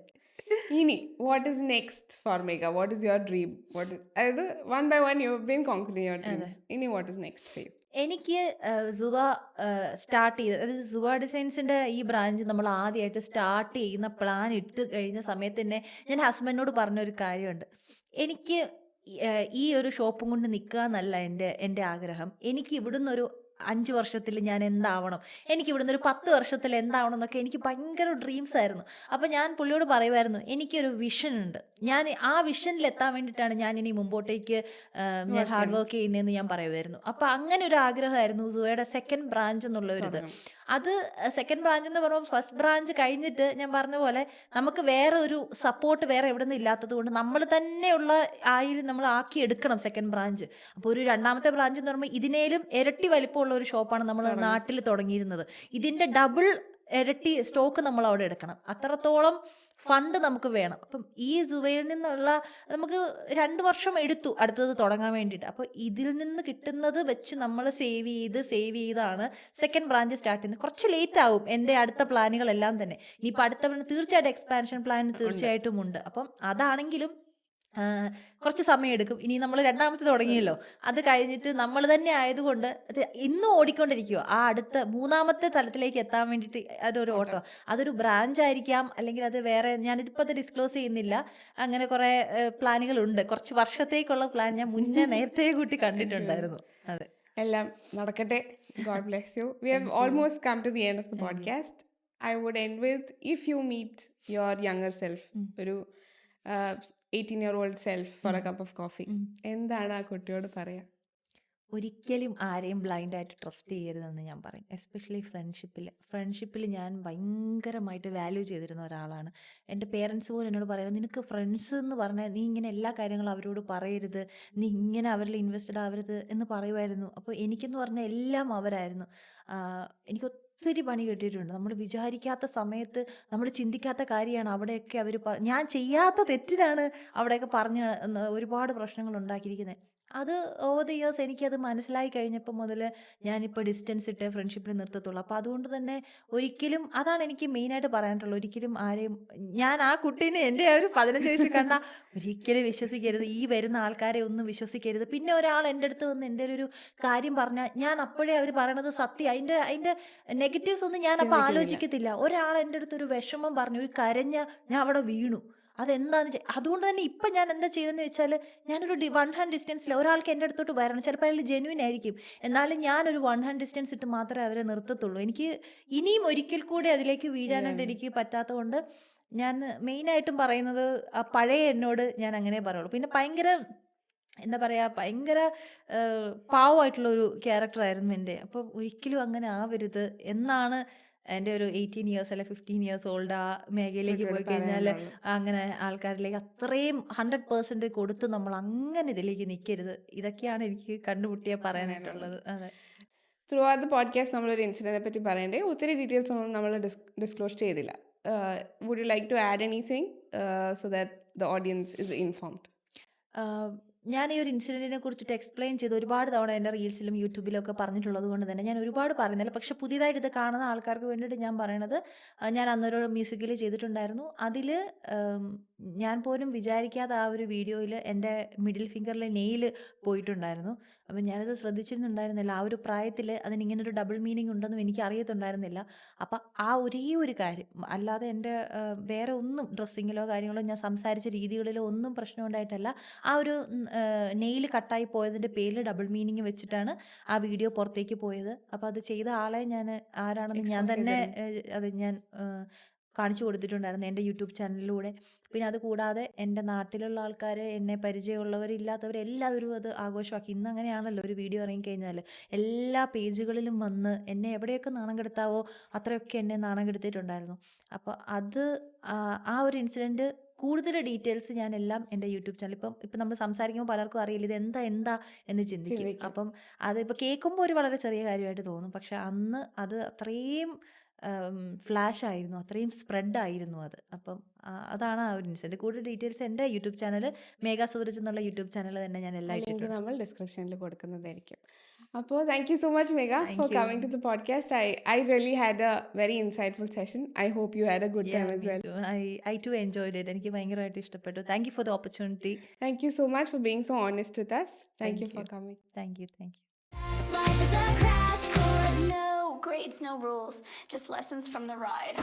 ഇനി what is next for Megha? What is your dream? അതായത് 1 by 1 you have been concreting your dreams. ഇനി what is next for you? എനിക്ക് സുവ സ്റ്റാർട്ട് ചെയ്ത്, അതായത് സുവ ഡിസൈൻസിൻ്റെ ഈ ബ്രാഞ്ച് നമ്മൾ ആദ്യമായിട്ട് സ്റ്റാർട്ട് ചെയ്യുന്ന പ്ലാൻ ഇട്ട് കഴിഞ്ഞ സമയത്ത് തന്നെ ഞാൻ ഹസ്ബൻഡിനോട് പറഞ്ഞൊരു കാര്യമുണ്ട്. എനിക്ക് ഈ ഒരു ഷോപ്പും കൊണ്ട് നിൽക്കുക എന്നല്ല എൻ്റെ ആഗ്രഹം. എനിക്ക് ഇവിടുന്ന് ഒരു 5 വർഷത്തിൽ ഞാൻ എന്താവണം, എനിക്ക് ഇവിടുന്ന് ഒരു 10 വർഷത്തിൽ എന്താവണം എന്നൊക്കെ എനിക്ക് ഭയങ്കര ഡ്രീംസ് ആയിരുന്നു. അപ്പോൾ ഞാൻ പുള്ളിയോട് പറയുമായിരുന്നു, എനിക്കൊരു വിഷൻ ഉണ്ട്, ഞാൻ ആ വിഷനിൽ എത്താൻ വേണ്ടിയിട്ടാണ് ഞാൻ ഇനി മുമ്പോട്ടേക്ക് ഞാൻ ഹാർഡ് വർക്ക് ചെയ്യുന്നതെന്ന് ഞാൻ പറയുമായിരുന്നു. അപ്പോൾ അങ്ങനെ ഒരു ആഗ്രഹമായിരുന്നു സുവയുടെ സെക്കൻഡ് ബ്രാഞ്ച് എന്നുള്ള ഒരു ഇത്. അത് സെക്കൻഡ് ബ്രാഞ്ച് എന്ന് പറയുമ്പോൾ ഫസ്റ്റ് ബ്രാഞ്ച് കഴിഞ്ഞിട്ട് ഞാൻ പറഞ്ഞ പോലെ നമുക്ക് വേറെ ഒരു സപ്പോർട്ട് വേറെ എവിടെ നിന്നും ഇല്ലാത്തത് കൊണ്ട് നമ്മൾ തന്നെയുള്ള നമ്മൾ ആക്കി എടുക്കണം സെക്കൻഡ് ബ്രാഞ്ച്. അപ്പോൾ ഒരു രണ്ടാമത്തെ ബ്രാഞ്ച് എന്ന് പറയുമ്പോൾ ഇതിനേലും ഇരട്ടി വലിപ്പമുള്ള ഒരു ഷോപ്പാണ് നമ്മൾ നാട്ടിൽ തുടങ്ങിയിരുന്നത്. ഇതിൻ്റെ ഡബിൾ ഇരട്ടി സ്റ്റോക്ക് നമ്മൾ അവിടെ എടുക്കണം, അത്രത്തോളം ഫണ്ട് നമുക്ക് വേണം. അപ്പം ഈ സുവയിൽ നിന്നുള്ള നമുക്ക് 2 വർഷം എടുത്തു അടുത്തത് തുടങ്ങാൻ വേണ്ടിയിട്ട്. അപ്പോൾ ഇതിൽ നിന്ന് കിട്ടുന്നത് വെച്ച് നമ്മൾ സേവ് ചെയ്താണ് സെക്കൻഡ് ബ്രാഞ്ച് സ്റ്റാർട്ട് ചെയ്യുന്നത്. കുറച്ച് ലേറ്റ് ആവും എൻ്റെ അടുത്ത പ്ലാനുകളെല്ലാം തന്നെ. ഇനിയിപ്പോൾ അടുത്ത തീർച്ചയായിട്ടും എക്സ്പാൻഷൻ പ്ലാൻ തീർച്ചയായിട്ടും ഉണ്ട്. അപ്പം അതാണെങ്കിലും കുറച്ച് സമയം എടുക്കും. ഇനി നമ്മൾ രണ്ടാമത്തെ തുടങ്ങിയല്ലോ, അത് കഴിഞ്ഞിട്ട് നമ്മൾ തന്നെ ആയതുകൊണ്ട് അത് ഇന്നും ഓടിക്കൊണ്ടിരിക്കുക. ആ അടുത്ത 3ാമത്തെ തലത്തിലേക്ക് എത്താൻ വേണ്ടിയിട്ട് അതൊരു ഓട്ടോ, അതൊരു ബ്രാഞ്ച് ആയിരിക്കാം, അല്ലെങ്കിൽ അത് വേറെ, ഞാനിതിപ്പോൾ അത് ഡിസ്ക്ലോസ് ചെയ്യുന്നില്ല. അങ്ങനെ കുറേ പ്ലാനുകളുണ്ട്, കുറച്ച് വർഷത്തേക്കുള്ള പ്ലാൻ ഞാൻ മുന്നേ നേരത്തെ കൂട്ടി കണ്ടിട്ടുണ്ടായിരുന്നു. അതെ, എല്ലാം നടക്കട്ടെ. God bless you. We have almost come to the end of the podcast. I would end with, if you meet your younger self, ഒരു 18-year-old self for a cup of coffee, എന്താണ് ആ കുട്ടിയോട് പറയാ? ഒരിക്കലും ആരെയും ബ്ലൈൻഡായിട്ട് ട്രസ്റ്റ് ചെയ്യരുതെന്ന് ഞാൻ പറയും. എസ്പെഷ്യലി ഫ്രണ്ട്ഷിപ്പിൽ ഞാൻ ഭയങ്കരമായിട്ട് വാല്യൂ ചെയ്തിരുന്ന ഒരാളാണ്. എൻ്റെ പേരൻസ് പോലും എന്നോട് പറയുന്നത്, നിനക്ക് ഫ്രണ്ട്സ് എന്ന് പറഞ്ഞാൽ നീ ഇങ്ങനെ എല്ലാ കാര്യങ്ങളും അവരോട് പറയരുത്, നീ ഇങ്ങനെ അവരിൽ ഇൻവെസ്റ്റഡ് ആവരുത് എന്ന് പറയുമായിരുന്നു. അപ്പോൾ എനിക്കെന്ന് പറഞ്ഞാൽ എല്ലാം അവരായിരുന്നു. എനിക്ക് ഒത്തിരി പണി കിട്ടിയിട്ടുണ്ട്. നമ്മൾ വിചാരിക്കാത്ത സമയത്ത് നമ്മൾ ചിന്തിക്കാത്ത കാര്യമാണ് അവിടെയൊക്കെ അവർ ഞാൻ ചെയ്യാത്ത തെറ്റിനാണ് അവിടെയൊക്കെ പറഞ്ഞ് ഒരുപാട് പ്രശ്നങ്ങൾ ഉണ്ടാക്കിയിരിക്കുന്നത്. അത് ഓവർ ദ ഇയേഴ്സ് എനിക്കത് മനസ്സിലായി കഴിഞ്ഞപ്പോൾ മുതൽ ഞാനിപ്പോൾ ഡിസ്റ്റൻസ് ഇട്ട് ഫ്രണ്ട്ഷിപ്പിൽ നിർത്തത്തുള്ളൂ. അപ്പോൾ അതുകൊണ്ട് തന്നെ ഒരിക്കലും, അതാണ് എനിക്ക് മെയിനായിട്ട് പറയാനുള്ളത്, ഒരിക്കലും ആരെയും, ഞാൻ ആ കുട്ടീനെ എൻ്റെ ഒരു 15 വയസ്സിൽ കണ്ട ഒരിക്കലും വിശ്വസിക്കരുത്, ഈ വരുന്ന ആൾക്കാരെ ഒന്നും വിശ്വസിക്കരുത്. പിന്നെ ഒരാൾ എൻ്റെ അടുത്ത് വന്ന് എന്തെങ്കിലും ഒരു കാര്യം പറഞ്ഞാൽ ഞാൻ അപ്പോഴേ അവർ പറയണത് സത്യം, അതിൻ്റെ നെഗറ്റീവ്സ് ഒന്നും ഞാൻ അപ്പോൾ ആലോചിക്കത്തില്ല. ഒരാൾ എൻ്റെ അടുത്ത് ഒരു വിഷമം പറഞ്ഞു, ഒരു കരഞ്ഞ, ഞാൻ അവിടെ വീണു, അതെന്താന്ന് അതുകൊണ്ട് തന്നെ ഇപ്പം ഞാൻ എന്താ ചെയ്തതെന്ന് വെച്ചാൽ, ഞാനൊരു 1 ഹാൻഡ് ഡിസ്റ്റൻസിൽ ഒരാൾക്ക് എൻ്റെ അടുത്തോട്ട് വരണം, ചിലപ്പോൾ അയാൾ ജെന്യൂൻ ആയിരിക്കും, എന്നാലും ഞാനൊരു 1 ഹാൻഡ് ഡിസ്റ്റൻസ് ഇട്ട് മാത്രമേ അവരെ നിർത്തത്തുള്ളൂ. എനിക്ക് ഇനിയും ഒരിക്കൽ കൂടി അതിലേക്ക് വീഴാനായിട്ട് എനിക്ക് പറ്റാത്തത് കൊണ്ട് ഞാൻ മെയിനായിട്ടും പറയുന്നത് ആ പഴയ എന്നോട് ഞാൻ അങ്ങനെ പറയുള്ളൂ. പിന്നെ ഭയങ്കര എന്താ പറയുക, ഭയങ്കര പാവമായിട്ടുള്ളൊരു ക്യാരക്ടറായിരുന്നു എൻ്റെ. അപ്പോൾ ഒരിക്കലും അങ്ങനെ ആവരുത് എന്നാണ് എൻ്റെ ഒരു 18 ഇയേഴ്സ് അല്ലെ 15 ഇയേഴ്സ് ഓൾഡ് ആ മേഖലയിലേക്ക് പോയി കഴിഞ്ഞാൽ അങ്ങനെ ആൾക്കാരിലേക്ക് അത്രയും 100% കൊടുത്ത് നമ്മൾ അങ്ങനെ ഇതിലേക്ക് നിൽക്കരുത്. ഇതൊക്കെയാണ് എനിക്ക് കണ്ടുമുട്ടിയാൽ പറയാനായിട്ടുള്ളത്. അതെ, ത്രൂ ഔട്ട് ദ പോഡ്കാസ്റ്റ് നമ്മളൊരു ഇൻസിഡൻറ്റിനെ പറ്റി പറയണ്ടേ, ഒത്തിരി ഡീറ്റെയിൽസ് ഒന്നും നമ്മൾ ഡിസ്ക്ലോസ് ചെയ്തില്ല. Would you like to add anything so that the audience is informed? ഞാൻ ഈ ഒരു ഇൻസിഡൻറ്റിനെ കുറിച്ചിട്ട് എക്സ്പ്ലെയിൻ ചെയ്ത് ഒരുപാട് തവണ എൻ്റെ റീൽസിലും യൂട്യൂബിലും ഒക്കെ പറഞ്ഞിട്ടുള്ളത് കൊണ്ട് തന്നെ ഞാൻ ഒരുപാട് പറയുന്നില്ല. പക്ഷെ പുതിയതായിട്ട് ഇത് കാണുന്ന ആൾക്കാർക്ക് വേണ്ടിയിട്ട് ഞാൻ പറയണത്, ഞാൻ അന്നൊരു മ്യൂസിക്കിൽ ചെയ്തിട്ടുണ്ടായിരുന്നു. അതിൽ ഞാൻ പോലും വിചാരിക്കാതെ ആ ഒരു വീഡിയോയിൽ എൻ്റെ മിഡിൽ ഫിംഗറിലെ നെയിൽ പോയിട്ടുണ്ടായിരുന്നു. അപ്പം ഞാനത് ശ്രദ്ധിച്ചിരുന്നുണ്ടായിരുന്നില്ല. ആ ഒരു പ്രായത്തിൽ അതിനിങ്ങനൊരു ഡബിൾ മീനിങ് ഉണ്ടെന്നും എനിക്ക് അറിയത്തുണ്ടായിരുന്നില്ല. അപ്പം ആ ഒരേ ഒരു കാര്യം, അല്ലാതെ എൻ്റെ വേറെ ഒന്നും ഡ്രസ്സിങ്ങിലോ കാര്യങ്ങളോ ഞാൻ സംസാരിച്ച രീതികളിലോ ഒന്നും പ്രശ്നം ഉണ്ടായിട്ടല്ല. ആ ഒരു നെയിൽ കട്ടായി പോയതിൻ്റെ പേരിൽ ഡബിൾ മീനിങ് വെച്ചിട്ടാണ് ആ വീഡിയോ പുറത്തേക്ക് പോയത്. അപ്പോൾ അത് ചെയ്ത ആളെ ഞാൻ ആരാണെന്ന് ഞാൻ തന്നെ അത് ഞാൻ കാണിച്ചു കൊടുത്തിട്ടുണ്ടായിരുന്നു എൻ്റെ യൂട്യൂബ് ചാനലിലൂടെ. പിന്നെ അത് കൂടാതെ എൻ്റെ നാട്ടിലുള്ള ആൾക്കാർ, എന്നെ പരിചയമുള്ളവരില്ലാത്തവരെല്ലാവരും അത് ആഘോഷമാക്കി. ഇന്ന് അങ്ങനെയാണല്ലോ, ഒരു വീഡിയോ ഇറങ്ങിക്കഴിഞ്ഞാൽ എല്ലാ പേജുകളിലും വന്ന് എന്നെ എവിടെയൊക്കെ നാണം കെടുത്താവോ അത്രയൊക്കെ എന്നെ നാണം കെടുത്തിട്ടുണ്ടായിരുന്നു. അപ്പോൾ അത് ആ ഒരു ഇൻസിഡൻറ്റ് കൂടുതൽ ഡീറ്റെയിൽസ് ഞാനെല്ലാം എൻ്റെ യൂട്യൂബ് ചാനൽ, ഇപ്പം നമ്മൾ സംസാരിക്കുമ്പോൾ പലർക്കും അറിയില്ല ഇത് എന്താ എന്ന് ചിന്തിക്കും. അപ്പം അതിപ്പോൾ കേൾക്കുമ്പോൾ ഒരു വളരെ ചെറിയ കാര്യമായിട്ട് തോന്നും. പക്ഷെ അന്ന് അത് അത്രയും ഫ്ലാഷ് ആയിരുന്നു, അത്രയും സ്പ്രെഡ് ആയിരുന്നു അത്. അപ്പം അതാണ് ആ ഒരു ഇൻസിഡൻറ്റ്. കൂടുതൽ ഡീറ്റെയിൽസ് എൻ്റെ യൂട്യൂബ് ചാനൽ മേഘ സൂരജ് എന്നുള്ള യൂട്യൂബ് ചാനൽ തന്നെ ഞാൻ എല്ലാം ലിങ്ക് നമ്മൾ ഡിസ്ക്രിപ്ഷനിൽ കൊടുക്കുന്നതായിരിക്കും. അപ്പോൾ thank you so much Megha for coming to the podcast. I really had a very insightful session. I hope you had a good time as well. I too enjoyed it. എനിക്ക് ഭയങ്കരമായിട്ട് ഇഷ്ടപ്പെട്ടു. Thank you for the opportunity. Thank you so much for being so honest with us. Thank you for coming. Thank you. Life is a crash course. No grades, no rules, just lessons from the ride.